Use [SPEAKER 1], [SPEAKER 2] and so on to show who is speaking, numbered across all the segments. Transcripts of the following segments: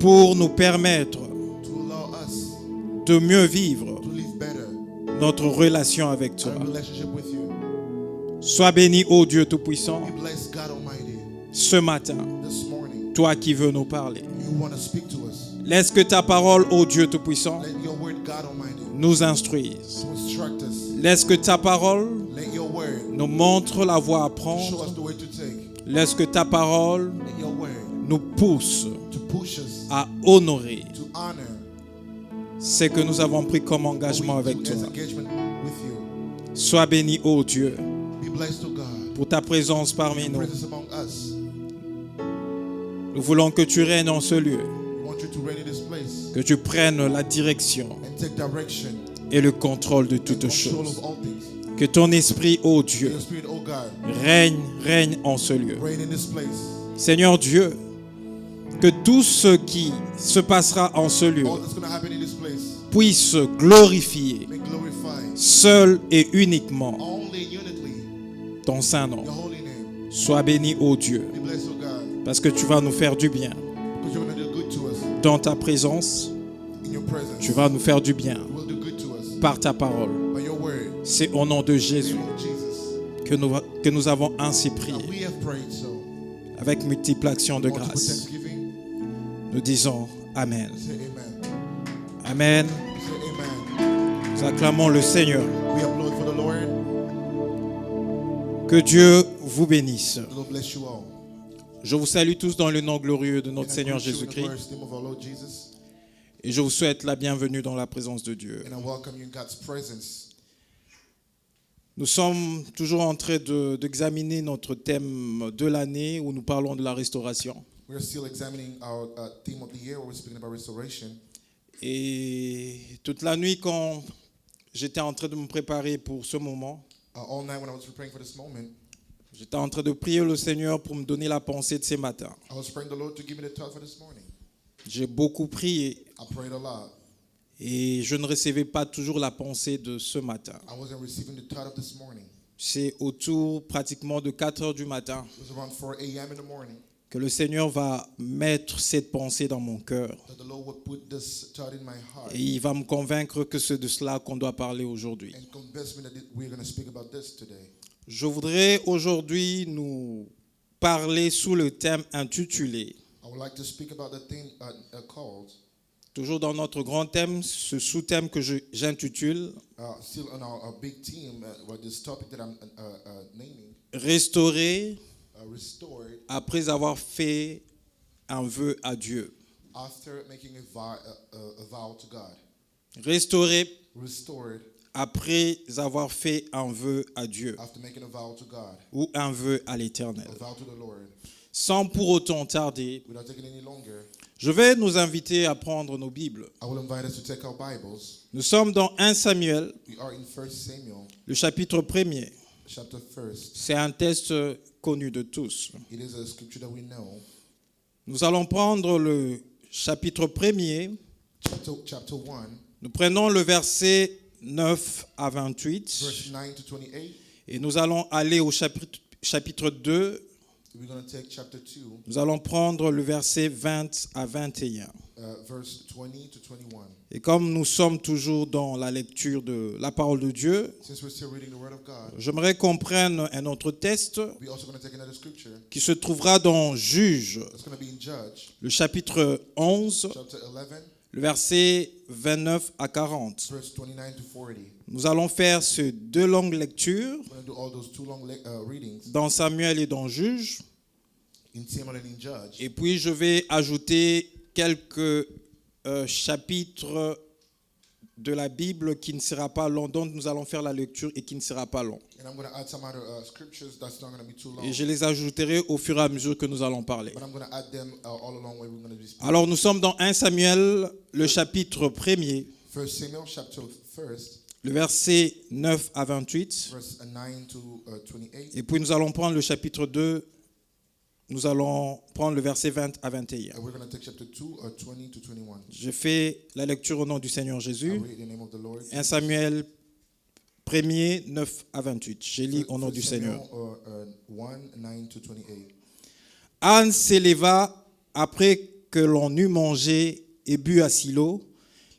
[SPEAKER 1] pour nous permettre
[SPEAKER 2] to allow us
[SPEAKER 1] de mieux vivre
[SPEAKER 2] to live better
[SPEAKER 1] notre relation avec toi.
[SPEAKER 2] our relationship with you.
[SPEAKER 1] Sois béni, ô Dieu Tout-Puissant,
[SPEAKER 2] We bless God Almighty
[SPEAKER 1] ce matin,
[SPEAKER 2] this morning.
[SPEAKER 1] toi qui veux nous parler.
[SPEAKER 2] You want to speak to us.
[SPEAKER 1] Laisse que ta parole, ô Dieu Tout-Puissant,
[SPEAKER 2] Let your word, God Almighty,
[SPEAKER 1] nous instruise.
[SPEAKER 2] to instruct us.
[SPEAKER 1] Laisse que ta parole
[SPEAKER 2] Let your word
[SPEAKER 1] nous montre la voie à
[SPEAKER 2] show
[SPEAKER 1] prendre.
[SPEAKER 2] us the way to take.
[SPEAKER 1] Laisse que ta parole
[SPEAKER 2] Let your word
[SPEAKER 1] nous pousse
[SPEAKER 2] to push us,
[SPEAKER 1] à honorer
[SPEAKER 2] to honor
[SPEAKER 1] ce que nous avons pris comme engagement
[SPEAKER 2] what we
[SPEAKER 1] avec
[SPEAKER 2] do
[SPEAKER 1] toi.
[SPEAKER 2] as engagement with you.
[SPEAKER 1] Sois béni, ô Dieu,
[SPEAKER 2] Be blessed, O God.
[SPEAKER 1] pour ta présence parmi
[SPEAKER 2] Your
[SPEAKER 1] nous.
[SPEAKER 2] presence among us.
[SPEAKER 1] Nous voulons que tu règnes en ce lieu,
[SPEAKER 2] We want you to reign in this place
[SPEAKER 1] que tu prennes la direction
[SPEAKER 2] and take direction
[SPEAKER 1] et le contrôle de
[SPEAKER 2] and
[SPEAKER 1] toutes
[SPEAKER 2] control
[SPEAKER 1] choses.
[SPEAKER 2] of all things.
[SPEAKER 1] Que ton esprit, ô
[SPEAKER 2] May
[SPEAKER 1] Dieu,
[SPEAKER 2] your spirit, O God,
[SPEAKER 1] règne en ce lieu.
[SPEAKER 2] reign in this place.
[SPEAKER 1] Seigneur Dieu, que tout ce qui se passera en ce lieu
[SPEAKER 2] All that's going to happen in this place
[SPEAKER 1] puisse glorifier
[SPEAKER 2] may glorify
[SPEAKER 1] seul et uniquement
[SPEAKER 2] only uniquely
[SPEAKER 1] ton saint nom.
[SPEAKER 2] your holy name.
[SPEAKER 1] Sois béni, ô Dieu,
[SPEAKER 2] Be blessed, O God,
[SPEAKER 1] parce que tu vas nous faire du bien.
[SPEAKER 2] because you're going to do good to us
[SPEAKER 1] Dans ta présence,
[SPEAKER 2] in your presence.
[SPEAKER 1] tu vas nous faire du bien
[SPEAKER 2] You will do good to us
[SPEAKER 1] par ta parole.
[SPEAKER 2] by your word.
[SPEAKER 1] C'est au nom de
[SPEAKER 2] In
[SPEAKER 1] Jésus
[SPEAKER 2] the name of Jesus.
[SPEAKER 1] que nous avons ainsi prié.
[SPEAKER 2] And we have prayed so.
[SPEAKER 1] Avec multiple actions de
[SPEAKER 2] Multiple
[SPEAKER 1] grâce,
[SPEAKER 2] thanksgiving.
[SPEAKER 1] nous disons Amen.
[SPEAKER 2] Say amen.
[SPEAKER 1] Amen.
[SPEAKER 2] Say amen.
[SPEAKER 1] Nous acclamons le Seigneur.
[SPEAKER 2] We applaud for the Lord.
[SPEAKER 1] Que Dieu vous bénisse.
[SPEAKER 2] The Lord bless you all.
[SPEAKER 1] Je vous salue tous dans le nom glorieux de notre
[SPEAKER 2] And I
[SPEAKER 1] Seigneur
[SPEAKER 2] greet you in the
[SPEAKER 1] Jésus-Christ
[SPEAKER 2] glorious name of our Lord Jesus.
[SPEAKER 1] et je vous souhaite la bienvenue dans la présence de Dieu.
[SPEAKER 2] And I welcome you in God's presence.
[SPEAKER 1] Nous sommes toujours en train d'examiner notre thème de l'année où nous parlons de la restauration.
[SPEAKER 2] We're still examining our theme of the year where we're speaking about restoration.
[SPEAKER 1] Et toute la nuit, quand j'étais en train de me préparer pour ce moment,
[SPEAKER 2] All night when I was preparing for this moment,
[SPEAKER 1] j'étais en train de prier le Seigneur pour me donner la pensée de ce matin.
[SPEAKER 2] I was praying the Lord to give me the thought for this morning.
[SPEAKER 1] J'ai beaucoup prié
[SPEAKER 2] I prayed a lot.
[SPEAKER 1] et je ne recevais pas toujours la pensée de ce matin.
[SPEAKER 2] I wasn't receiving the thought of this morning.
[SPEAKER 1] C'est autour pratiquement de 4 heures du matin
[SPEAKER 2] It was around 4 a.m. in the morning
[SPEAKER 1] que le Seigneur va mettre cette pensée dans mon cœur.
[SPEAKER 2] that the Lord would put this thought in my heart
[SPEAKER 1] Et il va me convaincre que c'est de cela qu'on doit parler aujourd'hui.
[SPEAKER 2] and convince me that we're going to speak about this today.
[SPEAKER 1] Je voudrais aujourd'hui nous parler sous le thème intitulé,
[SPEAKER 2] I would like to speak about the theme called,
[SPEAKER 1] toujours dans notre grand thème, ce sous-thème que j'intitule
[SPEAKER 2] still on our big theme, this topic that I'm naming,
[SPEAKER 1] Restaurer
[SPEAKER 2] restored
[SPEAKER 1] après avoir fait un vœu à Dieu.
[SPEAKER 2] after making a vow to God.
[SPEAKER 1] Restaurer
[SPEAKER 2] Restored
[SPEAKER 1] après avoir fait un vœu à Dieu
[SPEAKER 2] after making a vow to God,
[SPEAKER 1] ou un vœu à l'Éternel.
[SPEAKER 2] a vow to the Lord.
[SPEAKER 1] Sans pour autant tarder,
[SPEAKER 2] Without taking any longer,
[SPEAKER 1] je vais nous inviter à prendre nos Bibles.
[SPEAKER 2] I will invite us to take our Bibles.
[SPEAKER 1] Nous sommes dans 1 Samuel,
[SPEAKER 2] We are in 1 Samuel,
[SPEAKER 1] le chapitre 1er.
[SPEAKER 2] chapter 1.
[SPEAKER 1] C'est un texte connu de tous.
[SPEAKER 2] It is a scripture that we know.
[SPEAKER 1] Nous allons prendre le chapitre 1er.
[SPEAKER 2] Chapter 1,
[SPEAKER 1] Nous prenons le verset 9 à 28
[SPEAKER 2] verse 9 to 28.
[SPEAKER 1] et nous allons aller au chapitre 2.
[SPEAKER 2] We're going to take chapter 2,
[SPEAKER 1] Nous allons prendre le verset 20 à 21.
[SPEAKER 2] verse 20 to 21.
[SPEAKER 1] Et comme nous sommes toujours dans la lecture de la parole de Dieu,
[SPEAKER 2] Since we're still reading the Word of God,
[SPEAKER 1] j'aimerais qu'on prenne un autre texte
[SPEAKER 2] we're also going to take another scripture.
[SPEAKER 1] qui se trouvera dans Juge,
[SPEAKER 2] It's going to be in Judge,
[SPEAKER 1] le chapitre 11,
[SPEAKER 2] chapter 11,
[SPEAKER 1] le verset 29 à 40.
[SPEAKER 2] verse 29 to 40.
[SPEAKER 1] Nous allons faire ces deux longues lectures
[SPEAKER 2] We're going to do all those two long readings
[SPEAKER 1] dans Samuel et dans Juge.
[SPEAKER 2] in Samuel and in Judge.
[SPEAKER 1] Et puis je vais ajouter quelques chapitres de la Bible qui ne sera pas long, dont nous allons faire la lecture et qui ne sera pas long.
[SPEAKER 2] And I'm going to add some other scriptures that's not going to be too long.
[SPEAKER 1] Et je les ajouterai au fur et à mesure que nous allons parler.
[SPEAKER 2] But I'm going to add them all along where we're going to be speaking.
[SPEAKER 1] Alors nous sommes dans 1 Samuel, le chapitre 1er,
[SPEAKER 2] 1 Samuel chapter 1,
[SPEAKER 1] le verset 9 à 28.
[SPEAKER 2] verse 9 to 28.
[SPEAKER 1] Et puis nous allons prendre le chapitre 2, nous allons prendre le verset 20 à 21.
[SPEAKER 2] And we're going to take chapter 2, 20 to 21.
[SPEAKER 1] Je fais la lecture au nom du Seigneur
[SPEAKER 2] I
[SPEAKER 1] Jésus.
[SPEAKER 2] read in the name of the Lord.
[SPEAKER 1] 1 Samuel 1er, 9 à 28. J'ai lu au nom
[SPEAKER 2] 1
[SPEAKER 1] du
[SPEAKER 2] Samuel,
[SPEAKER 1] Seigneur.
[SPEAKER 2] 1, 9 to 28.
[SPEAKER 1] Anne s'éleva après que l'on eût mangé et bu à Silo,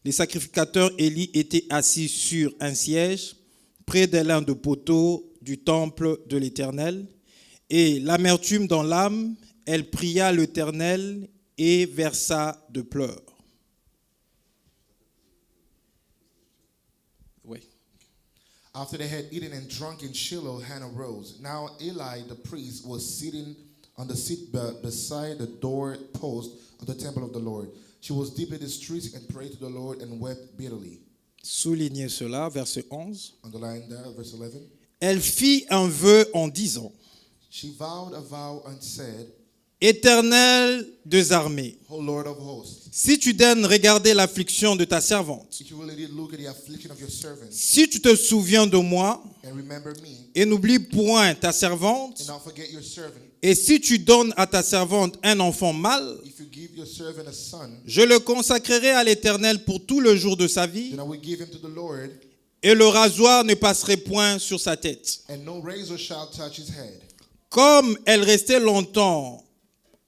[SPEAKER 1] les sacrificateurs Élie étaient assis sur un siège près de l'un des poteaux du temple de l'Éternel. Et l'amertume dans l'âme, elle pria l'Éternel et versa de pleurs. Oui.
[SPEAKER 2] After they had eaten and drunk in Shiloh, Hannah rose. Now Eli the priest was sitting on the seat beside the door post of the temple of the Lord. She was deeply distressed and prayed to the Lord and wept bitterly.
[SPEAKER 1] Soulignez cela, verset 11.
[SPEAKER 2] Underline that, verse 11.
[SPEAKER 1] Elle fit un vœu en disant,
[SPEAKER 2] She vowed a vow and said,
[SPEAKER 1] Éternel des armées,
[SPEAKER 2] O Lord of hosts,
[SPEAKER 1] si tu daignes regarder l'affliction de ta servante,
[SPEAKER 2] if you really did look at the affliction of your servant
[SPEAKER 1] si tu te souviens de moi
[SPEAKER 2] and remember me,
[SPEAKER 1] et n'oublie point ta servante,
[SPEAKER 2] and not forget your servant,
[SPEAKER 1] et si tu donnes à ta servante un enfant mâle,
[SPEAKER 2] if you give your servant a son,
[SPEAKER 1] je le consacrerai à l'Éternel pour tout le jour de sa vie,
[SPEAKER 2] then I will give him to the Lord,
[SPEAKER 1] et le rasoir ne passerait point sur sa tête.
[SPEAKER 2] and no razor shall touch his head.
[SPEAKER 1] Comme elle restait longtemps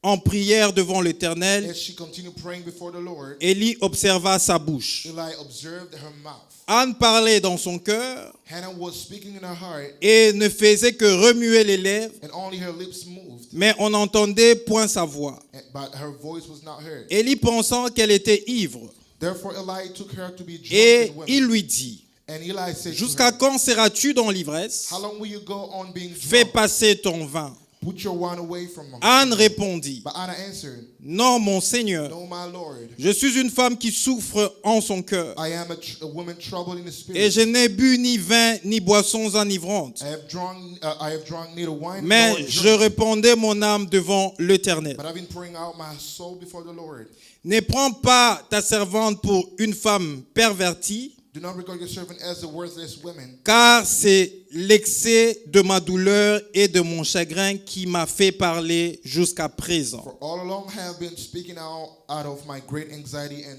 [SPEAKER 1] en prière devant l'Éternel,
[SPEAKER 2] As she continued praying before the Lord,
[SPEAKER 1] Élie observa sa bouche.
[SPEAKER 2] Eli observed her mouth.
[SPEAKER 1] Anne parlait dans son cœur
[SPEAKER 2] Hannah was speaking in her heart,
[SPEAKER 1] et ne faisait que remuer les lèvres,
[SPEAKER 2] and only her lips moved,
[SPEAKER 1] mais on n'entendait point sa voix.
[SPEAKER 2] but her voice was not heard.
[SPEAKER 1] Élie pensant qu'elle était ivre,
[SPEAKER 2] Therefore Eli took her to be drunk
[SPEAKER 1] et
[SPEAKER 2] in women.
[SPEAKER 1] il lui dit,
[SPEAKER 2] And Eli said to
[SPEAKER 1] jusqu'à
[SPEAKER 2] her,
[SPEAKER 1] quand seras-tu dans l'ivresse?
[SPEAKER 2] How long will you go on being
[SPEAKER 1] Fais
[SPEAKER 2] drunk?
[SPEAKER 1] passer ton vin.
[SPEAKER 2] Put your wine away from her.
[SPEAKER 1] Anne répondit,
[SPEAKER 2] But Anna answered,
[SPEAKER 1] non, mon Seigneur,
[SPEAKER 2] No, my Lord.
[SPEAKER 1] je suis une femme qui souffre en son cœur,
[SPEAKER 2] I am a woman troubled in the
[SPEAKER 1] et
[SPEAKER 2] spirit.
[SPEAKER 1] je n'ai bu ni vin ni boissons enivrantes.
[SPEAKER 2] I have drunk neither wine
[SPEAKER 1] Mais
[SPEAKER 2] nor
[SPEAKER 1] je
[SPEAKER 2] drink.
[SPEAKER 1] répandais mon âme devant l'Éternel.
[SPEAKER 2] But I've been pouring out my soul before the Lord.
[SPEAKER 1] Ne prends pas ta servante pour une femme pervertie,
[SPEAKER 2] Do not regard your servant as a worthless woman,
[SPEAKER 1] car c'est l'excès de ma douleur et de mon chagrin qui m'a fait parler jusqu'à présent.
[SPEAKER 2] for all along I have been speaking out of my great anxiety and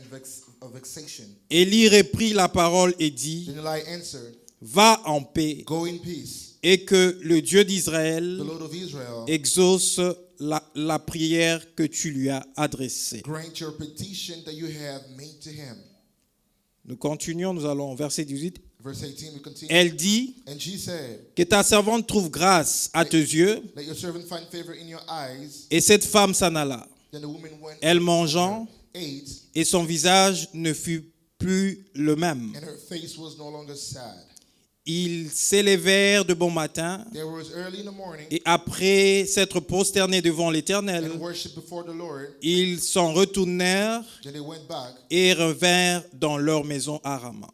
[SPEAKER 2] vexation.
[SPEAKER 1] Élie reprit la parole et dit,
[SPEAKER 2] Then Eli answered,
[SPEAKER 1] va en paix,
[SPEAKER 2] Go in peace.
[SPEAKER 1] et que le Dieu
[SPEAKER 2] The
[SPEAKER 1] d'Israël
[SPEAKER 2] Lord of Israel
[SPEAKER 1] exauce la prière que tu lui as adressée.
[SPEAKER 2] grant your petition that you have made to him.
[SPEAKER 1] Nous continuons, nous allons au verset 18.
[SPEAKER 2] Verse 18, we continue.
[SPEAKER 1] Elle dit,
[SPEAKER 2] And she said,
[SPEAKER 1] que ta servante trouve grâce à tes yeux,
[SPEAKER 2] Let your servant find favor in your eyes.
[SPEAKER 1] et cette femme s'en alla.
[SPEAKER 2] Then the woman went,
[SPEAKER 1] Elle mangeant,
[SPEAKER 2] ate,
[SPEAKER 1] et son visage ne fut plus le même.
[SPEAKER 2] and her face was no longer sad.
[SPEAKER 1] Ils s'élevèrent de bon matin,
[SPEAKER 2] There was early in the morning,
[SPEAKER 1] et après s'être prosternés devant l'Éternel,
[SPEAKER 2] and worship before the Lord.
[SPEAKER 1] ils s'en retournèrent
[SPEAKER 2] Then they went back
[SPEAKER 1] et revinrent dans leur maison à Rama.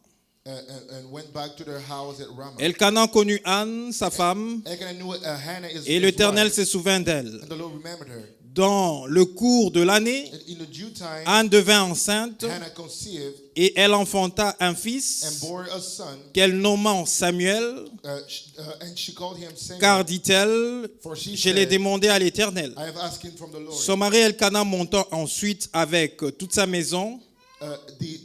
[SPEAKER 2] and went back to their house at Ramah.
[SPEAKER 1] Elkanan connut Anne, sa femme,
[SPEAKER 2] Elkanah knew Hannah is
[SPEAKER 1] et
[SPEAKER 2] his
[SPEAKER 1] l'Éternel
[SPEAKER 2] wife,
[SPEAKER 1] se souvint d'elle.
[SPEAKER 2] and the Lord remembered her.
[SPEAKER 1] Dans le cours de l'année,
[SPEAKER 2] And in the due time,
[SPEAKER 1] Anne devint enceinte
[SPEAKER 2] Hannah conceived
[SPEAKER 1] et elle enfanta un
[SPEAKER 2] and
[SPEAKER 1] fils
[SPEAKER 2] bore a son,
[SPEAKER 1] qu'elle nomma Samuel,
[SPEAKER 2] and she called him Samuel.
[SPEAKER 1] car dit-elle,
[SPEAKER 2] For she
[SPEAKER 1] je l'ai
[SPEAKER 2] said,
[SPEAKER 1] demandé à l'Éternel.
[SPEAKER 2] I have asked him from the Lord.
[SPEAKER 1] Son mari Elkanah monta ensuite avec toute sa maison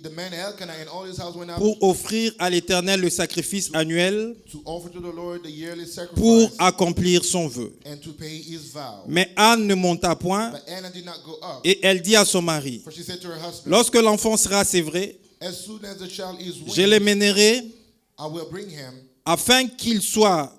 [SPEAKER 2] The man Elkanah and all his house went out
[SPEAKER 1] pour offrir à l'Éternel le sacrifice annuel
[SPEAKER 2] to offer to the Lord the yearly
[SPEAKER 1] pour
[SPEAKER 2] sacrifice
[SPEAKER 1] accomplir son vœu.
[SPEAKER 2] and to pay his vow.
[SPEAKER 1] Mais Anne ne monta point
[SPEAKER 2] But Anna did not go up,
[SPEAKER 1] et elle dit à son mari,
[SPEAKER 2] for she said to her husband,
[SPEAKER 1] lorsque l'enfant sera sévré,
[SPEAKER 2] As soon as the child is
[SPEAKER 1] je
[SPEAKER 2] weaned,
[SPEAKER 1] le mènerai
[SPEAKER 2] I will bring him,
[SPEAKER 1] afin qu'il soit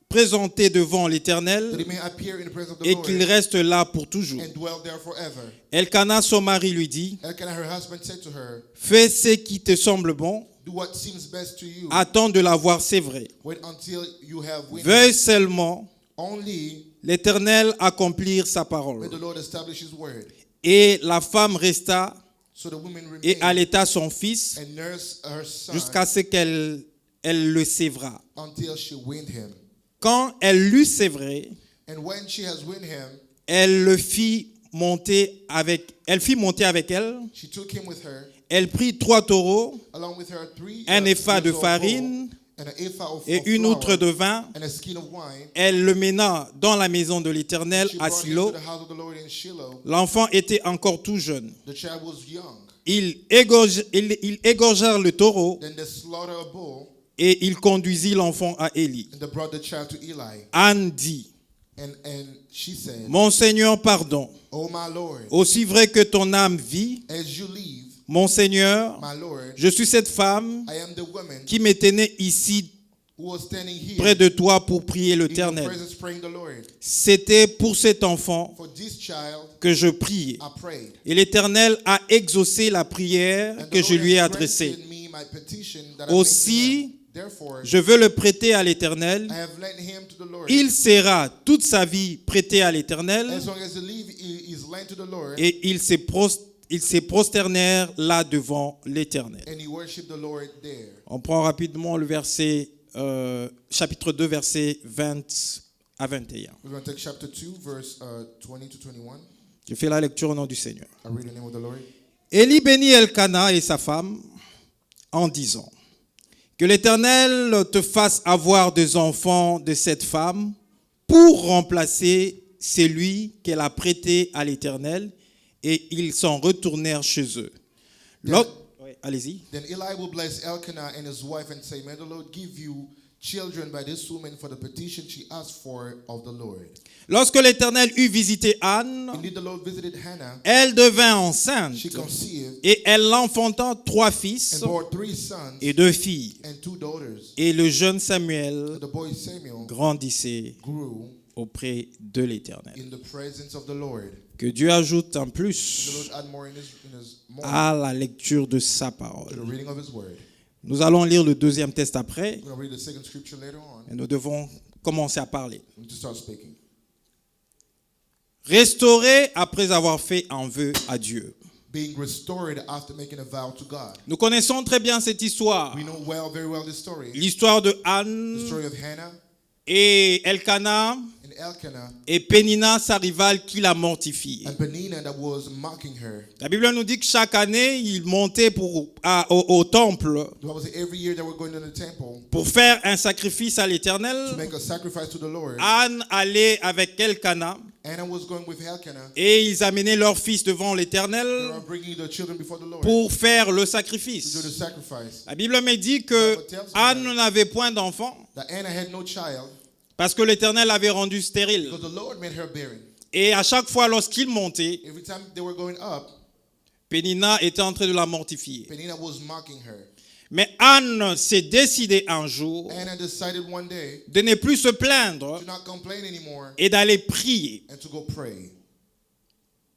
[SPEAKER 1] présenté devant
[SPEAKER 2] that
[SPEAKER 1] l'Éternel
[SPEAKER 2] he may appear in the presence of the
[SPEAKER 1] et
[SPEAKER 2] Lord
[SPEAKER 1] qu'il reste là pour toujours.
[SPEAKER 2] and dwell there forever.
[SPEAKER 1] Elkanah, son mari, lui dit,
[SPEAKER 2] Elkanah, her husband, said to her,
[SPEAKER 1] fais ce qui te semble bon,
[SPEAKER 2] Do what seems best to you.
[SPEAKER 1] attends de l'avoir sévré.
[SPEAKER 2] Wait until you have weaned
[SPEAKER 1] Veuille
[SPEAKER 2] him.
[SPEAKER 1] seulement
[SPEAKER 2] Only
[SPEAKER 1] l'Éternel accomplir sa parole.
[SPEAKER 2] let the Lord establish his word.
[SPEAKER 1] Et la femme resta
[SPEAKER 2] So the woman
[SPEAKER 1] et
[SPEAKER 2] remained
[SPEAKER 1] allaita son fils
[SPEAKER 2] and nursed her son
[SPEAKER 1] jusqu'à ce qu'elle le sévra.
[SPEAKER 2] until she weaned him.
[SPEAKER 1] Quand elle l'eut sévré,
[SPEAKER 2] And when she has weaned him,
[SPEAKER 1] elle fit monter avec elle.
[SPEAKER 2] she took him with her,
[SPEAKER 1] Elle prit 3 taureaux,
[SPEAKER 2] along with her 3
[SPEAKER 1] un épha de
[SPEAKER 2] years old
[SPEAKER 1] farine
[SPEAKER 2] bull and an ephah of
[SPEAKER 1] et
[SPEAKER 2] of
[SPEAKER 1] une
[SPEAKER 2] flour
[SPEAKER 1] outre de vin.
[SPEAKER 2] and a skin of wine.
[SPEAKER 1] Elle le mena dans la maison de l'Éternel
[SPEAKER 2] She
[SPEAKER 1] à
[SPEAKER 2] brought him
[SPEAKER 1] Silo.
[SPEAKER 2] to the house of the Lord in Shiloh.
[SPEAKER 1] L'enfant était encore tout jeune.
[SPEAKER 2] The child was young.
[SPEAKER 1] Ils égorgèrent le taureau
[SPEAKER 2] Then they slaughtered a bull
[SPEAKER 1] et il conduisit l'enfant à Élie.
[SPEAKER 2] and they brought the child to Eli.
[SPEAKER 1] Anne dit,
[SPEAKER 2] And she said,
[SPEAKER 1] Mon Seigneur, pardon.
[SPEAKER 2] Oh my Lord,
[SPEAKER 1] Aussi vrai que ton âme vit,
[SPEAKER 2] as you leave,
[SPEAKER 1] mon Seigneur,
[SPEAKER 2] my Lord,
[SPEAKER 1] je suis cette femme
[SPEAKER 2] I am the woman
[SPEAKER 1] qui me tenait ici
[SPEAKER 2] who was standing here
[SPEAKER 1] près de toi pour prier
[SPEAKER 2] in your
[SPEAKER 1] l'Éternel.
[SPEAKER 2] presence praying the Lord.
[SPEAKER 1] C'était pour cet enfant
[SPEAKER 2] For this child
[SPEAKER 1] que je priais.
[SPEAKER 2] I prayed.
[SPEAKER 1] Et l'Éternel a exaucé la prière
[SPEAKER 2] And the
[SPEAKER 1] que je
[SPEAKER 2] Lord
[SPEAKER 1] lui ai
[SPEAKER 2] has
[SPEAKER 1] adressée.
[SPEAKER 2] granted me my petition that I made to
[SPEAKER 1] Aussi,
[SPEAKER 2] him. Therefore,
[SPEAKER 1] je veux le prêter à l'Éternel.
[SPEAKER 2] I have lent him to the Lord.
[SPEAKER 1] Il sera toute sa vie prêté à l'Éternel
[SPEAKER 2] As long as he live, he is lent to the Lord,
[SPEAKER 1] et ils se prosternèrent là devant l'Éternel.
[SPEAKER 2] and he worshiped the Lord there.
[SPEAKER 1] On prend rapidement le verset, chapitre 2, versets 20 à 21.
[SPEAKER 2] We're going to take chapter 2, verse 20 to 21.
[SPEAKER 1] Je fais la lecture au nom du Seigneur.
[SPEAKER 2] I read the name of the Lord.
[SPEAKER 1] Élie bénit Elkana et sa femme en disant, que l'Éternel te fasse avoir des enfants de cette femme pour remplacer celui qu'elle a prêté à l'Éternel. Et ils s'en retournèrent chez eux. Oui, allez-y.
[SPEAKER 2] Then Eli will bless Elkanah and his wife and say, May the Lord give you children by this woman for the petition she asked for of the Lord.
[SPEAKER 1] Lorsque l'Éternel eut visité Anne,
[SPEAKER 2] Indeed, the Lord visited Hannah.
[SPEAKER 1] elle devint enceinte
[SPEAKER 2] She conceived
[SPEAKER 1] et elle enfanta 3
[SPEAKER 2] and
[SPEAKER 1] fils
[SPEAKER 2] bore 3 sons
[SPEAKER 1] et 2 filles.
[SPEAKER 2] and 2 daughters.
[SPEAKER 1] Et le jeune Samuel
[SPEAKER 2] And the boy Samuel
[SPEAKER 1] grandissait
[SPEAKER 2] grew
[SPEAKER 1] auprès de l'Éternel.
[SPEAKER 2] in the presence of the Lord.
[SPEAKER 1] Que Dieu ajoute en
[SPEAKER 2] The
[SPEAKER 1] plus
[SPEAKER 2] Lord add more in his more
[SPEAKER 1] à la lecture de sa
[SPEAKER 2] to
[SPEAKER 1] parole.
[SPEAKER 2] the reading of his word.
[SPEAKER 1] Nous allons lire le deuxième texte après
[SPEAKER 2] We're going to read the second scripture later on.
[SPEAKER 1] et nous devons commencer à parler.
[SPEAKER 2] We need to start speaking.
[SPEAKER 1] Restaurer après avoir fait un vœu à Dieu.
[SPEAKER 2] Being restored after making a vow to God.
[SPEAKER 1] Nous connaissons très bien cette histoire.
[SPEAKER 2] We know very well this story.
[SPEAKER 1] L'histoire de
[SPEAKER 2] The
[SPEAKER 1] Anne
[SPEAKER 2] story of Hannah
[SPEAKER 1] et Elkana
[SPEAKER 2] and Elkanah
[SPEAKER 1] et Pénina, sa rivale, qui la mortifie.
[SPEAKER 2] and Penina that was mocking her.
[SPEAKER 1] La Bible nous dit que chaque année, ils montaient au temple
[SPEAKER 2] The Bible says every year they were going to the temple
[SPEAKER 1] pour faire un sacrifice à
[SPEAKER 2] to
[SPEAKER 1] l'Éternel.
[SPEAKER 2] make a sacrifice to the Lord.
[SPEAKER 1] Anne allait avec Elkana
[SPEAKER 2] Anna was going with Elkanah.
[SPEAKER 1] et ils amenaient leurs fils devant
[SPEAKER 2] They
[SPEAKER 1] l'Éternel
[SPEAKER 2] were bringing the children before the Lord
[SPEAKER 1] pour faire le
[SPEAKER 2] to do
[SPEAKER 1] sacrifice.
[SPEAKER 2] the sacrifice.
[SPEAKER 1] La Bible me dit que Anne n'avait point d'enfant
[SPEAKER 2] That Anna had no child
[SPEAKER 1] parce que l'Éternel l'avait rendue stérile.
[SPEAKER 2] because the Lord made her barren.
[SPEAKER 1] Et à chaque fois lorsqu'ils montaient,
[SPEAKER 2] Every time they were going up,
[SPEAKER 1] Pénina était en train de la mortifier.
[SPEAKER 2] Penina was mocking her.
[SPEAKER 1] Mais Anne s'est décidée un jour
[SPEAKER 2] Anna decided one day
[SPEAKER 1] de ne plus se plaindre
[SPEAKER 2] to not complain anymore
[SPEAKER 1] et d'aller prier.
[SPEAKER 2] and to go pray.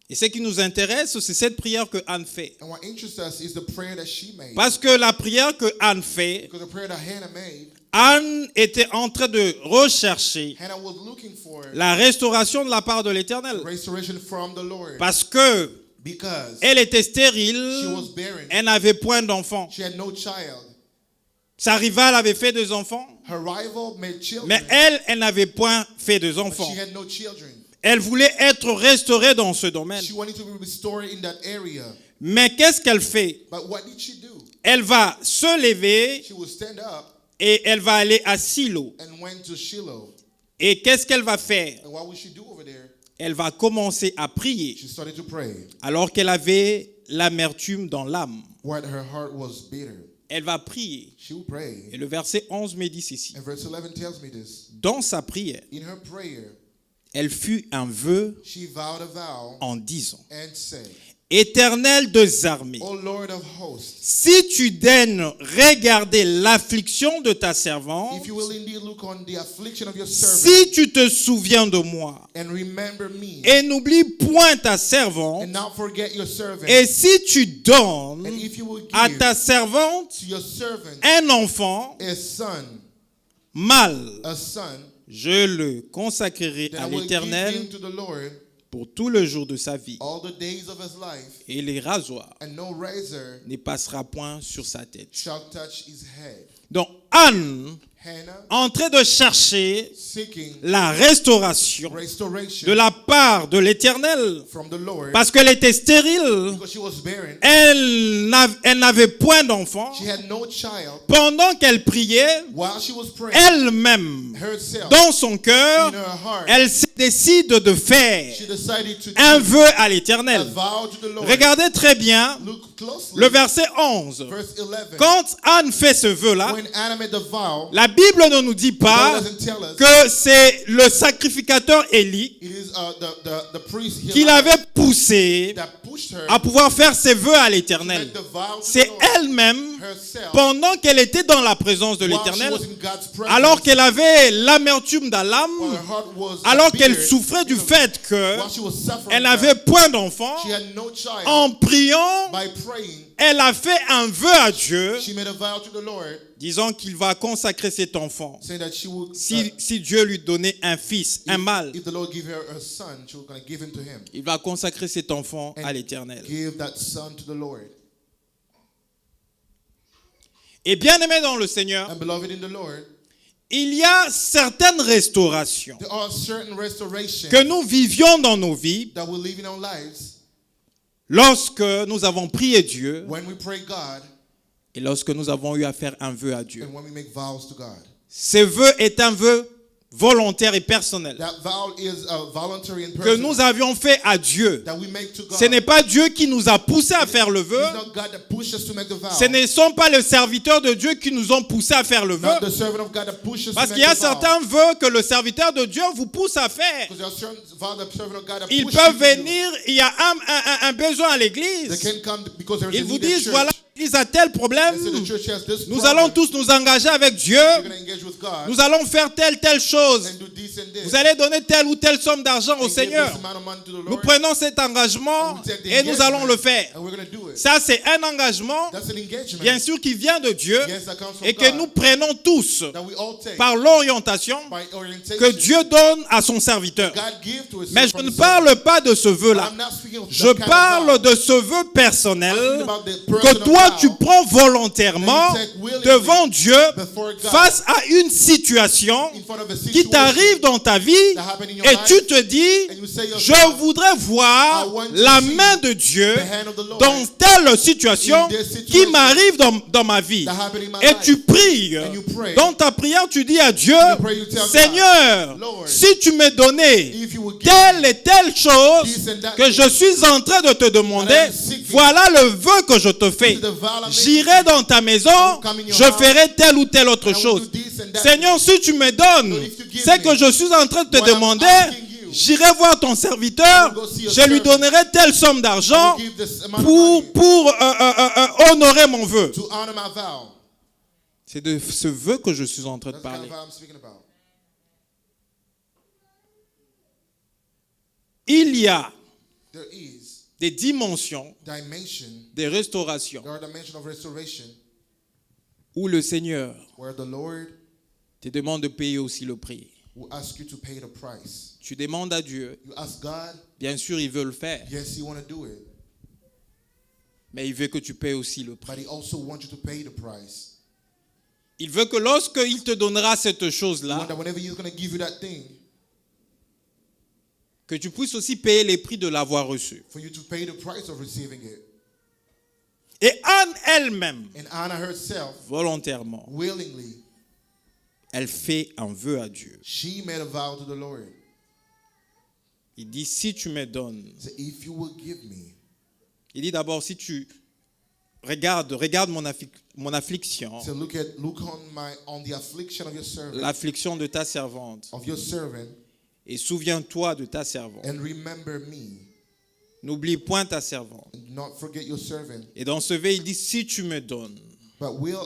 [SPEAKER 1] Et ce qui nous intéresse, c'est cette prière que Anne fait.
[SPEAKER 2] And what interests us is the prayer that she made.
[SPEAKER 1] Parce que la prière que Anne fait,
[SPEAKER 2] Because the prayer that Hannah made,
[SPEAKER 1] Anne était en train de rechercher
[SPEAKER 2] Hannah was looking for
[SPEAKER 1] la restauration de la part de l'Éternel.
[SPEAKER 2] restoration from the Lord.
[SPEAKER 1] Parce que
[SPEAKER 2] Because
[SPEAKER 1] elle était
[SPEAKER 2] she
[SPEAKER 1] stérile,
[SPEAKER 2] was barren.
[SPEAKER 1] elle n'avait point d'enfants.
[SPEAKER 2] She had no child.
[SPEAKER 1] Sa rivale avait fait 2 enfants,
[SPEAKER 2] Her rival made children,
[SPEAKER 1] mais elle n'avait point fait 2
[SPEAKER 2] but
[SPEAKER 1] enfants.
[SPEAKER 2] she had no children.
[SPEAKER 1] Elle voulait être restaurée dans ce domaine.
[SPEAKER 2] She wanted to be restored in that area.
[SPEAKER 1] Mais qu'est-ce qu'elle fait?
[SPEAKER 2] But what did she do?
[SPEAKER 1] Elle va se lever
[SPEAKER 2] She would stand up
[SPEAKER 1] et elle va aller à Silo.
[SPEAKER 2] and went to Shiloh.
[SPEAKER 1] Et qu'est-ce qu'elle va faire?
[SPEAKER 2] And what would she do over there?
[SPEAKER 1] Elle va commencer à prier
[SPEAKER 2] She started to pray.
[SPEAKER 1] alors qu'elle avait l'amertume dans l'âme.
[SPEAKER 2] What her heart was bitter.
[SPEAKER 1] Elle va prier.
[SPEAKER 2] She would pray.
[SPEAKER 1] Et le verset 11 me dit ceci.
[SPEAKER 2] And verse 11 tells me this.
[SPEAKER 1] Dans sa prière,
[SPEAKER 2] In her prayer,
[SPEAKER 1] elle fut un vœu
[SPEAKER 2] she vowed a vow
[SPEAKER 1] en disant,
[SPEAKER 2] and said,
[SPEAKER 1] Éternel des armées,
[SPEAKER 2] O Lord of hosts,
[SPEAKER 1] si tu daignes regarder l'affliction de ta servante,
[SPEAKER 2] if you will indeed look on the affliction of your servant
[SPEAKER 1] si tu te souviens de moi
[SPEAKER 2] and remember me,
[SPEAKER 1] et n'oublie point ta servante,
[SPEAKER 2] and not forget your servant,
[SPEAKER 1] et si tu donnes
[SPEAKER 2] and if you will
[SPEAKER 1] à
[SPEAKER 2] give
[SPEAKER 1] ta servante
[SPEAKER 2] to your servant
[SPEAKER 1] un enfant
[SPEAKER 2] a son,
[SPEAKER 1] mâle,
[SPEAKER 2] a son,
[SPEAKER 1] je le consacrerai
[SPEAKER 2] then
[SPEAKER 1] à
[SPEAKER 2] I will give
[SPEAKER 1] l'Éternel
[SPEAKER 2] him to the Lord
[SPEAKER 1] pour tout le jour de sa vie.
[SPEAKER 2] all the days of his life,
[SPEAKER 1] Et les rasoirs
[SPEAKER 2] and no razor
[SPEAKER 1] ne passera point sur sa tête.
[SPEAKER 2] shall touch his head.
[SPEAKER 1] Donc Anne,
[SPEAKER 2] Hannah,
[SPEAKER 1] en train de chercher
[SPEAKER 2] seeking
[SPEAKER 1] la restauration
[SPEAKER 2] restoration
[SPEAKER 1] de la part de l'Éternel,
[SPEAKER 2] from the Lord,
[SPEAKER 1] parce qu'elle était stérile,
[SPEAKER 2] because she was barren,
[SPEAKER 1] elle n'avait point d'enfant.
[SPEAKER 2] she had no child.
[SPEAKER 1] Pendant qu'elle priait,
[SPEAKER 2] While she was praying,
[SPEAKER 1] elle-même,
[SPEAKER 2] herself,
[SPEAKER 1] dans son cœur,
[SPEAKER 2] in her heart,
[SPEAKER 1] elle se décide de faire
[SPEAKER 2] she decided to
[SPEAKER 1] un
[SPEAKER 2] do
[SPEAKER 1] vœu à
[SPEAKER 2] a
[SPEAKER 1] l'Éternel.
[SPEAKER 2] vow to the Lord.
[SPEAKER 1] Regardez très bien,
[SPEAKER 2] Look closely,
[SPEAKER 1] le verset 11.
[SPEAKER 2] verse 11.
[SPEAKER 1] Quand Anne fait ce vœu-là,
[SPEAKER 2] When Anna made the vow,
[SPEAKER 1] la Bible ne nous dit
[SPEAKER 2] the
[SPEAKER 1] pas
[SPEAKER 2] Bible doesn't tell us
[SPEAKER 1] que c'est le sacrificateur Élie
[SPEAKER 2] it is the priest
[SPEAKER 1] qui
[SPEAKER 2] Eli
[SPEAKER 1] l'avait poussé
[SPEAKER 2] that pushed her
[SPEAKER 1] à pouvoir faire ses vœux à
[SPEAKER 2] to
[SPEAKER 1] l'Éternel.
[SPEAKER 2] make the vow to
[SPEAKER 1] C'est
[SPEAKER 2] the Lord
[SPEAKER 1] elle-même,
[SPEAKER 2] herself
[SPEAKER 1] pendant qu'elle était dans la présence de
[SPEAKER 2] while she
[SPEAKER 1] l'Éternel,
[SPEAKER 2] was in God's presence,
[SPEAKER 1] alors qu'elle avait l'amertume dans
[SPEAKER 2] while
[SPEAKER 1] l'âme,
[SPEAKER 2] her heart was
[SPEAKER 1] alors qu'elle
[SPEAKER 2] bitter,
[SPEAKER 1] souffrait du fait
[SPEAKER 2] while she was suffering,
[SPEAKER 1] qu'elle n'avait point d'enfant,
[SPEAKER 2] she had no child.
[SPEAKER 1] en priant,
[SPEAKER 2] By praying,
[SPEAKER 1] elle a fait un vœu à Dieu,
[SPEAKER 2] she made a vow to the Lord,
[SPEAKER 1] disant qu'il va consacrer cet enfant.
[SPEAKER 2] saying that she would,
[SPEAKER 1] Si Dieu lui donnait un fils, un mâle,
[SPEAKER 2] if the Lord give her a son, she was going to give him to him.
[SPEAKER 1] il va consacrer cet enfant à
[SPEAKER 2] And
[SPEAKER 1] l'Éternel.
[SPEAKER 2] give that son to the Lord.
[SPEAKER 1] Et bien aimé dans le Seigneur,
[SPEAKER 2] And beloved in the Lord,
[SPEAKER 1] il y a certaines restaurations
[SPEAKER 2] there are certain restorations
[SPEAKER 1] que nous vivions dans nos vies
[SPEAKER 2] that we live in our lives
[SPEAKER 1] lorsque nous avons prié Dieu
[SPEAKER 2] when we pray God
[SPEAKER 1] et lorsque nous avons eu à faire un vœu à Dieu.
[SPEAKER 2] and when we make vows to God.
[SPEAKER 1] Ce vœu est un vœu volontaire et personnel
[SPEAKER 2] That vow is voluntary and
[SPEAKER 1] que
[SPEAKER 2] personal
[SPEAKER 1] nous avions fait à Dieu.
[SPEAKER 2] that we make to God.
[SPEAKER 1] Ce n'est pas Dieu qui nous a poussés à faire le vœu.
[SPEAKER 2] It's not God that pushes us to make the vow.
[SPEAKER 1] Ce ne sont pas les serviteurs de Dieu qui nous ont poussés à faire le vœu.
[SPEAKER 2] Not the servant of God that pushes us
[SPEAKER 1] Parce
[SPEAKER 2] to
[SPEAKER 1] qu'il y
[SPEAKER 2] make
[SPEAKER 1] a
[SPEAKER 2] the vow.
[SPEAKER 1] certains vœux que le serviteur de Dieu vous pousse à faire.
[SPEAKER 2] Because there are certain vows that the servant of God that
[SPEAKER 1] Ils
[SPEAKER 2] pushes
[SPEAKER 1] peuvent
[SPEAKER 2] you to do.
[SPEAKER 1] venir, il y a un besoin à
[SPEAKER 2] They
[SPEAKER 1] l'église.
[SPEAKER 2] can come because there is
[SPEAKER 1] Ils
[SPEAKER 2] a
[SPEAKER 1] vous
[SPEAKER 2] need in
[SPEAKER 1] disent,
[SPEAKER 2] church.
[SPEAKER 1] voilà, l'église a tel problème.
[SPEAKER 2] They say the church has this
[SPEAKER 1] Nous
[SPEAKER 2] problem.
[SPEAKER 1] allons tous nous engager avec Dieu.
[SPEAKER 2] We're going to engage with God
[SPEAKER 1] Nous allons faire telle chose.
[SPEAKER 2] and do this and this.
[SPEAKER 1] Vous allez donner telle ou telle somme d'argent au
[SPEAKER 2] And give
[SPEAKER 1] Seigneur.
[SPEAKER 2] this amount of money to the
[SPEAKER 1] Nous
[SPEAKER 2] Lord,
[SPEAKER 1] prenons cet engagement
[SPEAKER 2] and we take the
[SPEAKER 1] et nous
[SPEAKER 2] engagement,
[SPEAKER 1] allons le faire.
[SPEAKER 2] and we're going to do it.
[SPEAKER 1] Ça, c'est un engagement,
[SPEAKER 2] That's an engagement.
[SPEAKER 1] bien sûr, qui vient de Dieu
[SPEAKER 2] Yes, that comes from
[SPEAKER 1] et que
[SPEAKER 2] God.
[SPEAKER 1] nous prenons tous
[SPEAKER 2] That we all take
[SPEAKER 1] par l'orientation
[SPEAKER 2] by orientation.
[SPEAKER 1] que Dieu donne à son serviteur.
[SPEAKER 2] God give to his
[SPEAKER 1] Mais je
[SPEAKER 2] from
[SPEAKER 1] ne
[SPEAKER 2] his
[SPEAKER 1] parle pas de ce vœu-là.
[SPEAKER 2] I'm not speaking of
[SPEAKER 1] Je
[SPEAKER 2] that kind of
[SPEAKER 1] parle
[SPEAKER 2] vow.
[SPEAKER 1] de ce vœu personnel
[SPEAKER 2] I'm speaking about the
[SPEAKER 1] que
[SPEAKER 2] personal
[SPEAKER 1] toi
[SPEAKER 2] vow
[SPEAKER 1] tu prends volontairement
[SPEAKER 2] that you take willingly
[SPEAKER 1] devant Dieu
[SPEAKER 2] before God
[SPEAKER 1] face à une situation
[SPEAKER 2] in front of a
[SPEAKER 1] qui
[SPEAKER 2] situation
[SPEAKER 1] t'arrive dans ta vie
[SPEAKER 2] that happened in your
[SPEAKER 1] et
[SPEAKER 2] life,
[SPEAKER 1] tu te dis,
[SPEAKER 2] and you say yourself,
[SPEAKER 1] je voudrais voir
[SPEAKER 2] I want to
[SPEAKER 1] la
[SPEAKER 2] see
[SPEAKER 1] main de Dieu
[SPEAKER 2] the hand of the Lord
[SPEAKER 1] dans telle situation
[SPEAKER 2] in this situation
[SPEAKER 1] qui m'arrive dans ma vie.
[SPEAKER 2] that happened in my
[SPEAKER 1] Et
[SPEAKER 2] life.
[SPEAKER 1] tu pries.
[SPEAKER 2] And you pray.
[SPEAKER 1] Dans ta prière, tu dis à Dieu,
[SPEAKER 2] In your prayer, you tell God,
[SPEAKER 1] Seigneur,
[SPEAKER 2] Lord,
[SPEAKER 1] si tu me donnais
[SPEAKER 2] if you would give
[SPEAKER 1] telle et telle chose
[SPEAKER 2] this and that
[SPEAKER 1] que je suis en train de te demander,
[SPEAKER 2] that I'm seeking,
[SPEAKER 1] voilà le vœu que je te fais.
[SPEAKER 2] this is the vow I make
[SPEAKER 1] J'irai dans ta maison,
[SPEAKER 2] come in your
[SPEAKER 1] je
[SPEAKER 2] house,
[SPEAKER 1] ferai telle ou telle autre
[SPEAKER 2] I will
[SPEAKER 1] chose.
[SPEAKER 2] do this and that.
[SPEAKER 1] Seigneur, si tu me donnes
[SPEAKER 2] Lord, if you give
[SPEAKER 1] ce
[SPEAKER 2] me
[SPEAKER 1] que je suis en train de te
[SPEAKER 2] what I'm
[SPEAKER 1] demander,
[SPEAKER 2] asking you,
[SPEAKER 1] j'irai voir ton serviteur,
[SPEAKER 2] I will go see your
[SPEAKER 1] je lui
[SPEAKER 2] servant.
[SPEAKER 1] donnerai telle somme
[SPEAKER 2] I
[SPEAKER 1] d'argent
[SPEAKER 2] will give this amount of money
[SPEAKER 1] pour honorer mon vœu.
[SPEAKER 2] to honor my vow.
[SPEAKER 1] C'est de ce vœu que je suis en train de
[SPEAKER 2] That's the kind
[SPEAKER 1] parler.
[SPEAKER 2] of vow I'm speaking about.
[SPEAKER 1] Il y a
[SPEAKER 2] There is
[SPEAKER 1] des dimensions,
[SPEAKER 2] dimension,
[SPEAKER 1] des restaurations
[SPEAKER 2] there are dimensions of restoration
[SPEAKER 1] où le Seigneur
[SPEAKER 2] where the Lord
[SPEAKER 1] te demande de payer aussi le prix.
[SPEAKER 2] will ask you to pay the price.
[SPEAKER 1] Tu demandes à Dieu,
[SPEAKER 2] You ask God,
[SPEAKER 1] bien sûr il veut le faire,
[SPEAKER 2] yes, He want to do it,
[SPEAKER 1] mais il veut que tu payes aussi le prix.
[SPEAKER 2] but He also wants you to pay the price.
[SPEAKER 1] Il veut que lorsqu'il te donnera cette
[SPEAKER 2] You
[SPEAKER 1] chose-là,
[SPEAKER 2] want that whenever He's going to give you that thing,
[SPEAKER 1] que tu puisses aussi payer les prix de l'avoir reçu.
[SPEAKER 2] for you to pay the price of receiving it.
[SPEAKER 1] Et Anne elle-même,
[SPEAKER 2] And Anna herself,
[SPEAKER 1] volontairement,
[SPEAKER 2] willingly,
[SPEAKER 1] elle fait un vœu à Dieu.
[SPEAKER 2] she made a vow to the Lord.
[SPEAKER 1] Il dit, si tu me donnes,
[SPEAKER 2] Say, if you will give me,
[SPEAKER 1] il dit d'abord, si tu regarde mon affliction,
[SPEAKER 2] so look on the affliction of your servant,
[SPEAKER 1] l'affliction de ta servante, et souviens-toi de ta servante.
[SPEAKER 2] and remember me,
[SPEAKER 1] N'oublie point ta servante.
[SPEAKER 2] and not forget your servant,
[SPEAKER 1] Et dans ce vœu, il dit, si tu me donnes,
[SPEAKER 2] but we'll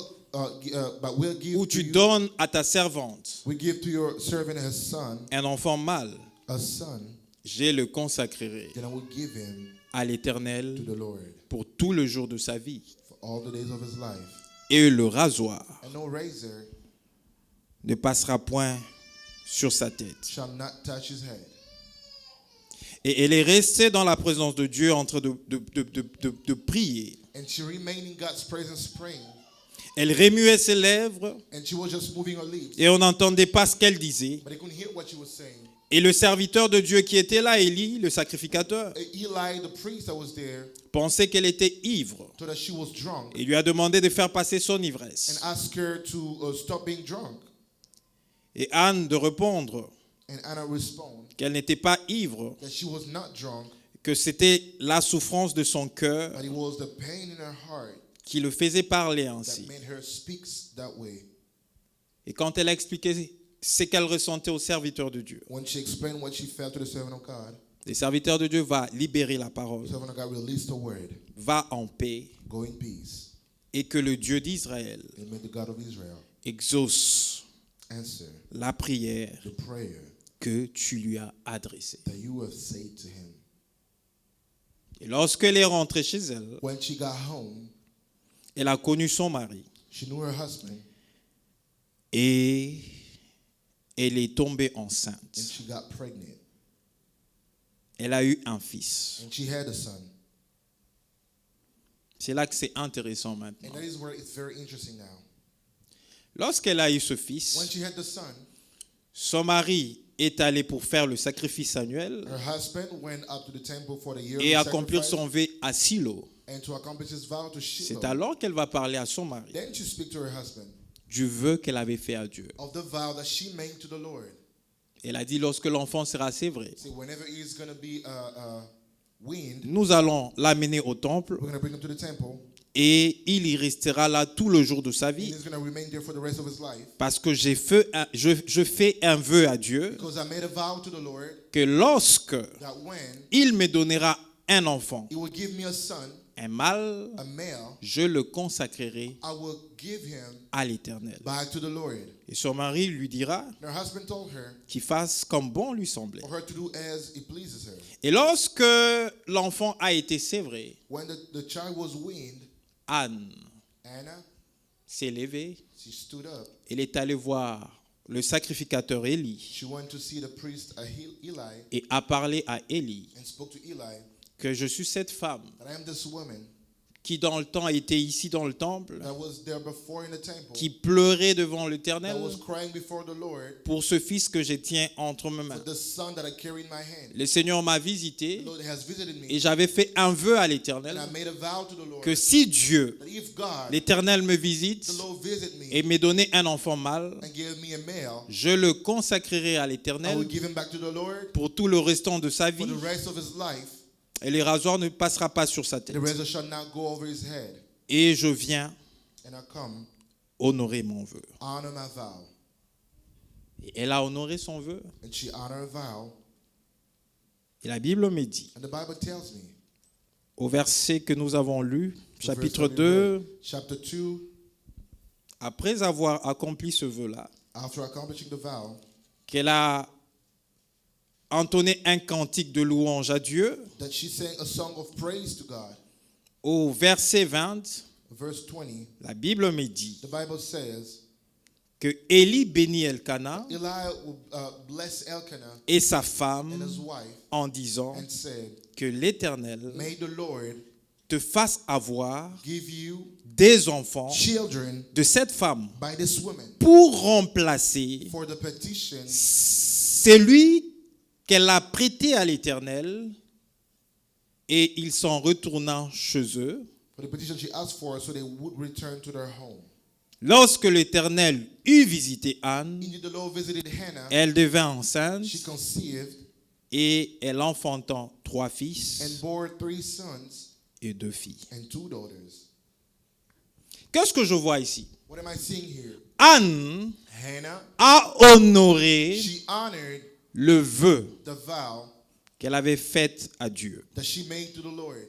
[SPEAKER 2] give
[SPEAKER 1] ou
[SPEAKER 2] to
[SPEAKER 1] tu
[SPEAKER 2] you,
[SPEAKER 1] donnes à ta servante
[SPEAKER 2] we give to your servant his son,
[SPEAKER 1] un enfant mâle,
[SPEAKER 2] a son,
[SPEAKER 1] je le consacrerai
[SPEAKER 2] then I will give him
[SPEAKER 1] à l'Éternel
[SPEAKER 2] to the Lord
[SPEAKER 1] pour tout le jour de sa vie.
[SPEAKER 2] for all the days of his life.
[SPEAKER 1] Et le rasoir
[SPEAKER 2] And no razor
[SPEAKER 1] ne passera point sur sa tête.
[SPEAKER 2] shall not touch his head.
[SPEAKER 1] Et elle est restée dans la présence de Dieu en train de prier.
[SPEAKER 2] And she remained in God's presence praying.
[SPEAKER 1] Elle remuait ses lèvres
[SPEAKER 2] And she was just moving her lips.
[SPEAKER 1] et on n'entendait pas ce qu'elle disait.
[SPEAKER 2] But they couldn't hear what she was saying.
[SPEAKER 1] Et le serviteur de Dieu qui était là, Élie, le sacrificateur,
[SPEAKER 2] Eli, the priest that was there,
[SPEAKER 1] pensait qu'elle était ivre.
[SPEAKER 2] thought that she was drunk
[SPEAKER 1] Il lui a demandé de faire passer son ivresse.
[SPEAKER 2] and asked her to stop being drunk.
[SPEAKER 1] Et Anne de répondre
[SPEAKER 2] And Anna responded
[SPEAKER 1] qu'elle n'était pas ivre,
[SPEAKER 2] that she was not drunk,
[SPEAKER 1] que c'était la souffrance de son cœur
[SPEAKER 2] but it was the pain in her heart
[SPEAKER 1] qui le faisait parler
[SPEAKER 2] that
[SPEAKER 1] ainsi.
[SPEAKER 2] made her speak that way.
[SPEAKER 1] Et quand elle a expliqué ce qu'elle ressentait aux serviteurs de Dieu,
[SPEAKER 2] When she explained what she felt to the servant of God,
[SPEAKER 1] les serviteurs de Dieu vont libérer la
[SPEAKER 2] the
[SPEAKER 1] parole,
[SPEAKER 2] servant of God released the word,
[SPEAKER 1] va en paix,
[SPEAKER 2] go in peace,
[SPEAKER 1] et que le Dieu d'Israël
[SPEAKER 2] and may the God of Israel
[SPEAKER 1] exauce
[SPEAKER 2] answer
[SPEAKER 1] la prière
[SPEAKER 2] the prayer
[SPEAKER 1] que tu lui as adressée.
[SPEAKER 2] that you have said to him.
[SPEAKER 1] Et lorsqu'elle est rentrée chez elle,
[SPEAKER 2] When she got home,
[SPEAKER 1] elle a connu son mari
[SPEAKER 2] she knew her husband,
[SPEAKER 1] et elle est tombée
[SPEAKER 2] and
[SPEAKER 1] enceinte.
[SPEAKER 2] she got pregnant,
[SPEAKER 1] Elle a eu un fils.
[SPEAKER 2] and she had a son.
[SPEAKER 1] C'est là que c'est intéressant maintenant.
[SPEAKER 2] And that is where it's very interesting now.
[SPEAKER 1] Lorsqu'elle a eu ce
[SPEAKER 2] When
[SPEAKER 1] fils,
[SPEAKER 2] she had the son,
[SPEAKER 1] son mari est allé pour faire le sacrifice annuel
[SPEAKER 2] her husband went up to the temple for the yearly
[SPEAKER 1] et accomplir
[SPEAKER 2] sacrifice
[SPEAKER 1] son vœu à Silo.
[SPEAKER 2] and to accomplish his vow to Shiloh.
[SPEAKER 1] C'est alors qu'elle va parler à son mari
[SPEAKER 2] Then she speak to her husband
[SPEAKER 1] du vœu qu'elle avait fait à Dieu.
[SPEAKER 2] of the vow that she made to the Lord.
[SPEAKER 1] Elle a dit, lorsque l'enfant sera sévré,
[SPEAKER 2] See, whenever he is going to be weaned,
[SPEAKER 1] nous allons l'amener au temple
[SPEAKER 2] we're going to bring him to the temple,
[SPEAKER 1] et il y restera là tout le jour de sa
[SPEAKER 2] and
[SPEAKER 1] vie.
[SPEAKER 2] he's going to remain there for the rest of his life.
[SPEAKER 1] Parce que je fais un vœu à Dieu
[SPEAKER 2] Because I made a vow to the Lord
[SPEAKER 1] que lorsque
[SPEAKER 2] that when
[SPEAKER 1] il me donnera un enfant,
[SPEAKER 2] he will give me a son,
[SPEAKER 1] un mâle,
[SPEAKER 2] a male,
[SPEAKER 1] je le consacrerai
[SPEAKER 2] I will give him
[SPEAKER 1] à l'Éternel.
[SPEAKER 2] back to the Lord.
[SPEAKER 1] Et son mari lui dira
[SPEAKER 2] And her husband told her
[SPEAKER 1] qu'il fasse comme bon lui semblait.
[SPEAKER 2] for her to do as it pleases her.
[SPEAKER 1] Et lorsque l'enfant a été sévré,
[SPEAKER 2] When the child was weaned,
[SPEAKER 1] Anne
[SPEAKER 2] Anna,
[SPEAKER 1] s'est levée.
[SPEAKER 2] she stood up.
[SPEAKER 1] Elle est allée voir le sacrificateur Élie
[SPEAKER 2] She went to see the priest Eli
[SPEAKER 1] et a parlé à Élie
[SPEAKER 2] and spoke to Eli
[SPEAKER 1] que je suis cette femme
[SPEAKER 2] that I am this woman
[SPEAKER 1] qui dans le temps était ici dans le temple,
[SPEAKER 2] that was there before in the temple,
[SPEAKER 1] qui pleurait devant
[SPEAKER 2] that
[SPEAKER 1] l'Éternel
[SPEAKER 2] was crying before the Lord
[SPEAKER 1] pour ce fils que je tiens entre mes
[SPEAKER 2] for
[SPEAKER 1] mains.
[SPEAKER 2] the son that I carry in my hand.
[SPEAKER 1] Le Seigneur m'a
[SPEAKER 2] The
[SPEAKER 1] visité
[SPEAKER 2] Lord has visited me,
[SPEAKER 1] et j'avais fait un vœu à
[SPEAKER 2] and
[SPEAKER 1] l'Éternel
[SPEAKER 2] I made a vow to the Lord
[SPEAKER 1] que si Dieu,
[SPEAKER 2] that if God,
[SPEAKER 1] l'Éternel me visite
[SPEAKER 2] the Lord visit me
[SPEAKER 1] et me donne un enfant mâle,
[SPEAKER 2] and give me a male,
[SPEAKER 1] je le consacrerai à
[SPEAKER 2] I
[SPEAKER 1] l'Éternel
[SPEAKER 2] will give him back to the Lord
[SPEAKER 1] pour tout le restant de sa
[SPEAKER 2] for
[SPEAKER 1] vie
[SPEAKER 2] the rest of his life.
[SPEAKER 1] et le rasoir ne passera pas sur sa tête.
[SPEAKER 2] The razor shall not go over his head.
[SPEAKER 1] Et je viens
[SPEAKER 2] And I come,
[SPEAKER 1] honorer mon vœu.
[SPEAKER 2] honor my vow.
[SPEAKER 1] Et elle a honoré son vœu.
[SPEAKER 2] And she honored her vow.
[SPEAKER 1] Et la Bible me dit,
[SPEAKER 2] And the Bible tells me,
[SPEAKER 1] au verset que nous avons lu,
[SPEAKER 2] the
[SPEAKER 1] chapitre
[SPEAKER 2] verse that we
[SPEAKER 1] 2,
[SPEAKER 2] read, chapter 2,
[SPEAKER 1] après avoir accompli ce vœu-là,
[SPEAKER 2] after accomplishing the vow,
[SPEAKER 1] qu'elle a entonné un cantique de louange à Dieu,
[SPEAKER 2] that she sang a song of praise to God.
[SPEAKER 1] au verset 20,
[SPEAKER 2] Verse 20,
[SPEAKER 1] la Bible me dit
[SPEAKER 2] the Bible says,
[SPEAKER 1] que Élie bénit Elkana
[SPEAKER 2] Eli blessed Elkanah
[SPEAKER 1] et sa
[SPEAKER 2] and
[SPEAKER 1] femme
[SPEAKER 2] his wife
[SPEAKER 1] en disant
[SPEAKER 2] and said,
[SPEAKER 1] que l'Éternel
[SPEAKER 2] may the Lord
[SPEAKER 1] te fasse avoir
[SPEAKER 2] give you
[SPEAKER 1] des enfants
[SPEAKER 2] children
[SPEAKER 1] de cette femme
[SPEAKER 2] by this woman
[SPEAKER 1] pour remplacer
[SPEAKER 2] for the petition
[SPEAKER 1] celui qu'elle a prêté à l'Éternel. Et ils s'en retournant chez eux.
[SPEAKER 2] she asked for, so they would return to their home.
[SPEAKER 1] Lorsque l'Éternel eut visité Anne,
[SPEAKER 2] Indeed, the Lord visited Hannah.
[SPEAKER 1] elle devint enceinte
[SPEAKER 2] She conceived
[SPEAKER 1] et elle enfanta 3 fils
[SPEAKER 2] and bore 3 sons
[SPEAKER 1] et 2 filles.
[SPEAKER 2] and 2 daughters.
[SPEAKER 1] Qu'est-ce que je vois ici?
[SPEAKER 2] What am I seeing here?
[SPEAKER 1] Anne
[SPEAKER 2] Hannah,
[SPEAKER 1] a honoré
[SPEAKER 2] she honored
[SPEAKER 1] le vœu
[SPEAKER 2] the vow
[SPEAKER 1] qu'elle avait fait à Dieu.
[SPEAKER 2] that she made to the Lord.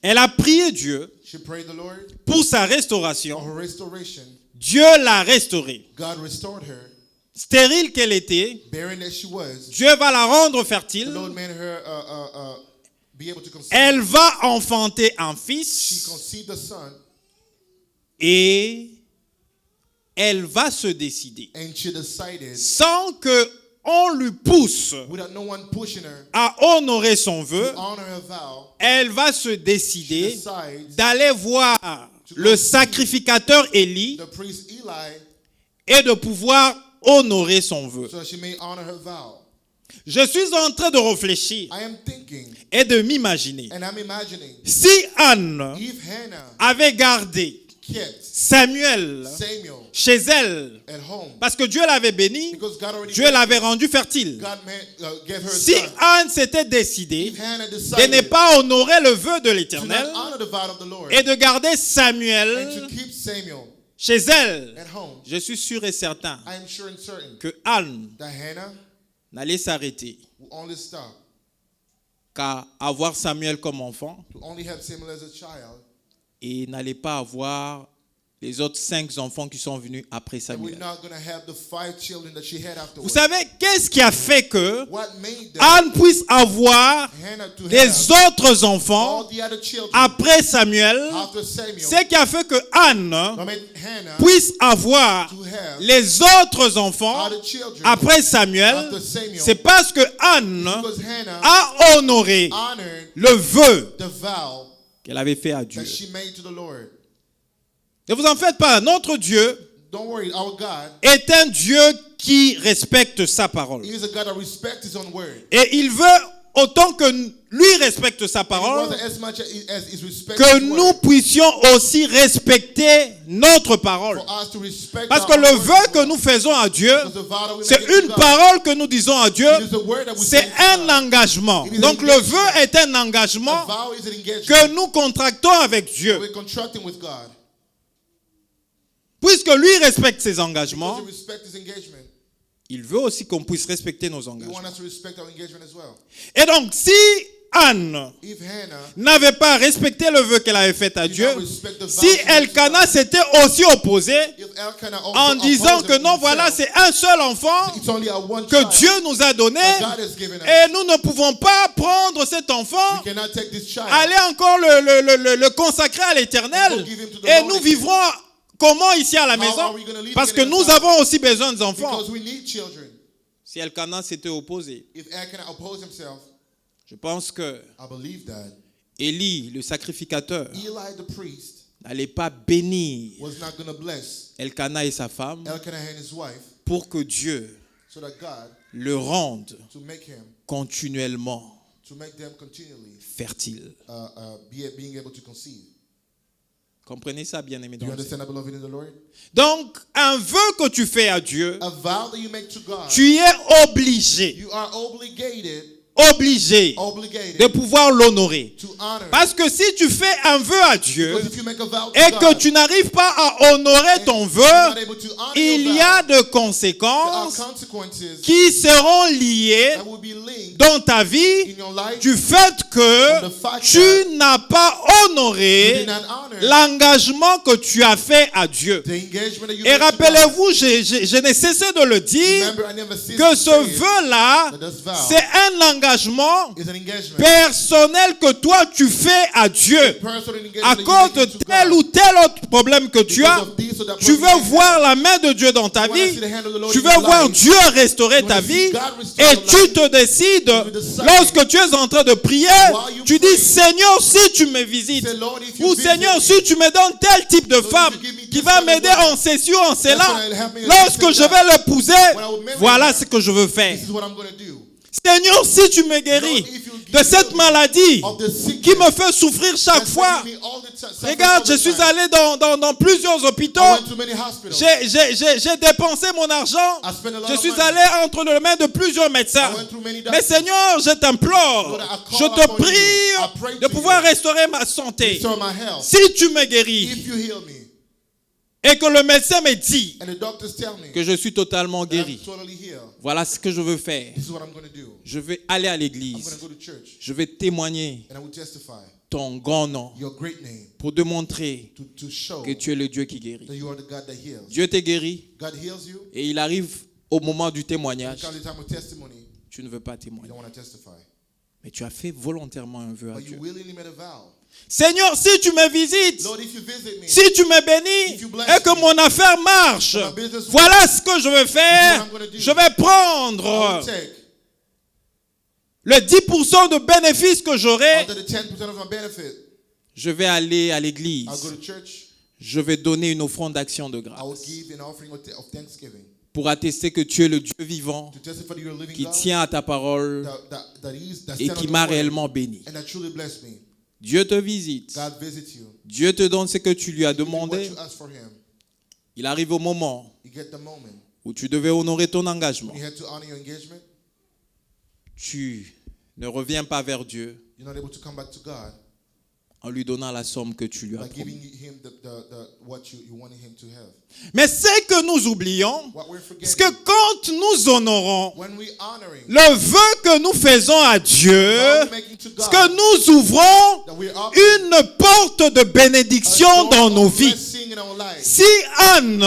[SPEAKER 1] Elle a prié Dieu
[SPEAKER 2] She prayed the Lord
[SPEAKER 1] pour sa
[SPEAKER 2] for
[SPEAKER 1] restauration.
[SPEAKER 2] her restoration.
[SPEAKER 1] Dieu l'a restaurée.
[SPEAKER 2] God restored her.
[SPEAKER 1] Stérile qu'elle était,
[SPEAKER 2] Barren that she was,
[SPEAKER 1] Dieu va la rendre
[SPEAKER 2] the
[SPEAKER 1] fertile.
[SPEAKER 2] Lord made her be able to conceive.
[SPEAKER 1] Elle va enfanter un
[SPEAKER 2] She
[SPEAKER 1] fils
[SPEAKER 2] conceived a son,
[SPEAKER 1] et elle va se décider
[SPEAKER 2] and she decided,
[SPEAKER 1] sans que on lui pousse
[SPEAKER 2] without no one pushing her,
[SPEAKER 1] à honorer son vœu.
[SPEAKER 2] to honor her vow.
[SPEAKER 1] Elle va se
[SPEAKER 2] She
[SPEAKER 1] décider
[SPEAKER 2] decides
[SPEAKER 1] d'aller voir le sacrificateur Élie
[SPEAKER 2] the priest Eli,
[SPEAKER 1] et de pouvoir honorer son vœu.
[SPEAKER 2] so she may honor her vow.
[SPEAKER 1] Je suis en train de réfléchir
[SPEAKER 2] I am thinking,
[SPEAKER 1] et de m'imaginer.
[SPEAKER 2] and I'm imagining,
[SPEAKER 1] Si Anne
[SPEAKER 2] if Hannah
[SPEAKER 1] avait gardé
[SPEAKER 2] kept
[SPEAKER 1] Samuel
[SPEAKER 2] Samuel
[SPEAKER 1] chez elle.
[SPEAKER 2] at home
[SPEAKER 1] Parce que Dieu l'avait béni,
[SPEAKER 2] because God already
[SPEAKER 1] Dieu l'avait rendu fertile.
[SPEAKER 2] God gave her a
[SPEAKER 1] Si
[SPEAKER 2] son.
[SPEAKER 1] Anne s'était décidée
[SPEAKER 2] If Hannah
[SPEAKER 1] de
[SPEAKER 2] decided
[SPEAKER 1] ne pas honorer le vœu de
[SPEAKER 2] to
[SPEAKER 1] l'Éternel
[SPEAKER 2] not honor the vow of the Lord
[SPEAKER 1] et de garder
[SPEAKER 2] and to
[SPEAKER 1] Samuel
[SPEAKER 2] keep Samuel
[SPEAKER 1] chez elle,
[SPEAKER 2] at home,
[SPEAKER 1] je suis sûr et certain
[SPEAKER 2] I am sure and certain
[SPEAKER 1] que Anne
[SPEAKER 2] that Hannah
[SPEAKER 1] n'allait s'arrêter
[SPEAKER 2] will only stop
[SPEAKER 1] qu'à avoir Samuel comme enfant
[SPEAKER 2] to only have Samuel as a child
[SPEAKER 1] et n'allait pas avoir les autres 5 enfants qui sont venus après
[SPEAKER 2] and we're
[SPEAKER 1] Samuel.
[SPEAKER 2] not going to have the 5 children that she had
[SPEAKER 1] Vous
[SPEAKER 2] afterwards.
[SPEAKER 1] savez, qu'est-ce qui a fait que
[SPEAKER 2] What made them
[SPEAKER 1] Anne puisse avoir
[SPEAKER 2] Hannah to
[SPEAKER 1] les
[SPEAKER 2] have
[SPEAKER 1] autres enfants
[SPEAKER 2] all the other children
[SPEAKER 1] après Samuel?
[SPEAKER 2] after Samuel?
[SPEAKER 1] Ce qui a fait que Anne
[SPEAKER 2] What made Hannah
[SPEAKER 1] puisse avoir
[SPEAKER 2] to have
[SPEAKER 1] les autres enfants
[SPEAKER 2] other children
[SPEAKER 1] après Samuel,
[SPEAKER 2] after Samuel?
[SPEAKER 1] c'est parce que Anne
[SPEAKER 2] Because Hannah
[SPEAKER 1] a honoré
[SPEAKER 2] honored
[SPEAKER 1] le vœu
[SPEAKER 2] the vow
[SPEAKER 1] qu'elle avait fait à Dieu.
[SPEAKER 2] that she made to the Lord.
[SPEAKER 1] Ne vous en faites pas, notre Dieu
[SPEAKER 2] Don't worry, our God
[SPEAKER 1] est un Dieu qui respecte sa parole.
[SPEAKER 2] is a God that respects His own word.
[SPEAKER 1] Et il veut autant que lui respecte sa
[SPEAKER 2] He
[SPEAKER 1] parole,
[SPEAKER 2] wants as much as His respect
[SPEAKER 1] que
[SPEAKER 2] His
[SPEAKER 1] nous
[SPEAKER 2] word,
[SPEAKER 1] puissions aussi respecter notre parole.
[SPEAKER 2] for us to respect
[SPEAKER 1] Parce
[SPEAKER 2] our
[SPEAKER 1] que le
[SPEAKER 2] word
[SPEAKER 1] vœu
[SPEAKER 2] as
[SPEAKER 1] que
[SPEAKER 2] well.
[SPEAKER 1] nous faisons à Dieu,
[SPEAKER 2] Because the vow that we
[SPEAKER 1] c'est
[SPEAKER 2] make to
[SPEAKER 1] une
[SPEAKER 2] God,
[SPEAKER 1] parole que nous disons à Dieu,
[SPEAKER 2] it is the word that we
[SPEAKER 1] c'est
[SPEAKER 2] say to
[SPEAKER 1] un
[SPEAKER 2] God.
[SPEAKER 1] engagement.
[SPEAKER 2] It is
[SPEAKER 1] Donc
[SPEAKER 2] an
[SPEAKER 1] le
[SPEAKER 2] engagement.
[SPEAKER 1] vœu est un
[SPEAKER 2] A
[SPEAKER 1] engagement
[SPEAKER 2] vow is an engagement
[SPEAKER 1] que nous contractons avec Dieu.
[SPEAKER 2] we're contracting with God.
[SPEAKER 1] Puisque lui respecte ses
[SPEAKER 2] Because
[SPEAKER 1] engagements,
[SPEAKER 2] He respects His engagement,
[SPEAKER 1] il veut aussi qu'on puisse respecter nos
[SPEAKER 2] He
[SPEAKER 1] engagements.
[SPEAKER 2] wants us to respect our engagement as well.
[SPEAKER 1] Et donc, si Anne
[SPEAKER 2] If Hannah
[SPEAKER 1] n'avait pas respecté le vœu qu'elle avait fait à
[SPEAKER 2] did
[SPEAKER 1] Dieu,
[SPEAKER 2] not respect the vow
[SPEAKER 1] si
[SPEAKER 2] she made to
[SPEAKER 1] Elkanah
[SPEAKER 2] God,
[SPEAKER 1] s'était aussi opposé
[SPEAKER 2] if Elkanah also
[SPEAKER 1] en disant
[SPEAKER 2] opposed
[SPEAKER 1] que non,
[SPEAKER 2] himself,
[SPEAKER 1] voilà, c'est un seul enfant
[SPEAKER 2] it's only a one
[SPEAKER 1] que
[SPEAKER 2] child
[SPEAKER 1] Dieu nous a donné
[SPEAKER 2] that God has given us.
[SPEAKER 1] et nous ne pouvons pas prendre cet enfant,
[SPEAKER 2] We cannot take this child
[SPEAKER 1] aller encore le consacrer à l'Éternel
[SPEAKER 2] and give him to the
[SPEAKER 1] et
[SPEAKER 2] Lord
[SPEAKER 1] nous
[SPEAKER 2] again.
[SPEAKER 1] vivrons comment ici à la
[SPEAKER 2] How
[SPEAKER 1] maison?
[SPEAKER 2] are we gonna live
[SPEAKER 1] Parce
[SPEAKER 2] in
[SPEAKER 1] que
[SPEAKER 2] this
[SPEAKER 1] nous
[SPEAKER 2] house?
[SPEAKER 1] avons aussi besoin des enfants.
[SPEAKER 2] Because we need children.
[SPEAKER 1] Si Elkanah s'était opposé,
[SPEAKER 2] If Elkanah opposed himself,
[SPEAKER 1] je pense que
[SPEAKER 2] I believe that
[SPEAKER 1] Élie, le sacrificateur,
[SPEAKER 2] Eli the priest
[SPEAKER 1] n'allait pas bénir
[SPEAKER 2] was not going to bless
[SPEAKER 1] Elkanah et sa femme
[SPEAKER 2] Elkanah and his wife
[SPEAKER 1] pour que Dieu
[SPEAKER 2] so that God,
[SPEAKER 1] le rende
[SPEAKER 2] to make him,
[SPEAKER 1] continuellement
[SPEAKER 2] to make them continually
[SPEAKER 1] fertile.
[SPEAKER 2] being able to conceive.
[SPEAKER 1] Comprenez ça, bien-aimés
[SPEAKER 2] Do
[SPEAKER 1] dans
[SPEAKER 2] you
[SPEAKER 1] le
[SPEAKER 2] understand, beloved in the Lord?
[SPEAKER 1] Donc, un vœu que tu fais à Dieu,
[SPEAKER 2] A vow that you make to God,
[SPEAKER 1] tu es obligé
[SPEAKER 2] you are obligated
[SPEAKER 1] de pouvoir l'honorer.
[SPEAKER 2] to honor.
[SPEAKER 1] Parce que si tu fais un vœu à Dieu
[SPEAKER 2] Because if you make a vow to
[SPEAKER 1] et que
[SPEAKER 2] God,
[SPEAKER 1] tu n'arrives pas à honorer ton
[SPEAKER 2] you're
[SPEAKER 1] vœu,
[SPEAKER 2] not able to honor
[SPEAKER 1] il
[SPEAKER 2] your
[SPEAKER 1] y a
[SPEAKER 2] vow,
[SPEAKER 1] de
[SPEAKER 2] there are
[SPEAKER 1] conséquences
[SPEAKER 2] consequences
[SPEAKER 1] qui seront liées
[SPEAKER 2] that will be linked
[SPEAKER 1] dans ta vie
[SPEAKER 2] in your life
[SPEAKER 1] du fait que
[SPEAKER 2] from the fact
[SPEAKER 1] tu n'as pas
[SPEAKER 2] you
[SPEAKER 1] honoré
[SPEAKER 2] did not honor
[SPEAKER 1] l'engagement que tu as fait à Dieu.
[SPEAKER 2] the engagement that you
[SPEAKER 1] Et
[SPEAKER 2] made to God.
[SPEAKER 1] rappelez-vous, je n'ai cessé de le dire,
[SPEAKER 2] Remember, I never ceased
[SPEAKER 1] que
[SPEAKER 2] to
[SPEAKER 1] ce
[SPEAKER 2] say it,
[SPEAKER 1] vœu-là,
[SPEAKER 2] that this vow
[SPEAKER 1] c'est un engagement
[SPEAKER 2] is an engagement.
[SPEAKER 1] personnel que toi tu fais à Dieu.
[SPEAKER 2] Personal engagement
[SPEAKER 1] À
[SPEAKER 2] that you
[SPEAKER 1] cause de
[SPEAKER 2] make to
[SPEAKER 1] tel
[SPEAKER 2] God.
[SPEAKER 1] ou tel autre problème que tu as,
[SPEAKER 2] Because of this or that
[SPEAKER 1] tu
[SPEAKER 2] problem
[SPEAKER 1] veux
[SPEAKER 2] you
[SPEAKER 1] voir la main de Dieu dans ta
[SPEAKER 2] You wanna
[SPEAKER 1] vie,
[SPEAKER 2] see the hand of the Lord
[SPEAKER 1] tu
[SPEAKER 2] in
[SPEAKER 1] veux
[SPEAKER 2] your
[SPEAKER 1] voir
[SPEAKER 2] life.
[SPEAKER 1] Dieu restaurer
[SPEAKER 2] You
[SPEAKER 1] ta
[SPEAKER 2] wanna see
[SPEAKER 1] vie,
[SPEAKER 2] God restore
[SPEAKER 1] et
[SPEAKER 2] your
[SPEAKER 1] tu
[SPEAKER 2] life.
[SPEAKER 1] te décides,
[SPEAKER 2] You decide.
[SPEAKER 1] lorsque tu es en train de prier,
[SPEAKER 2] While you
[SPEAKER 1] tu
[SPEAKER 2] pray.
[SPEAKER 1] dis, Seigneur, si tu me visites,
[SPEAKER 2] Say, Lord, if you
[SPEAKER 1] ou
[SPEAKER 2] visit
[SPEAKER 1] Seigneur,
[SPEAKER 2] me,
[SPEAKER 1] si tu me donnes tel type de
[SPEAKER 2] if
[SPEAKER 1] femme
[SPEAKER 2] you give me
[SPEAKER 1] qui
[SPEAKER 2] this
[SPEAKER 1] va
[SPEAKER 2] kind of
[SPEAKER 1] m'aider
[SPEAKER 2] woman,
[SPEAKER 1] en ceci ou en cela,
[SPEAKER 2] that's when help me
[SPEAKER 1] lorsque
[SPEAKER 2] in
[SPEAKER 1] je
[SPEAKER 2] that.
[SPEAKER 1] vais l'épouser,
[SPEAKER 2] When I will marry
[SPEAKER 1] voilà
[SPEAKER 2] her,
[SPEAKER 1] ce que je veux faire.
[SPEAKER 2] this is what I'm going to do.
[SPEAKER 1] Seigneur, si tu me guéris
[SPEAKER 2] Lord, if you
[SPEAKER 1] de
[SPEAKER 2] give
[SPEAKER 1] cette
[SPEAKER 2] me
[SPEAKER 1] maladie
[SPEAKER 2] of the sickness
[SPEAKER 1] qui me fait souffrir chaque
[SPEAKER 2] that's
[SPEAKER 1] fois,
[SPEAKER 2] making me all the time,
[SPEAKER 1] regarde, je suis allé dans plusieurs hôpitaux,
[SPEAKER 2] I went to many hospitals.
[SPEAKER 1] j'ai dépensé mon argent,
[SPEAKER 2] I spent a lot
[SPEAKER 1] je
[SPEAKER 2] of
[SPEAKER 1] suis
[SPEAKER 2] money.
[SPEAKER 1] allé entre les mains de plusieurs médecins.
[SPEAKER 2] I went through many
[SPEAKER 1] Mais
[SPEAKER 2] doctors.
[SPEAKER 1] Seigneur, je t'implore,
[SPEAKER 2] Lord, I
[SPEAKER 1] je
[SPEAKER 2] call
[SPEAKER 1] te
[SPEAKER 2] upon you. I
[SPEAKER 1] prie
[SPEAKER 2] pray
[SPEAKER 1] de
[SPEAKER 2] to
[SPEAKER 1] pouvoir
[SPEAKER 2] you.
[SPEAKER 1] restaurer ma santé.
[SPEAKER 2] Restore my health.
[SPEAKER 1] Si tu me guéris
[SPEAKER 2] If you heal me,
[SPEAKER 1] et que le médecin me dit
[SPEAKER 2] and the doctors tell me
[SPEAKER 1] que je suis totalement
[SPEAKER 2] that I'm
[SPEAKER 1] guéri,
[SPEAKER 2] totally healed,
[SPEAKER 1] voilà ce que je veux faire.
[SPEAKER 2] this is what I'm going to do.
[SPEAKER 1] Je vais aller à
[SPEAKER 2] I'm going
[SPEAKER 1] l'église,
[SPEAKER 2] to go to church
[SPEAKER 1] je vais témoigner
[SPEAKER 2] and I will testify
[SPEAKER 1] ton grand nom
[SPEAKER 2] your great name
[SPEAKER 1] pour démontrer
[SPEAKER 2] to show
[SPEAKER 1] que tu es le Dieu qui guérit.
[SPEAKER 2] that you are the God that heals.
[SPEAKER 1] Dieu t'a guéri
[SPEAKER 2] God heals you.
[SPEAKER 1] et il arrive au moment du témoignage.
[SPEAKER 2] Because the time of testimony,
[SPEAKER 1] Tu ne veux pas
[SPEAKER 2] you
[SPEAKER 1] témoigner,
[SPEAKER 2] don't want to testify.
[SPEAKER 1] mais tu as fait volontairement un vœu à
[SPEAKER 2] But you
[SPEAKER 1] Dieu.
[SPEAKER 2] willingly made a vow.
[SPEAKER 1] Seigneur, si tu me visites,
[SPEAKER 2] Lord, if you visit me,
[SPEAKER 1] si tu me bénis
[SPEAKER 2] If you bless
[SPEAKER 1] et que
[SPEAKER 2] me,
[SPEAKER 1] mon affaire marche,
[SPEAKER 2] my business will
[SPEAKER 1] voilà ce que je vais faire.
[SPEAKER 2] I'm gonna do.
[SPEAKER 1] Je vais
[SPEAKER 2] I
[SPEAKER 1] prendre
[SPEAKER 2] will take
[SPEAKER 1] le 10% de bénéfices que j'aurai.
[SPEAKER 2] under the 10% of my benefit.
[SPEAKER 1] Je vais aller à l'église.
[SPEAKER 2] I'll go to church.
[SPEAKER 1] Je vais donner une offrande d'action de
[SPEAKER 2] I will
[SPEAKER 1] grâce
[SPEAKER 2] give an offering of thanksgiving
[SPEAKER 1] pour attester que tu es le Dieu vivant
[SPEAKER 2] to testify that you're a living
[SPEAKER 1] qui
[SPEAKER 2] God
[SPEAKER 1] tient à ta parole
[SPEAKER 2] that
[SPEAKER 1] et
[SPEAKER 2] stand on
[SPEAKER 1] qui
[SPEAKER 2] your
[SPEAKER 1] m'a
[SPEAKER 2] word
[SPEAKER 1] réellement béni.
[SPEAKER 2] and that truly blessed me.
[SPEAKER 1] Dieu te visite.
[SPEAKER 2] God visits you.
[SPEAKER 1] Dieu te donne ce que tu lui as
[SPEAKER 2] He gives you what
[SPEAKER 1] demandé.
[SPEAKER 2] you ask for him.
[SPEAKER 1] Il arrive au moment
[SPEAKER 2] You get the moment
[SPEAKER 1] où tu devais honorer ton engagement.
[SPEAKER 2] when you had to honor your engagement.
[SPEAKER 1] Tu ne reviens pas vers Dieu
[SPEAKER 2] You're not able to come back to God
[SPEAKER 1] en lui donnant la somme que tu lui as
[SPEAKER 2] by giving
[SPEAKER 1] promis.
[SPEAKER 2] him what you wanted him to have.
[SPEAKER 1] Mais c'est que nous oublions,
[SPEAKER 2] What we're
[SPEAKER 1] c'est que
[SPEAKER 2] forgetting,
[SPEAKER 1] quand nous honorons
[SPEAKER 2] when we honoring,
[SPEAKER 1] le vœu que nous faisons à Dieu,
[SPEAKER 2] we're making to
[SPEAKER 1] c'est
[SPEAKER 2] God,
[SPEAKER 1] que nous ouvrons
[SPEAKER 2] that we're offering
[SPEAKER 1] une porte de bénédiction
[SPEAKER 2] a door
[SPEAKER 1] dans
[SPEAKER 2] of
[SPEAKER 1] nos vies.
[SPEAKER 2] blessing in our life.
[SPEAKER 1] Si Anne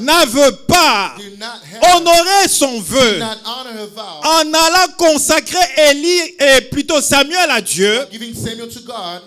[SPEAKER 1] n'avait pas
[SPEAKER 2] Did not have,
[SPEAKER 1] honoré son vœu
[SPEAKER 2] did not honor her vow,
[SPEAKER 1] en allant consacrer Élie et plutôt Samuel à Dieu,
[SPEAKER 2] giving Samuel to God,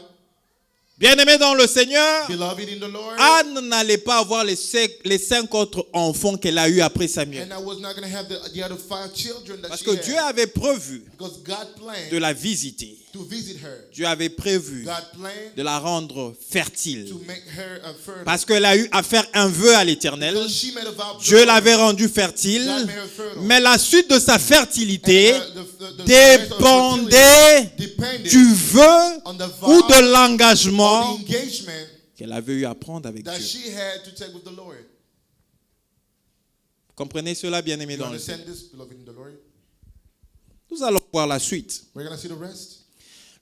[SPEAKER 1] bien-aimé dans le Seigneur,
[SPEAKER 2] beloved in the Lord,
[SPEAKER 1] Anne n'allait pas avoir les 5 autres enfants qu'elle a eus après Samuel.
[SPEAKER 2] and I was not going to have the other 5 children that
[SPEAKER 1] Parce
[SPEAKER 2] she
[SPEAKER 1] que
[SPEAKER 2] had.
[SPEAKER 1] Dieu avait prévu
[SPEAKER 2] Because God planned
[SPEAKER 1] de la visiter.
[SPEAKER 2] to visit her.
[SPEAKER 1] Dieu avait prévu
[SPEAKER 2] God planned
[SPEAKER 1] de la rendre fertile.
[SPEAKER 2] to make her a fertile.
[SPEAKER 1] Parce qu'elle a eu à faire un vœu à l'Éternel.
[SPEAKER 2] Because she made a vow to
[SPEAKER 1] Dieu
[SPEAKER 2] God.
[SPEAKER 1] l'avait rendue fertile.
[SPEAKER 2] God made her fertile.
[SPEAKER 1] Mais la suite de sa fertilité
[SPEAKER 2] And, the rest of fertility
[SPEAKER 1] dépendait
[SPEAKER 2] depended
[SPEAKER 1] du vœu
[SPEAKER 2] on the
[SPEAKER 1] ou
[SPEAKER 2] vow
[SPEAKER 1] de l'engagement
[SPEAKER 2] or the engagement
[SPEAKER 1] qu'elle avait eu à prendre avec
[SPEAKER 2] that
[SPEAKER 1] Dieu.
[SPEAKER 2] she had to take with the Lord.
[SPEAKER 1] Comprenez cela, bien-aimés
[SPEAKER 2] You
[SPEAKER 1] dans le
[SPEAKER 2] understand
[SPEAKER 1] Seigneur.
[SPEAKER 2] this, beloved in the Lord?
[SPEAKER 1] Nous allons voir la suite.
[SPEAKER 2] We're going to see the rest.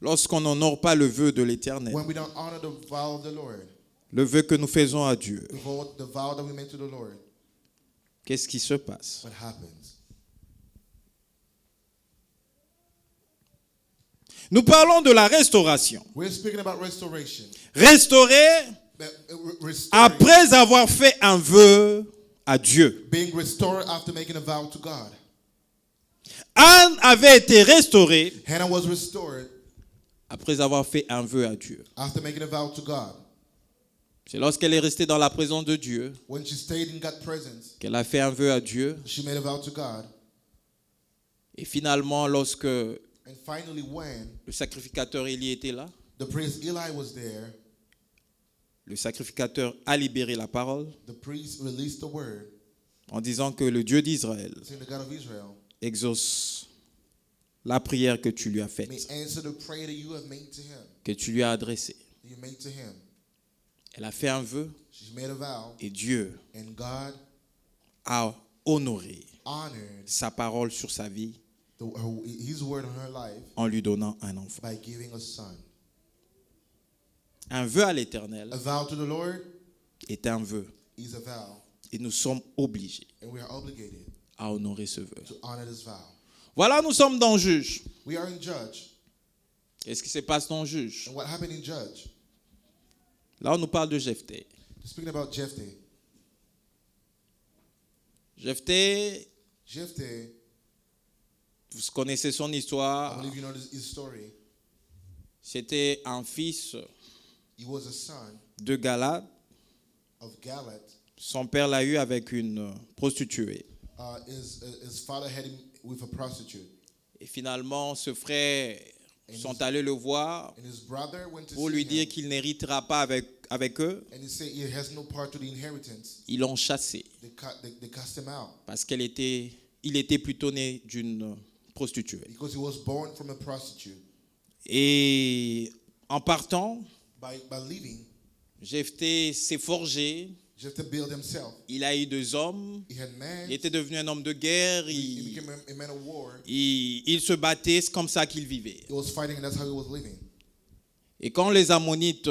[SPEAKER 1] Lorsqu'on n'honore pas le vœu de l'Éternel,
[SPEAKER 2] When we don't honor the vow of the Lord,
[SPEAKER 1] le vœu que nous faisons à Dieu,
[SPEAKER 2] the vow that we make to the Lord,
[SPEAKER 1] qu'est-ce qui se passe?
[SPEAKER 2] what happens?
[SPEAKER 1] Nous parlons de la restauration.
[SPEAKER 2] We're speaking about restoration.
[SPEAKER 1] Restaurer
[SPEAKER 2] Restoring,
[SPEAKER 1] après avoir fait un vœu à Dieu.
[SPEAKER 2] being restored after making a vow to God.
[SPEAKER 1] Anne avait été restaurée
[SPEAKER 2] Hannah was restored
[SPEAKER 1] après avoir fait un vœu à Dieu.
[SPEAKER 2] after making a vow to God.
[SPEAKER 1] C'est lorsqu'elle est restée dans la présence de Dieu
[SPEAKER 2] When she stayed in God's presence,
[SPEAKER 1] qu'elle a fait un vœu à Dieu.
[SPEAKER 2] she made a vow to God.
[SPEAKER 1] Et finalement, lorsque le
[SPEAKER 2] And finally, when
[SPEAKER 1] sacrificateur Élie était là,
[SPEAKER 2] the priest Eli was there,
[SPEAKER 1] le sacrificateur a libéré la parole
[SPEAKER 2] the priest released the word,
[SPEAKER 1] en disant que le Dieu d'Israël
[SPEAKER 2] saying the God of Israel
[SPEAKER 1] exauce la prière que tu lui as
[SPEAKER 2] may
[SPEAKER 1] faite,
[SPEAKER 2] answer the prayer that you have made to him.
[SPEAKER 1] que tu lui as adressée.
[SPEAKER 2] That you made to him.
[SPEAKER 1] Elle a fait un vœu
[SPEAKER 2] She made a vow,
[SPEAKER 1] et Dieu
[SPEAKER 2] and God
[SPEAKER 1] a honoré
[SPEAKER 2] honored
[SPEAKER 1] sa parole sur sa vie
[SPEAKER 2] his word on her life
[SPEAKER 1] en lui donnant un enfant.
[SPEAKER 2] by giving a son.
[SPEAKER 1] Un vœu à l'Éternel
[SPEAKER 2] A vow to the Lord
[SPEAKER 1] est un vœu
[SPEAKER 2] is a vow,
[SPEAKER 1] et nous sommes obligés
[SPEAKER 2] and we are obligated
[SPEAKER 1] à honorer ce vœu.
[SPEAKER 2] to honor this vow.
[SPEAKER 1] Voilà, nous sommes dans Juge.
[SPEAKER 2] We are in Judge,
[SPEAKER 1] Qu'est-ce qui se passe dans Juge?
[SPEAKER 2] and what happened in Judge?
[SPEAKER 1] Là, on nous parle de Jephthé.
[SPEAKER 2] Speaking about Jephthah.
[SPEAKER 1] Jephthé,
[SPEAKER 2] Jephthah,
[SPEAKER 1] vous connaissez son
[SPEAKER 2] I
[SPEAKER 1] histoire.
[SPEAKER 2] believe you know his story.
[SPEAKER 1] C'était un fils
[SPEAKER 2] He was a son
[SPEAKER 1] de Galad.
[SPEAKER 2] of Galat.
[SPEAKER 1] Son père l'a eu avec une prostituée.
[SPEAKER 2] His father had him with a prostitute,
[SPEAKER 1] Et finalement, ce frère sont allés le voir
[SPEAKER 2] and his brother went to
[SPEAKER 1] pour
[SPEAKER 2] see
[SPEAKER 1] lui
[SPEAKER 2] him,
[SPEAKER 1] dire qu'il n'héritera pas avec eux.
[SPEAKER 2] and he said he has no part to the inheritance.
[SPEAKER 1] Ils l'ont chassé
[SPEAKER 2] They cast him out
[SPEAKER 1] parce qu'il était plutôt né d'une prostituée.
[SPEAKER 2] because he was born from a prostitute.
[SPEAKER 1] Et en partant,
[SPEAKER 2] By leaving,
[SPEAKER 1] Jephthé s'est forgé.
[SPEAKER 2] just to build himself,
[SPEAKER 1] Il a eu 2 hommes.
[SPEAKER 2] he had man.
[SPEAKER 1] Il était devenu un homme de guerre.
[SPEAKER 2] He became a man of war.
[SPEAKER 1] Il se battait. C'est comme ça qu'il vivait.
[SPEAKER 2] He was fighting, and that's how he was living.
[SPEAKER 1] Et quand les Ammonites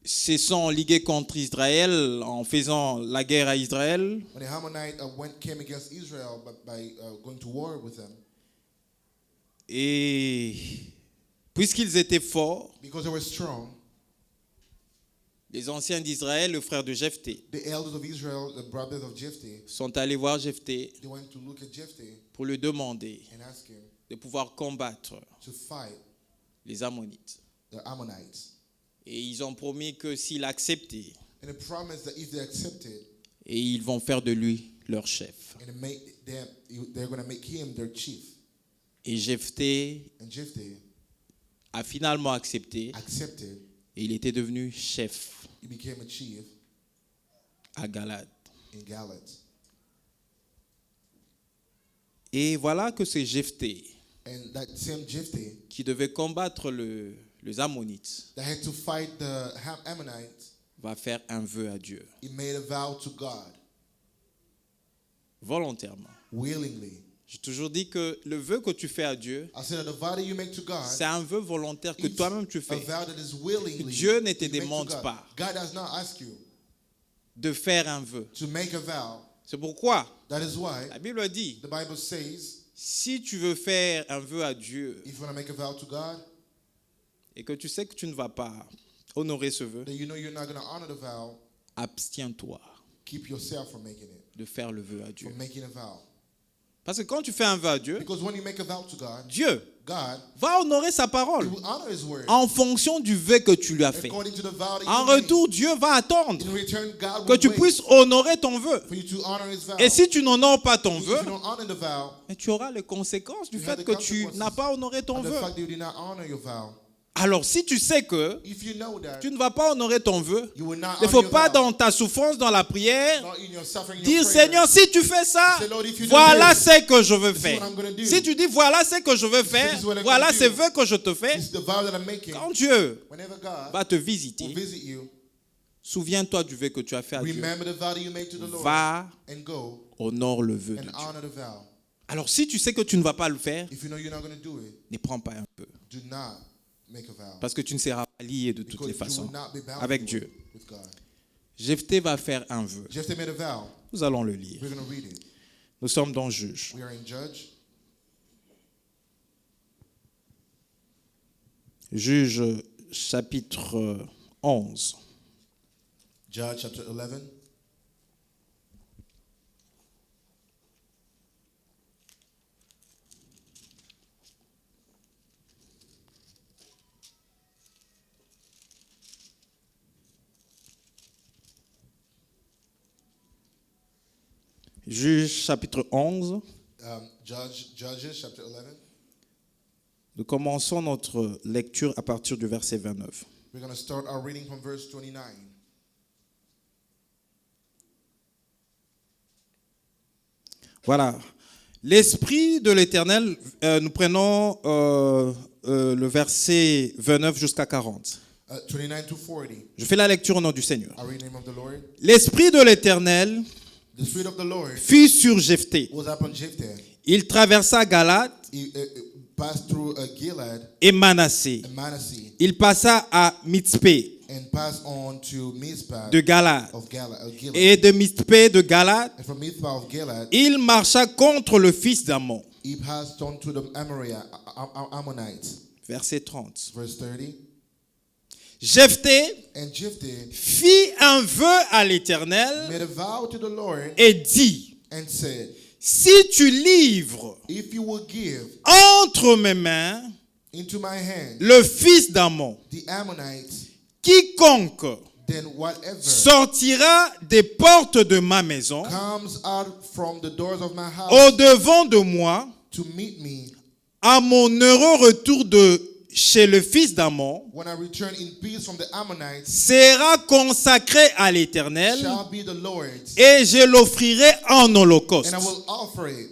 [SPEAKER 1] se sont ligués contre Israël en faisant la guerre à Israël,
[SPEAKER 2] When the Ammonites came against Israel by going to war with them,
[SPEAKER 1] et puisqu'ils étaient forts,
[SPEAKER 2] because they were strong,
[SPEAKER 1] les anciens d'Israël, le frère de Jephthé,
[SPEAKER 2] the elders of Israel, the brothers of Jephthah,
[SPEAKER 1] sont allés voir Jephthé
[SPEAKER 2] they went to look at Jephthah
[SPEAKER 1] pour lui demander
[SPEAKER 2] and ask him
[SPEAKER 1] de pouvoir combattre
[SPEAKER 2] to fight
[SPEAKER 1] les Ammonites.
[SPEAKER 2] the Ammonites.
[SPEAKER 1] Et ils ont promis que s'il acceptait,
[SPEAKER 2] And they promised that if they accepted,
[SPEAKER 1] et ils vont faire de lui leur chef.
[SPEAKER 2] and they're going to make him their chief.
[SPEAKER 1] Et Jephthé
[SPEAKER 2] And Jephthah
[SPEAKER 1] a finalement accepté
[SPEAKER 2] accepted.
[SPEAKER 1] et il était devenu chef
[SPEAKER 2] He became a chief
[SPEAKER 1] à Galad.
[SPEAKER 2] in Galat.
[SPEAKER 1] Et voilà que c'est Jephthé
[SPEAKER 2] And that same Jephthah
[SPEAKER 1] qui devait combattre les Ammonites,
[SPEAKER 2] that had to fight the Ammonites,
[SPEAKER 1] va faire un vœu à Dieu,
[SPEAKER 2] he made a vow to God
[SPEAKER 1] volontairement.
[SPEAKER 2] willingly.
[SPEAKER 1] J'ai toujours dit que le vœu que tu fais à Dieu,
[SPEAKER 2] I said that the vow that you make to God,
[SPEAKER 1] c'est un vœu volontaire que
[SPEAKER 2] it's
[SPEAKER 1] toi-même tu
[SPEAKER 2] a
[SPEAKER 1] fais.
[SPEAKER 2] vow that is willingly
[SPEAKER 1] Dieu ne te
[SPEAKER 2] you make to
[SPEAKER 1] demande
[SPEAKER 2] God.
[SPEAKER 1] pas
[SPEAKER 2] God does not ask you
[SPEAKER 1] de faire un vœu.
[SPEAKER 2] to make a vow.
[SPEAKER 1] C'est pourquoi
[SPEAKER 2] That is why
[SPEAKER 1] la Bible dit,
[SPEAKER 2] the Bible says,
[SPEAKER 1] si tu veux faire un vœu à Dieu
[SPEAKER 2] if you want to make a vow to God,
[SPEAKER 1] et que tu sais que tu ne vas pas honorer ce vœu,
[SPEAKER 2] that you know you're not going to honor the vow,
[SPEAKER 1] abstiens-toi
[SPEAKER 2] keep yourself from making it,
[SPEAKER 1] de faire le vœu à Dieu.
[SPEAKER 2] from making a vow.
[SPEAKER 1] Parce que quand tu fais un vœu à Dieu,
[SPEAKER 2] Because when you make a vow to God,
[SPEAKER 1] Dieu
[SPEAKER 2] God
[SPEAKER 1] va honorer sa
[SPEAKER 2] he
[SPEAKER 1] parole
[SPEAKER 2] will honor his word
[SPEAKER 1] en fonction du vœu que tu lui as fait.
[SPEAKER 2] according to the vow that
[SPEAKER 1] En
[SPEAKER 2] you made.
[SPEAKER 1] retour, Dieu va attendre
[SPEAKER 2] In return, God
[SPEAKER 1] que
[SPEAKER 2] will
[SPEAKER 1] tu
[SPEAKER 2] wait
[SPEAKER 1] puisses honorer ton vœu.
[SPEAKER 2] for you to honor his vow.
[SPEAKER 1] Et si tu n'honores pas ton
[SPEAKER 2] If
[SPEAKER 1] vœu,
[SPEAKER 2] you don't honor the vow,
[SPEAKER 1] mais tu auras les conséquences du
[SPEAKER 2] You have
[SPEAKER 1] fait
[SPEAKER 2] the
[SPEAKER 1] que tu
[SPEAKER 2] consequences
[SPEAKER 1] n'as pas honoré ton
[SPEAKER 2] and the
[SPEAKER 1] vœu.
[SPEAKER 2] fact that you did not honor your vow.
[SPEAKER 1] Alors, si tu sais que
[SPEAKER 2] If you know that
[SPEAKER 1] tu ne vas pas honorer ton vœu,
[SPEAKER 2] you will not
[SPEAKER 1] il ne
[SPEAKER 2] honor
[SPEAKER 1] faut
[SPEAKER 2] your
[SPEAKER 1] pas
[SPEAKER 2] vow,
[SPEAKER 1] dans ta souffrance, dans la prière,
[SPEAKER 2] not in your suffering, in
[SPEAKER 1] dire
[SPEAKER 2] your prayer,
[SPEAKER 1] Seigneur, si tu fais ça,
[SPEAKER 2] say, Lord, if you do
[SPEAKER 1] voilà
[SPEAKER 2] this,
[SPEAKER 1] ce que je veux
[SPEAKER 2] this is
[SPEAKER 1] faire.
[SPEAKER 2] what I'm gonna do.
[SPEAKER 1] Si tu dis voilà ce que je veux faire,
[SPEAKER 2] is what I'm
[SPEAKER 1] voilà
[SPEAKER 2] gonna
[SPEAKER 1] ces
[SPEAKER 2] do.
[SPEAKER 1] vœux que je te fais,
[SPEAKER 2] This is the vow that I'm making.
[SPEAKER 1] quand Dieu
[SPEAKER 2] Whenever God
[SPEAKER 1] va te
[SPEAKER 2] will
[SPEAKER 1] visiter,
[SPEAKER 2] visit you,
[SPEAKER 1] souviens-toi du vœu que tu as fait à Dieu.
[SPEAKER 2] remember the vow that you made to the Lord
[SPEAKER 1] Va,
[SPEAKER 2] and go
[SPEAKER 1] honore le vœu de
[SPEAKER 2] and
[SPEAKER 1] Dieu.
[SPEAKER 2] honor the vow.
[SPEAKER 1] Alors, si tu sais que tu ne vas pas le faire,
[SPEAKER 2] If you know you're not going to do it,
[SPEAKER 1] ne prends pas un vœu.
[SPEAKER 2] do not make a vow.
[SPEAKER 1] Parce que tu ne seras pas lié de toutes
[SPEAKER 2] Because
[SPEAKER 1] les
[SPEAKER 2] you
[SPEAKER 1] façons
[SPEAKER 2] will not be bound
[SPEAKER 1] avec Dieu.
[SPEAKER 2] with God.
[SPEAKER 1] Jephthé va faire un vœu.
[SPEAKER 2] Jephthah made a vow.
[SPEAKER 1] Nous allons le lire.
[SPEAKER 2] We're going to read it.
[SPEAKER 1] Nous sommes dans Juge.
[SPEAKER 2] We are in Judge.
[SPEAKER 1] Juge chapitre 11.
[SPEAKER 2] Judge chapter 11.
[SPEAKER 1] Juge chapitre 11.
[SPEAKER 2] Judges chapter 11.
[SPEAKER 1] Nous commençons notre lecture à partir du verset 29.
[SPEAKER 2] We're going to start our reading from verse 29.
[SPEAKER 1] Voilà. L'Esprit de l'Éternel, nous prenons le verset 29 jusqu'à 40.
[SPEAKER 2] 29 to 40.
[SPEAKER 1] Je fais la lecture au nom du Seigneur.
[SPEAKER 2] I read the name of the Lord.
[SPEAKER 1] L'Esprit de l'Éternel
[SPEAKER 2] The Spirit of the Lord
[SPEAKER 1] fut sur Jephthé.
[SPEAKER 2] was upon Jephthah.
[SPEAKER 1] Il traversa Galate
[SPEAKER 2] He passed through Gilead
[SPEAKER 1] et Manassé.
[SPEAKER 2] and Manasseh
[SPEAKER 1] Il passa à Mitzpé
[SPEAKER 2] and passed on to Mizpah
[SPEAKER 1] de Galate.
[SPEAKER 2] of Gilead.
[SPEAKER 1] Et de Mitzpé de Galate,
[SPEAKER 2] And from Mizpah of Gilead,
[SPEAKER 1] il marcha contre le fils d'Ammon.
[SPEAKER 2] he passed on to the Ammonites.
[SPEAKER 1] Verset 30.
[SPEAKER 2] Verse 30.
[SPEAKER 1] Jephthé
[SPEAKER 2] And Jephthah
[SPEAKER 1] fit un vœu à l'Éternel
[SPEAKER 2] made a vow to the Lord
[SPEAKER 1] et dit,
[SPEAKER 2] and said,
[SPEAKER 1] si tu livres
[SPEAKER 2] if you will give
[SPEAKER 1] entre mes mains
[SPEAKER 2] into my hand
[SPEAKER 1] le fils d'Ammon,
[SPEAKER 2] the Ammonites,
[SPEAKER 1] quiconque
[SPEAKER 2] then whatever
[SPEAKER 1] sortira des portes de ma maison
[SPEAKER 2] comes out from the doors of my house
[SPEAKER 1] au-devant de moi,
[SPEAKER 2] to meet me
[SPEAKER 1] à mon heureux retour de chez le fils d'Ammon,
[SPEAKER 2] when I return in peace from the Ammonites,
[SPEAKER 1] sera consacré à l'Éternel
[SPEAKER 2] shall be the Lord's,
[SPEAKER 1] et je l'offrirai en holocauste.
[SPEAKER 2] and I will offer it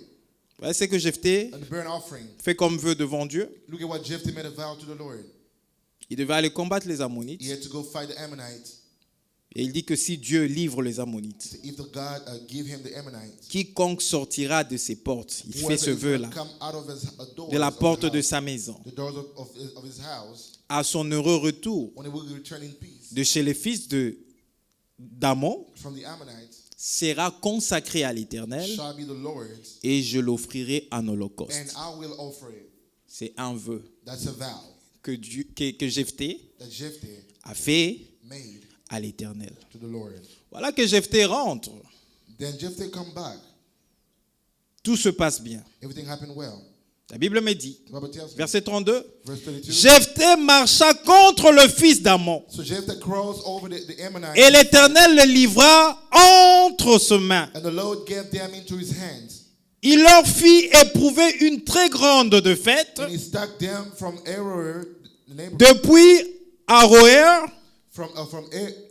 [SPEAKER 1] Voyez ce que Jephthé
[SPEAKER 2] a burnt offering.
[SPEAKER 1] fait comme vœu devant Dieu.
[SPEAKER 2] Look at what Jephthah made a vow to the Lord.
[SPEAKER 1] Il devait aller combattre les Ammonites.
[SPEAKER 2] He had to go fight the Ammonites.
[SPEAKER 1] Et il dit que si Dieu livre les Ammonites,
[SPEAKER 2] If the God give him the Ammonites,
[SPEAKER 1] quiconque sortira de ses portes, il fait
[SPEAKER 2] whoever
[SPEAKER 1] ce
[SPEAKER 2] is
[SPEAKER 1] vœu-là,
[SPEAKER 2] gonna come out of his doors
[SPEAKER 1] de la
[SPEAKER 2] of the
[SPEAKER 1] porte de
[SPEAKER 2] house,
[SPEAKER 1] sa maison,
[SPEAKER 2] the doors of his house,
[SPEAKER 1] à son heureux retour
[SPEAKER 2] when he will return in peace
[SPEAKER 1] de chez les fils d'Ammon,
[SPEAKER 2] from the Ammonites,
[SPEAKER 1] sera consacré à l'Éternel
[SPEAKER 2] shall be the Lord's,
[SPEAKER 1] et je l'offrirai en
[SPEAKER 2] and
[SPEAKER 1] holocauste.
[SPEAKER 2] I will offer it.
[SPEAKER 1] C'est un vœu
[SPEAKER 2] That's a vow
[SPEAKER 1] que Jephthé
[SPEAKER 2] that Jephthah
[SPEAKER 1] a fait
[SPEAKER 2] made
[SPEAKER 1] à l'Éternel.
[SPEAKER 2] to the Lord.
[SPEAKER 1] Voilà que Jephthé rentre.
[SPEAKER 2] Then Jephthah come back.
[SPEAKER 1] Tout se passe bien.
[SPEAKER 2] Everything happened well.
[SPEAKER 1] La Bible me dit,
[SPEAKER 2] The Bible tells me.
[SPEAKER 1] verset 32,
[SPEAKER 2] Verse 32.
[SPEAKER 1] Jephthé marcha contre le fils d'Ammon
[SPEAKER 2] So Jephthah crossed over the Ammonites,
[SPEAKER 1] et l'Éternel le livra entre ses mains.
[SPEAKER 2] and the Lord gave them into his hands.
[SPEAKER 1] Il leur fit éprouver une très grande défaite
[SPEAKER 2] And he struck them from Aroer, the neighborhood,
[SPEAKER 1] depuis Aroer
[SPEAKER 2] from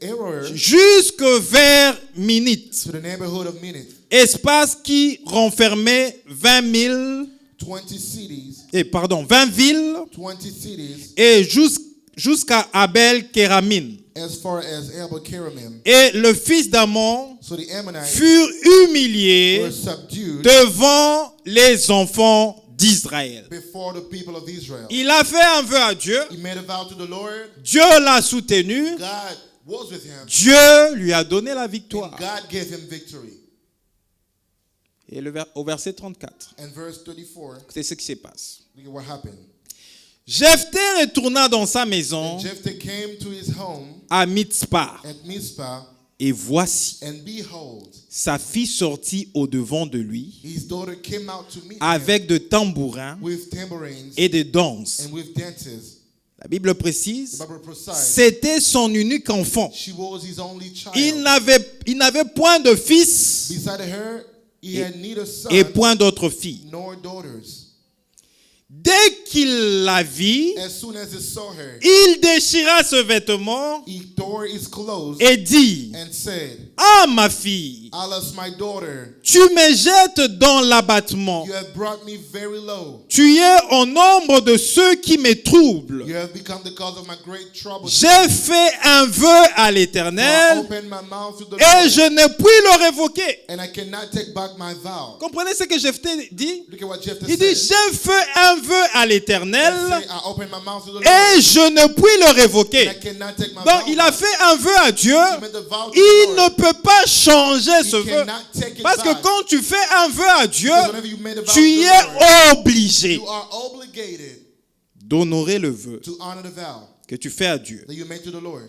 [SPEAKER 2] Aroer
[SPEAKER 1] jusque vers Minit,
[SPEAKER 2] to the neighborhood of Minith.
[SPEAKER 1] espace qui renfermait 20 villes
[SPEAKER 2] 20 cities
[SPEAKER 1] et
[SPEAKER 2] et
[SPEAKER 1] jusqu'à Abel Kéramim.
[SPEAKER 2] as far as Abel Keramim.
[SPEAKER 1] Et le fils d'Ammon
[SPEAKER 2] So the Ammonites
[SPEAKER 1] furent humiliés
[SPEAKER 2] were subdued
[SPEAKER 1] devant les enfants d'Israël.
[SPEAKER 2] before the people of Israel.
[SPEAKER 1] Il a fait un vœu à Dieu.
[SPEAKER 2] He made a vow to the Lord.
[SPEAKER 1] Dieu l'a soutenu.
[SPEAKER 2] God was with him.
[SPEAKER 1] Dieu lui a donné la
[SPEAKER 2] And
[SPEAKER 1] victoire.
[SPEAKER 2] God gave him victory.
[SPEAKER 1] Et au verset 34,
[SPEAKER 2] And verse 34,
[SPEAKER 1] c'est ce qui se passe.
[SPEAKER 2] look at what happened.
[SPEAKER 1] Jephthé retourna dans sa maison
[SPEAKER 2] And Jephthah came to his home
[SPEAKER 1] à Mitzpah.
[SPEAKER 2] at Mizpah,
[SPEAKER 1] Et voici,
[SPEAKER 2] and behold,
[SPEAKER 1] sa fille sortit au-devant de lui
[SPEAKER 2] his daughter came out to meet him
[SPEAKER 1] avec de tambourins
[SPEAKER 2] with tambourines
[SPEAKER 1] et de danses.
[SPEAKER 2] and with dances.
[SPEAKER 1] La Bible
[SPEAKER 2] The
[SPEAKER 1] précise,
[SPEAKER 2] Bible precise,
[SPEAKER 1] c'était son unique enfant.
[SPEAKER 2] she was his only child.
[SPEAKER 1] Il n'avait point de fils
[SPEAKER 2] Beside her, he had neither son
[SPEAKER 1] et point d'autre fille.
[SPEAKER 2] nor daughters.
[SPEAKER 1] Dès qu'il la vit,
[SPEAKER 2] As soon as he saw her,
[SPEAKER 1] il déchira ce vêtement
[SPEAKER 2] he tore his clothes
[SPEAKER 1] et dit,
[SPEAKER 2] and said,
[SPEAKER 1] ah ma fille,
[SPEAKER 2] Alas, my daughter,
[SPEAKER 1] tu me jettes dans l'abattement.
[SPEAKER 2] you have brought me very low.
[SPEAKER 1] Tu es au nombre de ceux qui me troublent.
[SPEAKER 2] You have become the cause of my great trouble.
[SPEAKER 1] J'ai fait un vœu à
[SPEAKER 2] I
[SPEAKER 1] l'Éternel
[SPEAKER 2] opened my mouth to the
[SPEAKER 1] et
[SPEAKER 2] Lord,
[SPEAKER 1] je ne puis le révoquer.
[SPEAKER 2] and I cannot take back my vow.
[SPEAKER 1] Comprenez ce que Jephthé dit?
[SPEAKER 2] Look at what Jephthah
[SPEAKER 1] Il dit,
[SPEAKER 2] said.
[SPEAKER 1] j'ai fait un vœu à l'Éternel
[SPEAKER 2] Say, I opened my mouth to the Lord,
[SPEAKER 1] et je ne puis le
[SPEAKER 2] and I
[SPEAKER 1] révoquer.
[SPEAKER 2] cannot take my
[SPEAKER 1] Donc
[SPEAKER 2] vow
[SPEAKER 1] il a
[SPEAKER 2] back.
[SPEAKER 1] fait un vœu à Dieu.
[SPEAKER 2] He made the vow to
[SPEAKER 1] Il
[SPEAKER 2] the
[SPEAKER 1] ne
[SPEAKER 2] Lord.
[SPEAKER 1] peut pas changer ce
[SPEAKER 2] He
[SPEAKER 1] vœu.
[SPEAKER 2] cannot take it
[SPEAKER 1] Parce que
[SPEAKER 2] back.
[SPEAKER 1] quand tu fais un vœu à Dieu,
[SPEAKER 2] Because whenever you made a vow
[SPEAKER 1] tu
[SPEAKER 2] to
[SPEAKER 1] y
[SPEAKER 2] the
[SPEAKER 1] es
[SPEAKER 2] Lord,
[SPEAKER 1] obligé
[SPEAKER 2] you are obligated
[SPEAKER 1] d'honorer le vœu
[SPEAKER 2] to honor the vow
[SPEAKER 1] que tu fais à Dieu.
[SPEAKER 2] that you made to the Lord.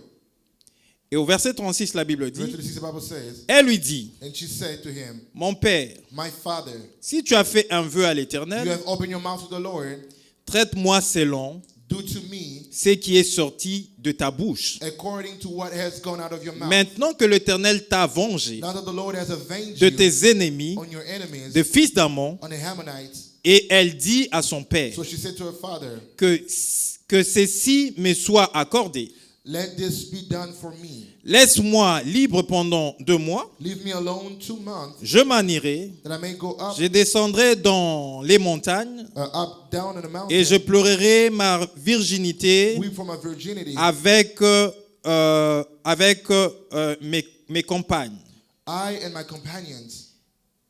[SPEAKER 1] Et au verset 36, la Bible
[SPEAKER 2] Verse
[SPEAKER 1] dit,
[SPEAKER 2] 36, the Bible says,
[SPEAKER 1] elle lui dit,
[SPEAKER 2] and she said to him,
[SPEAKER 1] mon père,
[SPEAKER 2] My father,
[SPEAKER 1] si tu as fait un vœu à
[SPEAKER 2] you
[SPEAKER 1] l'Éternel,
[SPEAKER 2] have opened your mouth to the Lord.
[SPEAKER 1] traite-moi selon
[SPEAKER 2] Do to me
[SPEAKER 1] ce qui est sorti de ta bouche.
[SPEAKER 2] according to what has gone out of your mouth.
[SPEAKER 1] Maintenant que l'Éternel t'a vengé
[SPEAKER 2] Now that the Lord has avenged
[SPEAKER 1] de
[SPEAKER 2] you
[SPEAKER 1] tes ennemis,
[SPEAKER 2] on your enemies,
[SPEAKER 1] des fils d'Ammon,
[SPEAKER 2] on the Ammonites,
[SPEAKER 1] et elle dit à son père
[SPEAKER 2] so she said to her father,
[SPEAKER 1] que ceci me soit accordé.
[SPEAKER 2] Let this be done for me.
[SPEAKER 1] Laisse-moi libre pendant 2 mois,
[SPEAKER 2] Leave me alone 2 months,
[SPEAKER 1] je m'en irai,
[SPEAKER 2] that I may go up,
[SPEAKER 1] je descendrai dans les montagnes
[SPEAKER 2] down in the mountain,
[SPEAKER 1] et je pleurerai ma virginité
[SPEAKER 2] weep for my virginity.
[SPEAKER 1] avec mes compagnes.
[SPEAKER 2] I and my companions.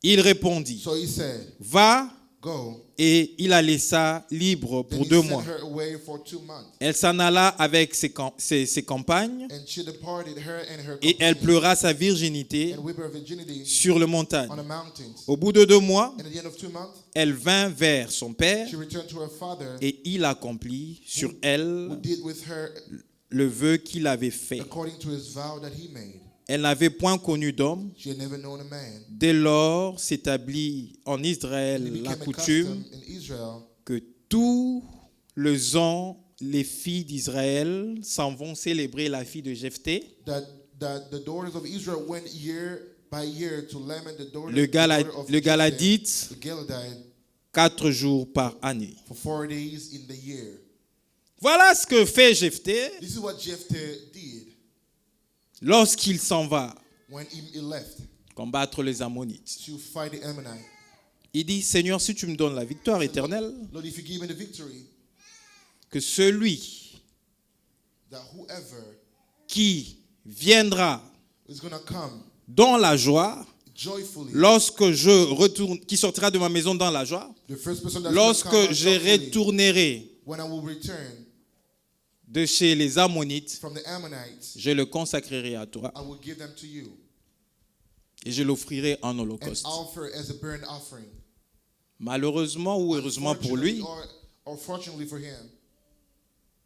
[SPEAKER 1] Il répondit,
[SPEAKER 2] So he said,
[SPEAKER 1] va,
[SPEAKER 2] Go.
[SPEAKER 1] et il la laissa libre
[SPEAKER 2] Then
[SPEAKER 1] pour
[SPEAKER 2] he
[SPEAKER 1] 2
[SPEAKER 2] sent
[SPEAKER 1] mois.
[SPEAKER 2] her away for 2 months.
[SPEAKER 1] Elle s'en alla avec ses compagnes
[SPEAKER 2] And she departed, her and her
[SPEAKER 1] et elle
[SPEAKER 2] companions,
[SPEAKER 1] pleura sa virginité
[SPEAKER 2] and weep her virginity
[SPEAKER 1] sur le montagne.
[SPEAKER 2] on the mountains.
[SPEAKER 1] Au bout de 2 mois,
[SPEAKER 2] And at the end of 2 months,
[SPEAKER 1] elle vint vers son père
[SPEAKER 2] she returned to her father,
[SPEAKER 1] et il accomplit sur elle
[SPEAKER 2] who did with her
[SPEAKER 1] le vœu qu'il avait fait.
[SPEAKER 2] according to his vow that he made.
[SPEAKER 1] Elle n'avait point connu d'homme.
[SPEAKER 2] She had never known a man.
[SPEAKER 1] Dès lors s'établit en
[SPEAKER 2] And
[SPEAKER 1] Israël
[SPEAKER 2] it
[SPEAKER 1] la
[SPEAKER 2] became a
[SPEAKER 1] coutume
[SPEAKER 2] custom in Israel
[SPEAKER 1] que tous les ans, les filles d'Israël s'en vont célébrer la fille de Jephthé.
[SPEAKER 2] that the daughters of Israel went year by year to lament the daughter,
[SPEAKER 1] Le
[SPEAKER 2] the daughter of
[SPEAKER 1] le
[SPEAKER 2] Jephthah,
[SPEAKER 1] Galadite,
[SPEAKER 2] the Galadite, 4
[SPEAKER 1] jours par année.
[SPEAKER 2] for 4 days in the year.
[SPEAKER 1] Voilà ce que fait Jephthé
[SPEAKER 2] This is what Jephthah did
[SPEAKER 1] lorsqu'il s'en va
[SPEAKER 2] when he left
[SPEAKER 1] combattre les Ammonites.
[SPEAKER 2] to fight the Ammonites.
[SPEAKER 1] Il dit, Seigneur, si tu me donnes la victoire éternelle,
[SPEAKER 2] Lord, if you give me the victory,
[SPEAKER 1] que celui
[SPEAKER 2] that whoever
[SPEAKER 1] qui viendra
[SPEAKER 2] is going to come
[SPEAKER 1] dans la joie,
[SPEAKER 2] joyfully,
[SPEAKER 1] lorsque je retourne, qui sortira de ma maison dans la joie,
[SPEAKER 2] the first person that's going to come
[SPEAKER 1] lorsque
[SPEAKER 2] out
[SPEAKER 1] je
[SPEAKER 2] joyfully,
[SPEAKER 1] retournerai
[SPEAKER 2] when I will return
[SPEAKER 1] de chez les Ammonites,
[SPEAKER 2] from the Ammonites,
[SPEAKER 1] je le consacrerai à toi
[SPEAKER 2] I will give them to you
[SPEAKER 1] et je l'offrirai en
[SPEAKER 2] and
[SPEAKER 1] holocauste.
[SPEAKER 2] offer as a burnt offering.
[SPEAKER 1] Malheureusement ou heureusement pour lui,
[SPEAKER 2] or fortunately for him,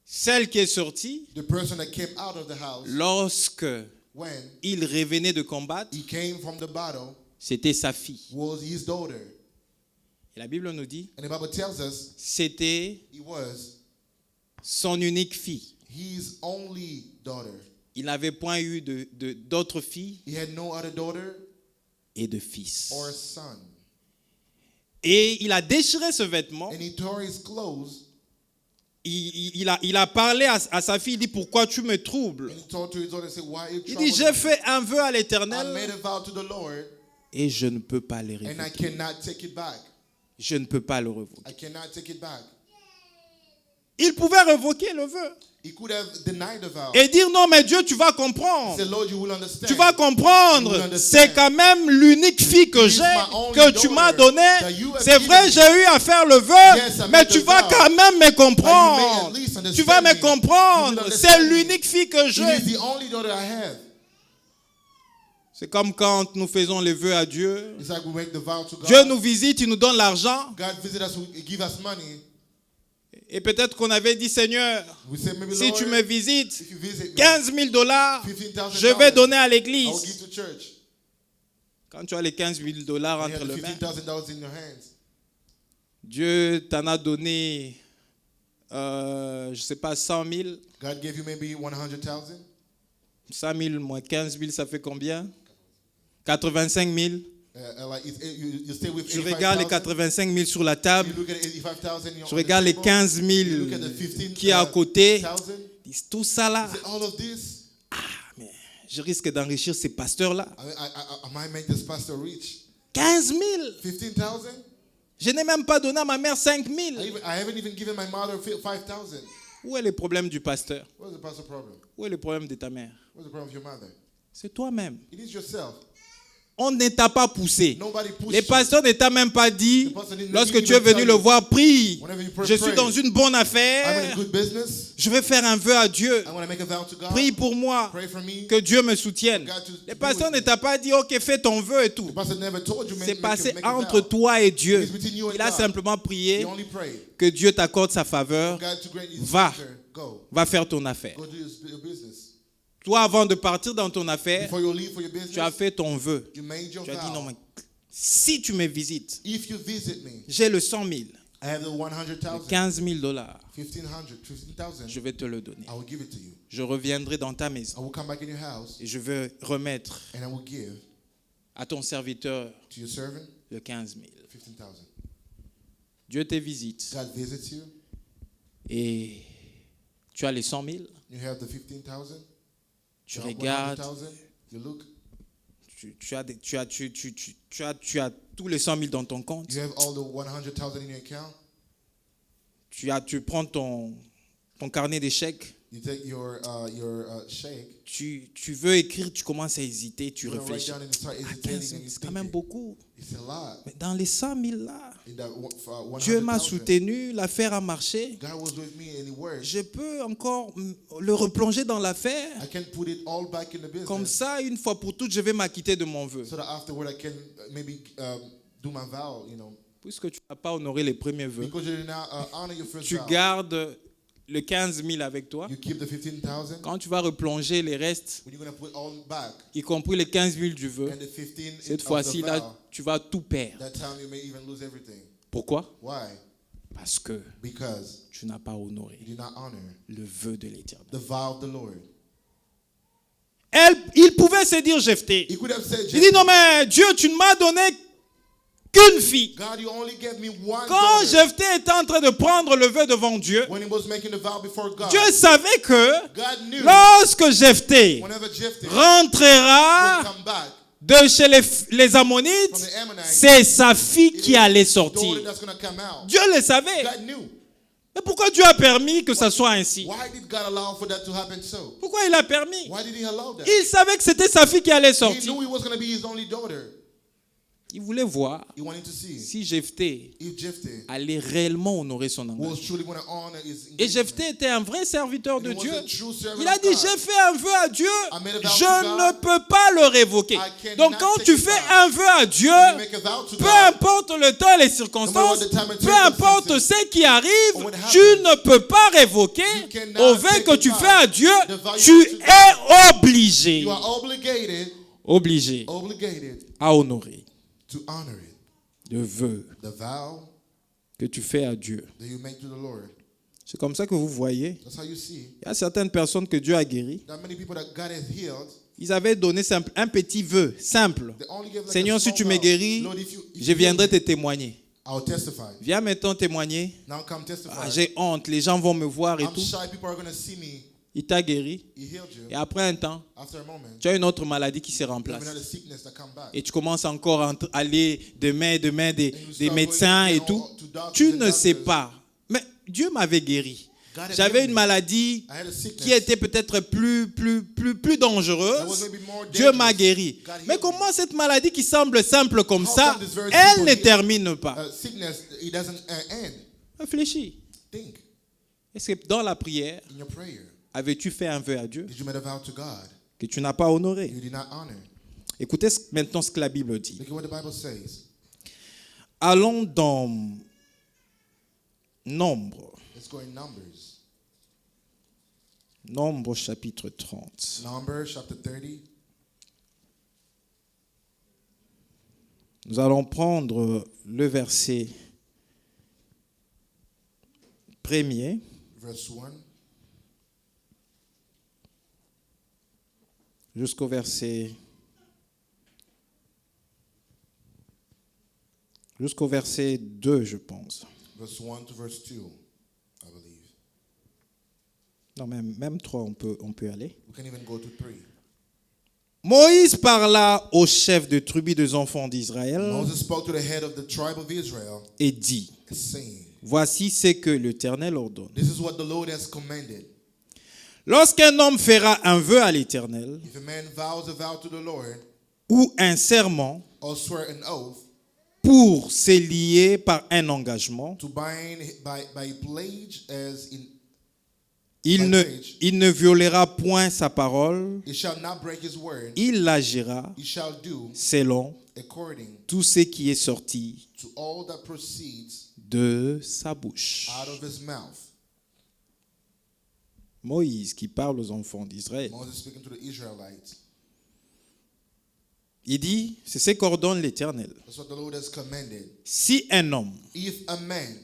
[SPEAKER 1] celle qui est sortie,
[SPEAKER 2] the person that came out of the house,
[SPEAKER 1] lorsque
[SPEAKER 2] when
[SPEAKER 1] il revenait de combattre,
[SPEAKER 2] he came from the battle,
[SPEAKER 1] c'était sa fille.
[SPEAKER 2] was his daughter.
[SPEAKER 1] Et la Bible nous dit,
[SPEAKER 2] And the Bible tells us
[SPEAKER 1] c'était
[SPEAKER 2] he was
[SPEAKER 1] son unique fille.
[SPEAKER 2] his only daughter.
[SPEAKER 1] Il n'avait point eu d'autres filles
[SPEAKER 2] He had no other daughter
[SPEAKER 1] et de fils.
[SPEAKER 2] or son.
[SPEAKER 1] Et il a déchiré ce vêtement.
[SPEAKER 2] And he tore his clothes
[SPEAKER 1] Il a parlé à sa fille, il dit, pourquoi tu me troubles?
[SPEAKER 2] and he told to his daughter, say, Why are you
[SPEAKER 1] Il dit,
[SPEAKER 2] troubling
[SPEAKER 1] j'ai
[SPEAKER 2] me?
[SPEAKER 1] fait un vœu à
[SPEAKER 2] I made
[SPEAKER 1] l'Éternel
[SPEAKER 2] a vow to the Lord
[SPEAKER 1] et je ne peux pas le
[SPEAKER 2] and I
[SPEAKER 1] révoquer.
[SPEAKER 2] cannot take it back.
[SPEAKER 1] Je ne peux pas le révoquer.
[SPEAKER 2] I cannot take it back.
[SPEAKER 1] Il pouvait révoquer le vœu
[SPEAKER 2] He could have denied the vow.
[SPEAKER 1] et dire non, mais Dieu, tu vas
[SPEAKER 2] He
[SPEAKER 1] comprendre.
[SPEAKER 2] said, Lord, you will understand.
[SPEAKER 1] Tu vas
[SPEAKER 2] You
[SPEAKER 1] comprendre.
[SPEAKER 2] will understand.
[SPEAKER 1] C'est quand même l'unique fille que
[SPEAKER 2] She's
[SPEAKER 1] j'ai,
[SPEAKER 2] my only
[SPEAKER 1] que tu m'as
[SPEAKER 2] daughter
[SPEAKER 1] donnée.
[SPEAKER 2] that you have
[SPEAKER 1] C'est vrai,
[SPEAKER 2] given
[SPEAKER 1] j'ai eu à faire le vœu,
[SPEAKER 2] Yes, I
[SPEAKER 1] mais
[SPEAKER 2] made
[SPEAKER 1] tu
[SPEAKER 2] the
[SPEAKER 1] vas
[SPEAKER 2] vow.
[SPEAKER 1] quand même me
[SPEAKER 2] But you may
[SPEAKER 1] comprendre.
[SPEAKER 2] at least understand
[SPEAKER 1] Tu vas me
[SPEAKER 2] me.
[SPEAKER 1] comprendre.
[SPEAKER 2] You will
[SPEAKER 1] C'est
[SPEAKER 2] understand me.
[SPEAKER 1] l'unique fille que
[SPEAKER 2] It
[SPEAKER 1] j'ai.
[SPEAKER 2] is the only daughter I have.
[SPEAKER 1] C'est comme quand nous faisons les vœux à Dieu.
[SPEAKER 2] It's like we make the vow to God.
[SPEAKER 1] Dieu nous visite, il nous donne l'argent.
[SPEAKER 2] God visit us, He give us money.
[SPEAKER 1] Et peut-être qu'on avait dit, Seigneur,
[SPEAKER 2] We say, maybe
[SPEAKER 1] si
[SPEAKER 2] Lord,
[SPEAKER 1] tu me visites,
[SPEAKER 2] if you visit me,
[SPEAKER 1] 15 000 dollars,
[SPEAKER 2] $15,000,
[SPEAKER 1] je vais donner à
[SPEAKER 2] I will
[SPEAKER 1] l'église.
[SPEAKER 2] give to church.
[SPEAKER 1] Quand tu as les 15 000 dollars
[SPEAKER 2] And you
[SPEAKER 1] entre
[SPEAKER 2] have
[SPEAKER 1] les
[SPEAKER 2] the
[SPEAKER 1] mains,
[SPEAKER 2] $15,000 in your hands.
[SPEAKER 1] Dieu t'en a donné, je ne sais pas, 100 000.
[SPEAKER 2] God gave you maybe 100,000.
[SPEAKER 1] 100 000 moins 15 000, ça fait combien? 85 000.
[SPEAKER 2] Like you stay with
[SPEAKER 1] Je regarde les
[SPEAKER 2] 85,000.
[SPEAKER 1] 85 000 sur la table.
[SPEAKER 2] You look at 85,000.
[SPEAKER 1] Je regarde les 15 000
[SPEAKER 2] You look at the 15,000.
[SPEAKER 1] qui est à côté.
[SPEAKER 2] 1,000.
[SPEAKER 1] Tout ça là,
[SPEAKER 2] You say, all of this.
[SPEAKER 1] mais je risque d'enrichir ces pasteurs-là.
[SPEAKER 2] I might make this pastor rich.
[SPEAKER 1] 15 000.
[SPEAKER 2] 15,000.
[SPEAKER 1] Je n'ai même pas donné à ma mère 5 000.
[SPEAKER 2] I haven't even given my mother 5,000.
[SPEAKER 1] Où est le problème du pasteur?
[SPEAKER 2] What's the pastor problem?
[SPEAKER 1] Où est le problème de ta mère?
[SPEAKER 2] What's the problem with your mother?
[SPEAKER 1] C'est toi-même.
[SPEAKER 2] It is yourself.
[SPEAKER 1] On ne t'a pas poussé.
[SPEAKER 2] Nobody pushed
[SPEAKER 1] Les pasteurs ne t'ont même pas dit,
[SPEAKER 2] The pastor didn't
[SPEAKER 1] lorsque
[SPEAKER 2] even
[SPEAKER 1] tu es venu
[SPEAKER 2] tell
[SPEAKER 1] le
[SPEAKER 2] you.
[SPEAKER 1] voir, prie.
[SPEAKER 2] Whenever you pray,
[SPEAKER 1] Je suis
[SPEAKER 2] pray.
[SPEAKER 1] dans une bonne
[SPEAKER 2] I'm in a
[SPEAKER 1] affaire.
[SPEAKER 2] good business.
[SPEAKER 1] Je vais faire un vœu à Dieu.
[SPEAKER 2] I want to make a vow to God.
[SPEAKER 1] Prie pour moi.
[SPEAKER 2] Pray for me.
[SPEAKER 1] Que Dieu me soutienne.
[SPEAKER 2] God to
[SPEAKER 1] Les
[SPEAKER 2] be
[SPEAKER 1] pasteurs
[SPEAKER 2] with
[SPEAKER 1] ne
[SPEAKER 2] me.
[SPEAKER 1] t'ont pas dit, ok, fais ton vœu et tout.
[SPEAKER 2] The pastor never told you
[SPEAKER 1] C'est passé
[SPEAKER 2] make a
[SPEAKER 1] entre
[SPEAKER 2] vow.
[SPEAKER 1] toi et Dieu.
[SPEAKER 2] It is between you and
[SPEAKER 1] Il a
[SPEAKER 2] God.
[SPEAKER 1] simplement prié
[SPEAKER 2] He only prayed.
[SPEAKER 1] que Dieu t'accorde sa faveur.
[SPEAKER 2] God to grant his
[SPEAKER 1] Va.
[SPEAKER 2] favor. Go.
[SPEAKER 1] Va faire ton affaire.
[SPEAKER 2] Go do your business.
[SPEAKER 1] Toi, avant de partir dans ton affaire,
[SPEAKER 2] Before you leave for your business,
[SPEAKER 1] tu as fait ton vœu.
[SPEAKER 2] you made your
[SPEAKER 1] Tu as dit, non,
[SPEAKER 2] vow.
[SPEAKER 1] mais si tu me visites,
[SPEAKER 2] If you visit me,
[SPEAKER 1] j'ai le 100 000,
[SPEAKER 2] I have the 100,000,
[SPEAKER 1] 15 000 dollars.
[SPEAKER 2] 15,000.
[SPEAKER 1] Je vais te le donner.
[SPEAKER 2] I will give it to you.
[SPEAKER 1] Je reviendrai dans ta
[SPEAKER 2] I
[SPEAKER 1] maison
[SPEAKER 2] will come back in your house
[SPEAKER 1] et je vais remettre
[SPEAKER 2] and I will give
[SPEAKER 1] à ton serviteur
[SPEAKER 2] to your servant
[SPEAKER 1] le 15 000.
[SPEAKER 2] 15,000.
[SPEAKER 1] Dieu te visite
[SPEAKER 2] God visits you.
[SPEAKER 1] et tu as les 100 000.
[SPEAKER 2] You have the 15,000.
[SPEAKER 1] Tu
[SPEAKER 2] You have
[SPEAKER 1] regardes,
[SPEAKER 2] 100,000. You look.
[SPEAKER 1] tu as tous les 100 000 dans ton compte.
[SPEAKER 2] You have all the 100,000 in your account.
[SPEAKER 1] Tu prends ton carnet d'échecs.
[SPEAKER 2] You take your shake.
[SPEAKER 1] Tu veux écrire, tu commences à hésiter, tu
[SPEAKER 2] You write
[SPEAKER 1] réfléchis.
[SPEAKER 2] down and you start
[SPEAKER 1] Ah,
[SPEAKER 2] hesitating
[SPEAKER 1] 15 000,
[SPEAKER 2] and you
[SPEAKER 1] c'est quand même
[SPEAKER 2] think
[SPEAKER 1] beaucoup.
[SPEAKER 2] it's a lot.
[SPEAKER 1] Mais dans les 100 000 là,
[SPEAKER 2] In that
[SPEAKER 1] Dieu m'a
[SPEAKER 2] 100,000,
[SPEAKER 1] soutenu, l'affaire a marché.
[SPEAKER 2] God was with me and He worked.
[SPEAKER 1] Je peux encore le replonger dans l'affaire.
[SPEAKER 2] I can put it all back in the business.
[SPEAKER 1] Comme ça, une fois pour toutes, je vais m'acquitter de mon vœu.
[SPEAKER 2] So that afterward I can maybe do my vow,
[SPEAKER 1] Puisque tu n'as pas honoré les premiers vœux,
[SPEAKER 2] Because you did not honor your first
[SPEAKER 1] tu
[SPEAKER 2] vow.
[SPEAKER 1] gardes le 15 000 avec toi.
[SPEAKER 2] You keep the 15,000.
[SPEAKER 1] Quand tu vas replonger les restes,
[SPEAKER 2] When you're going to put all back
[SPEAKER 1] y compris les 15 000 du vœu,
[SPEAKER 2] and the 15
[SPEAKER 1] cette
[SPEAKER 2] of
[SPEAKER 1] fois-ci,
[SPEAKER 2] the
[SPEAKER 1] là,
[SPEAKER 2] vow,
[SPEAKER 1] tu vas tout perdre.
[SPEAKER 2] that time you may even lose everything.
[SPEAKER 1] Pourquoi?
[SPEAKER 2] Why?
[SPEAKER 1] Parce que
[SPEAKER 2] Because
[SPEAKER 1] tu n'as pas honoré
[SPEAKER 2] you did not honor
[SPEAKER 1] le vœu de l'Éternel.
[SPEAKER 2] the vow of the Lord.
[SPEAKER 1] Il pouvait se dire Jephthé.
[SPEAKER 2] He could have said,
[SPEAKER 1] Il dit non mais Dieu, tu ne m'as donné qu'une fille.
[SPEAKER 2] God, you only gave me one
[SPEAKER 1] Quand
[SPEAKER 2] daughter.
[SPEAKER 1] Jephthé était en train de prendre le vœu devant Dieu,
[SPEAKER 2] When he was making the vow before God,
[SPEAKER 1] Dieu savait que
[SPEAKER 2] God knew
[SPEAKER 1] lorsque Jephthé
[SPEAKER 2] whenever Jephthah
[SPEAKER 1] rentrera
[SPEAKER 2] would come back
[SPEAKER 1] de chez les
[SPEAKER 2] from
[SPEAKER 1] Ammonites,
[SPEAKER 2] the Ammonites,
[SPEAKER 1] c'est sa fille
[SPEAKER 2] it
[SPEAKER 1] qui
[SPEAKER 2] is
[SPEAKER 1] allait
[SPEAKER 2] his daughter
[SPEAKER 1] sortir.
[SPEAKER 2] that's going to come out.
[SPEAKER 1] Dieu le savait.
[SPEAKER 2] God knew.
[SPEAKER 1] Mais pourquoi Dieu a permis que ça soit ainsi?
[SPEAKER 2] Why did God allow for that to happen so?
[SPEAKER 1] Pourquoi il a permis?
[SPEAKER 2] Why did he allow that?
[SPEAKER 1] Il savait que c'était sa fille qui allait
[SPEAKER 2] He
[SPEAKER 1] sortir.
[SPEAKER 2] knew it was going to be his only daughter.
[SPEAKER 1] Il voulait voir
[SPEAKER 2] He wanted to see
[SPEAKER 1] si Jephthé
[SPEAKER 2] if Jephthah
[SPEAKER 1] allait réellement honorer son
[SPEAKER 2] was
[SPEAKER 1] engagement.
[SPEAKER 2] truly going to honor his
[SPEAKER 1] Et
[SPEAKER 2] engagement.
[SPEAKER 1] Jephthé était un vrai serviteur de
[SPEAKER 2] And he was
[SPEAKER 1] Dieu.
[SPEAKER 2] a true servant
[SPEAKER 1] Il a
[SPEAKER 2] of
[SPEAKER 1] dit,
[SPEAKER 2] God.
[SPEAKER 1] j'ai fait un vœu à Dieu,
[SPEAKER 2] I made a vow
[SPEAKER 1] je
[SPEAKER 2] to God.
[SPEAKER 1] ne peux pas le révoquer.
[SPEAKER 2] I cannot
[SPEAKER 1] Donc quand
[SPEAKER 2] take
[SPEAKER 1] tu
[SPEAKER 2] it
[SPEAKER 1] fais
[SPEAKER 2] back.
[SPEAKER 1] un vœu à Dieu,
[SPEAKER 2] When you make a vow to
[SPEAKER 1] peu
[SPEAKER 2] God,
[SPEAKER 1] importe le temps et les
[SPEAKER 2] No
[SPEAKER 1] circonstances,
[SPEAKER 2] matter what the time and
[SPEAKER 1] peu importe
[SPEAKER 2] circumstances,
[SPEAKER 1] ce qui arrive,
[SPEAKER 2] or what happens,
[SPEAKER 1] tu ne peux pas révoquer
[SPEAKER 2] you cannot
[SPEAKER 1] au vœu
[SPEAKER 2] take
[SPEAKER 1] que
[SPEAKER 2] it
[SPEAKER 1] tu
[SPEAKER 2] back.
[SPEAKER 1] fais à Dieu,
[SPEAKER 2] The vow you
[SPEAKER 1] tu
[SPEAKER 2] make to
[SPEAKER 1] es obligé,
[SPEAKER 2] you are
[SPEAKER 1] obligé
[SPEAKER 2] obligated
[SPEAKER 1] à honorer
[SPEAKER 2] to honor it.
[SPEAKER 1] le vœu
[SPEAKER 2] The vow
[SPEAKER 1] que tu fais à Dieu.
[SPEAKER 2] that you make to the Lord.
[SPEAKER 1] C'est comme ça que vous voyez,
[SPEAKER 2] That's how you see.
[SPEAKER 1] il y a certaines personnes que Dieu a guéries.
[SPEAKER 2] There are many people that God has healed.
[SPEAKER 1] Ils avaient donné un petit vœu, simple.
[SPEAKER 2] They only give like
[SPEAKER 1] Seigneur,
[SPEAKER 2] a
[SPEAKER 1] si
[SPEAKER 2] small
[SPEAKER 1] tu me
[SPEAKER 2] vow.
[SPEAKER 1] guéris,
[SPEAKER 2] Lord, if you
[SPEAKER 1] je viendrai te
[SPEAKER 2] heal me,
[SPEAKER 1] témoigner.
[SPEAKER 2] I'll testify.
[SPEAKER 1] Viens maintenant témoigner.
[SPEAKER 2] Now come testify.
[SPEAKER 1] Ah, j'ai honte, les gens vont me voir et
[SPEAKER 2] I'm
[SPEAKER 1] tout.
[SPEAKER 2] shy. People are going to see me.
[SPEAKER 1] Il t'a guéri.
[SPEAKER 2] He healed you.
[SPEAKER 1] Et après un temps,
[SPEAKER 2] After a moment,
[SPEAKER 1] tu as une autre maladie qui se
[SPEAKER 2] you have
[SPEAKER 1] remplace.
[SPEAKER 2] another sickness that come back.
[SPEAKER 1] Et tu commences encore à aller de main des
[SPEAKER 2] And you start
[SPEAKER 1] médecins
[SPEAKER 2] going,
[SPEAKER 1] et tout.
[SPEAKER 2] to doctors
[SPEAKER 1] Tu
[SPEAKER 2] and
[SPEAKER 1] ne sais
[SPEAKER 2] doctors.
[SPEAKER 1] pas. Mais Dieu m'avait guéri.
[SPEAKER 2] God had
[SPEAKER 1] J'avais
[SPEAKER 2] healed
[SPEAKER 1] une
[SPEAKER 2] me.
[SPEAKER 1] maladie
[SPEAKER 2] I had a sickness
[SPEAKER 1] qui était peut-être plus
[SPEAKER 2] that was
[SPEAKER 1] dangereuse.
[SPEAKER 2] maybe more
[SPEAKER 1] Dieu
[SPEAKER 2] dangerous.
[SPEAKER 1] m'a guéri.
[SPEAKER 2] God healed
[SPEAKER 1] Mais
[SPEAKER 2] me.
[SPEAKER 1] comment cette maladie qui semble simple comme
[SPEAKER 2] How
[SPEAKER 1] ça,
[SPEAKER 2] come this very
[SPEAKER 1] elle
[SPEAKER 2] simple
[SPEAKER 1] ne
[SPEAKER 2] heal-
[SPEAKER 1] termine pas?
[SPEAKER 2] Sickness, it doesn't end.
[SPEAKER 1] Réfléchis.
[SPEAKER 2] Think
[SPEAKER 1] Est-ce que dans la prière,
[SPEAKER 2] in your prayer.
[SPEAKER 1] avais-tu fait un vœu à Dieu
[SPEAKER 2] Did you make a vow to God?
[SPEAKER 1] que tu n'as pas honoré?
[SPEAKER 2] You did not honor.
[SPEAKER 1] Écoutez maintenant ce que la Bible dit.
[SPEAKER 2] Look at what the Bible says.
[SPEAKER 1] Allons dans Nombre.
[SPEAKER 2] Let's go in Numbers.
[SPEAKER 1] Nombre chapitre 30.
[SPEAKER 2] Numbers chapter 30.
[SPEAKER 1] Nous allons prendre le verset premier
[SPEAKER 2] Verse 1
[SPEAKER 1] jusqu'au verset 2, je pense.
[SPEAKER 2] verse 1 to verse 2, I believe.
[SPEAKER 1] Non, même 3, on peut aller.
[SPEAKER 2] We can even go to 3.
[SPEAKER 1] Moïse parla au chef de tribu des enfants d'Israël
[SPEAKER 2] Moses spoke to the head of the tribe of Israel,
[SPEAKER 1] et dit,
[SPEAKER 2] saying,
[SPEAKER 1] voici ce que l'Éternel ordonne.
[SPEAKER 2] this is what the Lord has commanded.
[SPEAKER 1] Lorsqu'un homme fera un vœu à l'Éternel
[SPEAKER 2] If a man vows a vow to the Lord,
[SPEAKER 1] ou un serment
[SPEAKER 2] or swear an oath,
[SPEAKER 1] pour se lier par un engagement,
[SPEAKER 2] to bind by pledge as in
[SPEAKER 1] il ne violera point sa parole,
[SPEAKER 2] he shall not break his word,
[SPEAKER 1] il agira
[SPEAKER 2] he shall do
[SPEAKER 1] selon
[SPEAKER 2] according
[SPEAKER 1] tout ce qui est sorti
[SPEAKER 2] to all that proceeds
[SPEAKER 1] de sa bouche.
[SPEAKER 2] out of his mouth.
[SPEAKER 1] Moïse qui parle aux enfants d'Israël.
[SPEAKER 2] Moses speaking to the Israelites.
[SPEAKER 1] Il dit, c'est ce qu'ordonne l'Éternel.
[SPEAKER 2] That's what the Lord has commanded.
[SPEAKER 1] Si un homme,
[SPEAKER 2] If a man,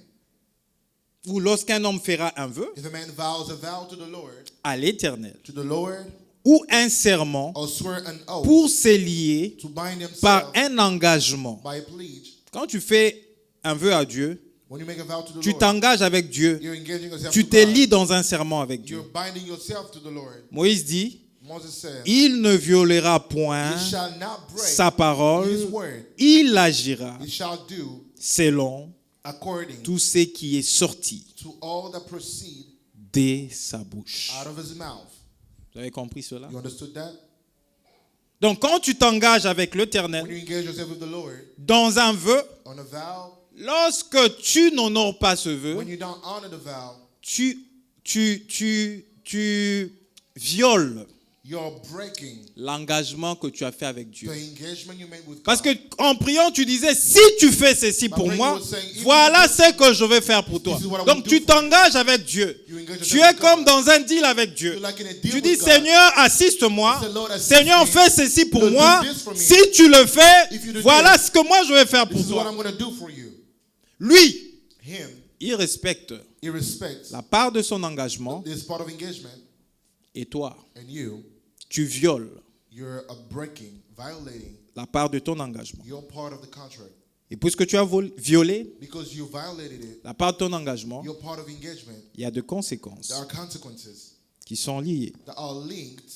[SPEAKER 1] ou lorsqu'un homme fera un vœu
[SPEAKER 2] if a man vows a vow to the Lord,
[SPEAKER 1] à l'Éternel,
[SPEAKER 2] Lord,
[SPEAKER 1] ou un serment
[SPEAKER 2] or swear an oath
[SPEAKER 1] pour se lier
[SPEAKER 2] to bind himself
[SPEAKER 1] par un engagement.
[SPEAKER 2] by pledge,
[SPEAKER 1] Quand tu fais un vœu à Dieu,
[SPEAKER 2] when you make a vow to the
[SPEAKER 1] tu
[SPEAKER 2] Lord,
[SPEAKER 1] t'engages avec Dieu,
[SPEAKER 2] you're engaging yourself
[SPEAKER 1] tu
[SPEAKER 2] to
[SPEAKER 1] te
[SPEAKER 2] God.
[SPEAKER 1] lies dans un serment avec Dieu.
[SPEAKER 2] You're binding yourself to the Lord.
[SPEAKER 1] Moïse dit,
[SPEAKER 2] Moses said,
[SPEAKER 1] il ne violera point
[SPEAKER 2] he shall not break
[SPEAKER 1] sa parole,
[SPEAKER 2] his word.
[SPEAKER 1] il agira
[SPEAKER 2] He shall do
[SPEAKER 1] selon
[SPEAKER 2] according
[SPEAKER 1] tout ce qui est sorti
[SPEAKER 2] to all that proceed
[SPEAKER 1] de sa bouche.
[SPEAKER 2] out of his mouth.
[SPEAKER 1] Vous avez compris cela?
[SPEAKER 2] You understood that?
[SPEAKER 1] Donc quand tu t'engages avec
[SPEAKER 2] When
[SPEAKER 1] l'Éternel
[SPEAKER 2] you engage yourself with the Lord
[SPEAKER 1] dans un vœu,
[SPEAKER 2] on a vow,
[SPEAKER 1] lorsque tu n'honores pas ce vœu,
[SPEAKER 2] when you don't honor the vow,
[SPEAKER 1] tu violes
[SPEAKER 2] you're breaking
[SPEAKER 1] l'engagement que tu as fait avec Dieu.
[SPEAKER 2] the engagement you made with God.
[SPEAKER 1] Parce que en priant, tu disais, si tu fais ceci pour
[SPEAKER 2] praying,
[SPEAKER 1] moi,
[SPEAKER 2] you were saying, if
[SPEAKER 1] voilà
[SPEAKER 2] you do
[SPEAKER 1] ce que je vais faire pour toi.
[SPEAKER 2] this is what I will
[SPEAKER 1] Donc
[SPEAKER 2] do
[SPEAKER 1] tu
[SPEAKER 2] for
[SPEAKER 1] t'engages avec Dieu.
[SPEAKER 2] You engage
[SPEAKER 1] Tu
[SPEAKER 2] yourself
[SPEAKER 1] es
[SPEAKER 2] with
[SPEAKER 1] comme
[SPEAKER 2] God.
[SPEAKER 1] dans un deal avec Dieu.
[SPEAKER 2] You're like in a deal
[SPEAKER 1] Tu
[SPEAKER 2] with
[SPEAKER 1] dis,
[SPEAKER 2] God.
[SPEAKER 1] Seigneur, assiste-moi.
[SPEAKER 2] You say, Lord, assist
[SPEAKER 1] Seigneur,
[SPEAKER 2] me.
[SPEAKER 1] fais ceci pour
[SPEAKER 2] Lord, do
[SPEAKER 1] moi.
[SPEAKER 2] this for me.
[SPEAKER 1] Si tu le fais,
[SPEAKER 2] If you do
[SPEAKER 1] voilà
[SPEAKER 2] this,
[SPEAKER 1] ce que moi je vais faire pour
[SPEAKER 2] This is what
[SPEAKER 1] toi.
[SPEAKER 2] I'm going to do for you.
[SPEAKER 1] Lui,
[SPEAKER 2] Him,
[SPEAKER 1] il respecte
[SPEAKER 2] he respects
[SPEAKER 1] la part de son engagement
[SPEAKER 2] this part of engagement,
[SPEAKER 1] et toi,
[SPEAKER 2] and you,
[SPEAKER 1] tu violes
[SPEAKER 2] you're breaking, violating
[SPEAKER 1] la part de ton engagement.
[SPEAKER 2] your part of the contract.
[SPEAKER 1] Et puisque tu as violé
[SPEAKER 2] Because you violated it,
[SPEAKER 1] la part de ton engagement,
[SPEAKER 2] your part of engagement,
[SPEAKER 1] il y a des conséquences
[SPEAKER 2] there are consequences
[SPEAKER 1] qui sont liées
[SPEAKER 2] that are linked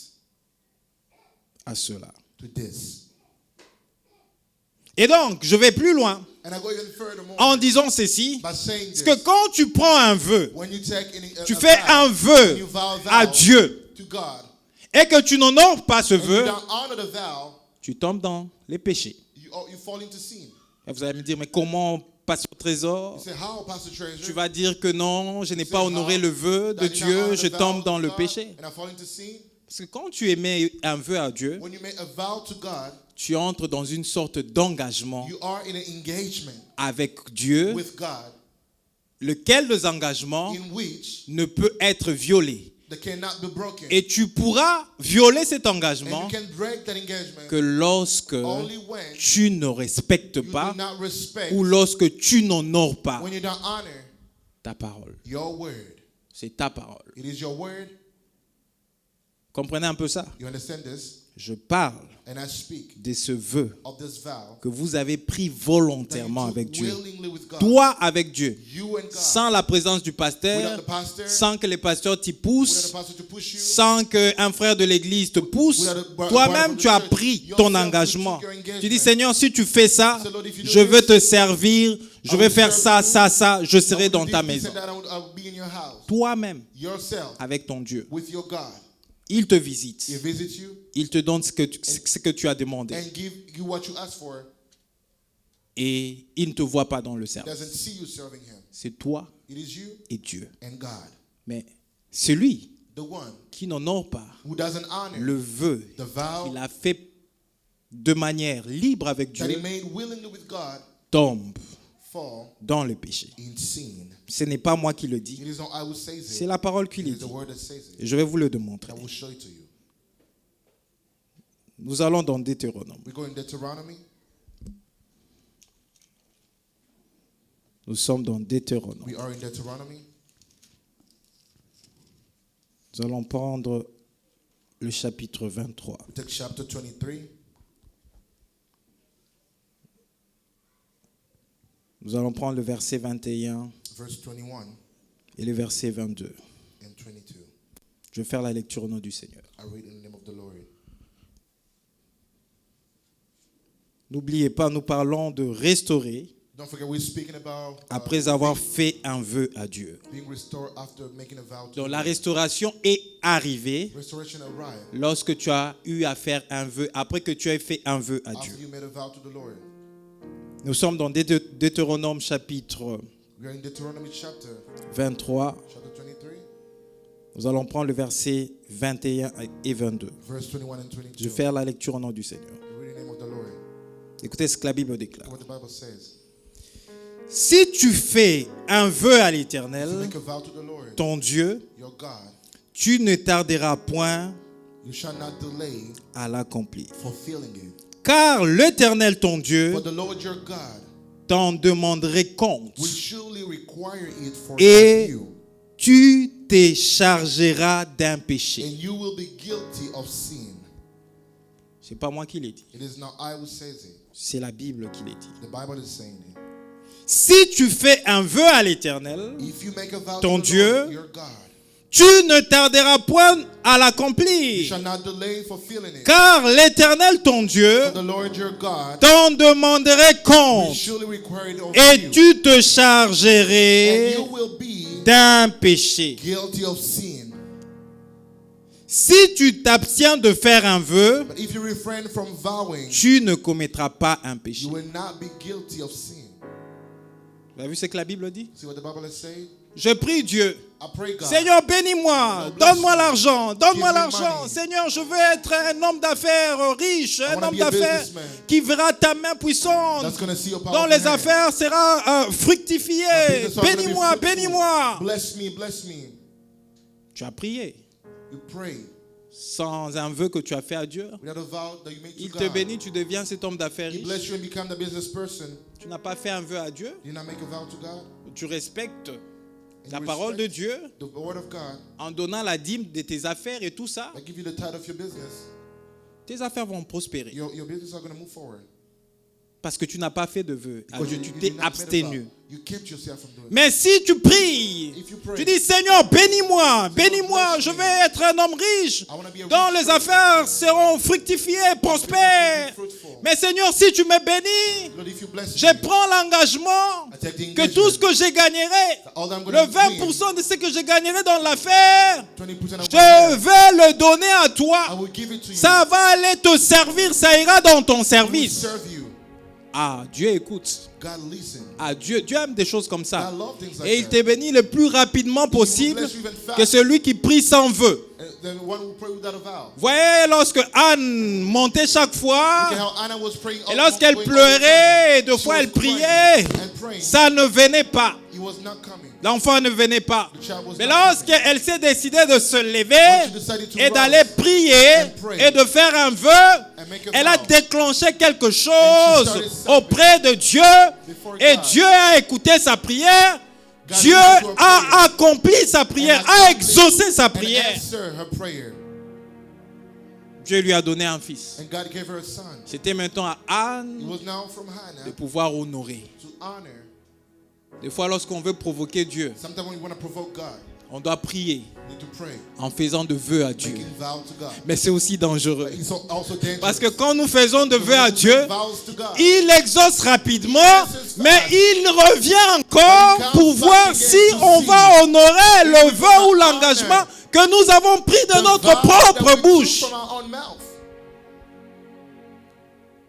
[SPEAKER 1] à cela.
[SPEAKER 2] to this.
[SPEAKER 1] Et donc, je vais plus loin
[SPEAKER 2] And I go even furthermore
[SPEAKER 1] en disant ceci,
[SPEAKER 2] by saying
[SPEAKER 1] parce
[SPEAKER 2] this.
[SPEAKER 1] que quand tu prends un vœu,
[SPEAKER 2] When you take
[SPEAKER 1] tu fais un vœu
[SPEAKER 2] you vow
[SPEAKER 1] à Dieu
[SPEAKER 2] to God,
[SPEAKER 1] et que tu n'honores pas ce
[SPEAKER 2] and you
[SPEAKER 1] vœu,
[SPEAKER 2] don't honor the vow,
[SPEAKER 1] tu tombes dans les péchés.
[SPEAKER 2] you fall into sin.
[SPEAKER 1] Et vous allez me dire, mais comment, pasteur Trésor,
[SPEAKER 2] You say, how, Pastor Treasure?
[SPEAKER 1] tu vas dire que non, je n'ai
[SPEAKER 2] You
[SPEAKER 1] pas
[SPEAKER 2] say,
[SPEAKER 1] honoré
[SPEAKER 2] how?
[SPEAKER 1] le vœu de
[SPEAKER 2] That you not
[SPEAKER 1] Dieu,
[SPEAKER 2] honor
[SPEAKER 1] je
[SPEAKER 2] the vow
[SPEAKER 1] tombe dans
[SPEAKER 2] of
[SPEAKER 1] le
[SPEAKER 2] God,
[SPEAKER 1] péché.
[SPEAKER 2] and I fall into sin?
[SPEAKER 1] Parce que quand tu émets un vœu à Dieu,
[SPEAKER 2] When you make a vow to God,
[SPEAKER 1] tu entres dans une sorte d'engagement
[SPEAKER 2] you are in an engagement
[SPEAKER 1] avec Dieu,
[SPEAKER 2] with God,
[SPEAKER 1] lequel des engagements
[SPEAKER 2] in which
[SPEAKER 1] ne peut être violé.
[SPEAKER 2] that cannot be broken.
[SPEAKER 1] Et tu pourras violer cet
[SPEAKER 2] And
[SPEAKER 1] engagement
[SPEAKER 2] you can break that engagement
[SPEAKER 1] que lorsque
[SPEAKER 2] only when
[SPEAKER 1] tu ne respectes
[SPEAKER 2] you
[SPEAKER 1] pas
[SPEAKER 2] do not respect,
[SPEAKER 1] ou lorsque tu n'honores pas
[SPEAKER 2] when you don't honor
[SPEAKER 1] ta parole.
[SPEAKER 2] your word.
[SPEAKER 1] C'est ta parole.
[SPEAKER 2] It is your word.
[SPEAKER 1] Comprenez un peu ça?
[SPEAKER 2] You understand this?
[SPEAKER 1] Je parle
[SPEAKER 2] And I speak
[SPEAKER 1] de ce vœu
[SPEAKER 2] of this vow
[SPEAKER 1] que vous avez pris
[SPEAKER 2] that
[SPEAKER 1] volontairement
[SPEAKER 2] you
[SPEAKER 1] avec
[SPEAKER 2] took
[SPEAKER 1] Dieu.
[SPEAKER 2] willingly with God.
[SPEAKER 1] Toi avec Dieu.
[SPEAKER 2] You and God.
[SPEAKER 1] Sans la présence du pasteur,
[SPEAKER 2] Without the pastor,
[SPEAKER 1] sans que les pasteurs t'y
[SPEAKER 2] without
[SPEAKER 1] poussent,
[SPEAKER 2] the pastor to push you,
[SPEAKER 1] sans qu'un frère de l'église te pousse,
[SPEAKER 2] without a brother
[SPEAKER 1] toi-même
[SPEAKER 2] from the
[SPEAKER 1] tu as
[SPEAKER 2] church,
[SPEAKER 1] pris
[SPEAKER 2] yourself,
[SPEAKER 1] ton
[SPEAKER 2] you
[SPEAKER 1] engagement.
[SPEAKER 2] took your engagement.
[SPEAKER 1] Tu dis, Seigneur, si tu fais ça,
[SPEAKER 2] So, Lord, if you do
[SPEAKER 1] je veux
[SPEAKER 2] this,
[SPEAKER 1] te servir, je
[SPEAKER 2] I
[SPEAKER 1] vais
[SPEAKER 2] will
[SPEAKER 1] faire
[SPEAKER 2] serve
[SPEAKER 1] ça,
[SPEAKER 2] you.
[SPEAKER 1] ça, ça, je
[SPEAKER 2] I
[SPEAKER 1] serai
[SPEAKER 2] will
[SPEAKER 1] dans
[SPEAKER 2] do
[SPEAKER 1] ta
[SPEAKER 2] this
[SPEAKER 1] maison.
[SPEAKER 2] and that, I will be in your house.
[SPEAKER 1] toi-même
[SPEAKER 2] yourself
[SPEAKER 1] avec ton Dieu.
[SPEAKER 2] with your God.
[SPEAKER 1] Il te visite.
[SPEAKER 2] He visits you
[SPEAKER 1] Il te donne ce que tu as demandé.
[SPEAKER 2] and give you what you asked for.
[SPEAKER 1] Et il ne te voit pas dans le
[SPEAKER 2] He
[SPEAKER 1] service.
[SPEAKER 2] doesn't see you serving him.
[SPEAKER 1] C'est toi
[SPEAKER 2] It is you
[SPEAKER 1] et Dieu.
[SPEAKER 2] and God.
[SPEAKER 1] Mais celui
[SPEAKER 2] The one
[SPEAKER 1] qui n'honore pas
[SPEAKER 2] who doesn't honor
[SPEAKER 1] le vœu
[SPEAKER 2] the vow
[SPEAKER 1] qu'il a fait de manière libre avec
[SPEAKER 2] that he
[SPEAKER 1] Dieu
[SPEAKER 2] made willingly with God
[SPEAKER 1] tombe
[SPEAKER 2] fall
[SPEAKER 1] dans le péché.
[SPEAKER 2] in sin.
[SPEAKER 1] Ce n'est pas moi qui le
[SPEAKER 2] It
[SPEAKER 1] dis,
[SPEAKER 2] is not I who says
[SPEAKER 1] c'est
[SPEAKER 2] it.
[SPEAKER 1] la parole qui
[SPEAKER 2] It
[SPEAKER 1] le
[SPEAKER 2] is the
[SPEAKER 1] dit.
[SPEAKER 2] word that says
[SPEAKER 1] Et
[SPEAKER 2] it.
[SPEAKER 1] je vais vous le démontrer.
[SPEAKER 2] I will show it to you.
[SPEAKER 1] Nous allons dans Deutéronome.
[SPEAKER 2] We go in Deuteronomy.
[SPEAKER 1] Nous sommes dans Deutéronome.
[SPEAKER 2] We are in Deuteronomy.
[SPEAKER 1] Nous allons prendre le chapitre 23.
[SPEAKER 2] We take chapter 23.
[SPEAKER 1] Nous allons prendre le verset 21
[SPEAKER 2] Verse 21
[SPEAKER 1] et le verset 22.
[SPEAKER 2] and 22.
[SPEAKER 1] Je vais faire la lecture au nom du Seigneur.
[SPEAKER 2] I read in the name of the Lord.
[SPEAKER 1] N'oubliez pas, nous parlons de restaurer
[SPEAKER 2] Don't forget, we're speaking about
[SPEAKER 1] après avoir fait un vœu à Dieu.
[SPEAKER 2] being restored after making a vow to
[SPEAKER 1] Donc
[SPEAKER 2] the
[SPEAKER 1] la
[SPEAKER 2] Lord.
[SPEAKER 1] restauration est arrivée
[SPEAKER 2] Restoration arrived
[SPEAKER 1] lorsque tu as eu à faire un vœu, après que tu aies fait un vœu à
[SPEAKER 2] after
[SPEAKER 1] Dieu.
[SPEAKER 2] you made a vow to the Lord.
[SPEAKER 1] Nous sommes dans Deutéronome chapitre
[SPEAKER 2] We are in Deuteronomy chapter
[SPEAKER 1] 23.
[SPEAKER 2] 23,
[SPEAKER 1] Nous allons prendre le verset 21 et 22.
[SPEAKER 2] verse 21 and 22.
[SPEAKER 1] Je vais faire la lecture au nom du Seigneur.
[SPEAKER 2] We read in the name of the Lord.
[SPEAKER 1] Écoutez ce que la Bible déclare.
[SPEAKER 2] What the Bible says.
[SPEAKER 1] Si tu fais un vœu à
[SPEAKER 2] If you
[SPEAKER 1] l'Éternel,
[SPEAKER 2] make a vow to the Lord,
[SPEAKER 1] ton Dieu,
[SPEAKER 2] your God,
[SPEAKER 1] tu ne tarderas point
[SPEAKER 2] you shall not delay
[SPEAKER 1] à l'accomplir.
[SPEAKER 2] fulfilling it.
[SPEAKER 1] Car l'Éternel, ton Dieu,
[SPEAKER 2] For the Lord your God
[SPEAKER 1] t'en demanderait compte.
[SPEAKER 2] will surely require it for
[SPEAKER 1] Et
[SPEAKER 2] you,
[SPEAKER 1] tu te chargeras d'un péché.
[SPEAKER 2] and you will be guilty of sin.
[SPEAKER 1] C'est pas moi qui l'ai dit.
[SPEAKER 2] It is not I who says it.
[SPEAKER 1] C'est la Bible qui l'a dit.
[SPEAKER 2] The Bible is saying it.
[SPEAKER 1] Si tu fais un vœu à l'Éternel,
[SPEAKER 2] If you make a vow
[SPEAKER 1] ton
[SPEAKER 2] to the
[SPEAKER 1] Dieu,
[SPEAKER 2] Lord your God,
[SPEAKER 1] tu ne tarderas point à
[SPEAKER 2] you
[SPEAKER 1] l'accomplir.
[SPEAKER 2] shall not delay fulfilling it.
[SPEAKER 1] Car l'Éternel, ton Dieu,
[SPEAKER 2] For the Lord your God
[SPEAKER 1] t'en demanderait
[SPEAKER 2] will
[SPEAKER 1] compte.
[SPEAKER 2] surely require it of
[SPEAKER 1] Et
[SPEAKER 2] you,
[SPEAKER 1] tu te
[SPEAKER 2] and
[SPEAKER 1] chargerais
[SPEAKER 2] you will be
[SPEAKER 1] d'un péché.
[SPEAKER 2] guilty of sin.
[SPEAKER 1] Si tu t'abstiens de faire un vœu,
[SPEAKER 2] But if you refrain from vowing,
[SPEAKER 1] tu ne commettras pas un péché.
[SPEAKER 2] you will not be guilty of sin.
[SPEAKER 1] Vous avez vu ce que la Bible dit?
[SPEAKER 2] See what the Bible is saying?
[SPEAKER 1] Je prie Dieu.
[SPEAKER 2] I pray God.
[SPEAKER 1] Seigneur, bénis-moi.
[SPEAKER 2] Lord, bless
[SPEAKER 1] Donne-moi
[SPEAKER 2] you.
[SPEAKER 1] l'argent. Donne-moi
[SPEAKER 2] Give me
[SPEAKER 1] l'argent.
[SPEAKER 2] money.
[SPEAKER 1] Seigneur, je veux être un homme d'affaires riche, un
[SPEAKER 2] wanna
[SPEAKER 1] homme
[SPEAKER 2] be a
[SPEAKER 1] d'affaires
[SPEAKER 2] businessman.
[SPEAKER 1] qui verra ta main puissante,
[SPEAKER 2] That's going to see your power.
[SPEAKER 1] dont les affaires sera fructifiées.
[SPEAKER 2] business are gonna be
[SPEAKER 1] Bénis-moi,
[SPEAKER 2] fruitful.
[SPEAKER 1] bénis-moi.
[SPEAKER 2] Bless me, bless me.
[SPEAKER 1] Tu as prié
[SPEAKER 2] You pray.
[SPEAKER 1] sans un vœu que tu as fait à Dieu.
[SPEAKER 2] Without a vow that you make
[SPEAKER 1] Il
[SPEAKER 2] to
[SPEAKER 1] te
[SPEAKER 2] God.
[SPEAKER 1] bénit, tu deviens cet homme d'affaires
[SPEAKER 2] He
[SPEAKER 1] riche.
[SPEAKER 2] bless you and become the business person.
[SPEAKER 1] Tu n'as pas fait un vœu à Dieu.
[SPEAKER 2] You not make a vow to God.
[SPEAKER 1] Tu respectes
[SPEAKER 2] And
[SPEAKER 1] la
[SPEAKER 2] you
[SPEAKER 1] parole de
[SPEAKER 2] respect
[SPEAKER 1] Dieu
[SPEAKER 2] the word of God.
[SPEAKER 1] en donnant la dîme de tes affaires et tout ça.
[SPEAKER 2] I give you the tithe of your business.
[SPEAKER 1] Tes affaires vont prospérer.
[SPEAKER 2] Your business are going to move forward.
[SPEAKER 1] Parce que tu n'as pas fait de vœu à
[SPEAKER 2] Because
[SPEAKER 1] Dieu.
[SPEAKER 2] you
[SPEAKER 1] Tu
[SPEAKER 2] did
[SPEAKER 1] t'es
[SPEAKER 2] not make a
[SPEAKER 1] abstenu.
[SPEAKER 2] vow. You kept yourself from doing it.
[SPEAKER 1] Mais si tu pries,
[SPEAKER 2] If you pray,
[SPEAKER 1] tu dis Seigneur, bénis-moi, bénis-moi, je vais être un homme riche,
[SPEAKER 2] I wanna be a
[SPEAKER 1] dont
[SPEAKER 2] rich
[SPEAKER 1] les
[SPEAKER 2] person.
[SPEAKER 1] affaires seront fructifiées, prospères.
[SPEAKER 2] fruitful.
[SPEAKER 1] Mais Seigneur, si tu me bénis,
[SPEAKER 2] Lord, if you bless
[SPEAKER 1] je
[SPEAKER 2] me,
[SPEAKER 1] prends l'engagement
[SPEAKER 2] I take the
[SPEAKER 1] que tout ce
[SPEAKER 2] engagement.
[SPEAKER 1] que je gagnerai,
[SPEAKER 2] All that I'm
[SPEAKER 1] le
[SPEAKER 2] going to
[SPEAKER 1] 20% de ce que je gagnerai dans l'affaire,
[SPEAKER 2] 20% of
[SPEAKER 1] je
[SPEAKER 2] my
[SPEAKER 1] vais le donner à
[SPEAKER 2] I
[SPEAKER 1] toi.
[SPEAKER 2] will give it to you.
[SPEAKER 1] Ça va aller te servir, ça ira dans ton
[SPEAKER 2] I will
[SPEAKER 1] service.
[SPEAKER 2] serve you.
[SPEAKER 1] Ah, Dieu écoute.
[SPEAKER 2] God listen.
[SPEAKER 1] Ah, Dieu aime des choses comme ça.
[SPEAKER 2] God love things like
[SPEAKER 1] Et il
[SPEAKER 2] that.
[SPEAKER 1] te bénit le plus rapidement possible
[SPEAKER 2] bless you even fast.
[SPEAKER 1] que celui qui prie sans vœu.
[SPEAKER 2] And then one who pray without a vow.
[SPEAKER 1] Voyez, lorsque Anne montait chaque fois,
[SPEAKER 2] Look at how Anna was praying.
[SPEAKER 1] et lorsqu'elle
[SPEAKER 2] going all the
[SPEAKER 1] pleurait, et
[SPEAKER 2] time.
[SPEAKER 1] deux
[SPEAKER 2] She
[SPEAKER 1] fois
[SPEAKER 2] was
[SPEAKER 1] elle
[SPEAKER 2] crying
[SPEAKER 1] priait,
[SPEAKER 2] and praying.
[SPEAKER 1] ça ne venait pas.
[SPEAKER 2] He was not coming.
[SPEAKER 1] L'enfant ne venait pas.
[SPEAKER 2] The child was
[SPEAKER 1] Mais
[SPEAKER 2] not
[SPEAKER 1] lorsqu'elle s'est décidée de se
[SPEAKER 2] Once
[SPEAKER 1] lever
[SPEAKER 2] she decided to
[SPEAKER 1] et
[SPEAKER 2] rise
[SPEAKER 1] d'aller prier
[SPEAKER 2] and pray
[SPEAKER 1] et de faire un vœu,
[SPEAKER 2] make a
[SPEAKER 1] elle a
[SPEAKER 2] vow.
[SPEAKER 1] déclenché quelque
[SPEAKER 2] And she
[SPEAKER 1] chose
[SPEAKER 2] started something
[SPEAKER 1] auprès de Dieu
[SPEAKER 2] before
[SPEAKER 1] et
[SPEAKER 2] God.
[SPEAKER 1] Dieu a écouté sa prière.
[SPEAKER 2] God
[SPEAKER 1] Dieu
[SPEAKER 2] listened to her
[SPEAKER 1] a
[SPEAKER 2] prayer
[SPEAKER 1] accompli sa prière,
[SPEAKER 2] and
[SPEAKER 1] a
[SPEAKER 2] accomplished
[SPEAKER 1] exaucé sa
[SPEAKER 2] and
[SPEAKER 1] prière.
[SPEAKER 2] answered her prayer.
[SPEAKER 1] Dieu lui a donné un fils.
[SPEAKER 2] And God gave her a son.
[SPEAKER 1] C'était maintenant à Anne
[SPEAKER 2] It was now from
[SPEAKER 1] de
[SPEAKER 2] Hannah
[SPEAKER 1] pouvoir honorer.
[SPEAKER 2] to honor.
[SPEAKER 1] Des fois, lorsqu'on veut provoquer Dieu,
[SPEAKER 2] Sometimes when you want to provoke God,
[SPEAKER 1] On doit prier
[SPEAKER 2] We need to pray,
[SPEAKER 1] en faisant de vœux à Dieu.
[SPEAKER 2] making vows to God.
[SPEAKER 1] Mais c'est aussi dangereux.
[SPEAKER 2] It's also dangerous.
[SPEAKER 1] Parce que quand nous faisons de vœux à Dieu,
[SPEAKER 2] vows to God,
[SPEAKER 1] il exauce rapidement, mais il revient encore pour voir si on va honorer le vœu ou l'engagement que nous avons pris de notre propre bouche.
[SPEAKER 2] from our own mouth.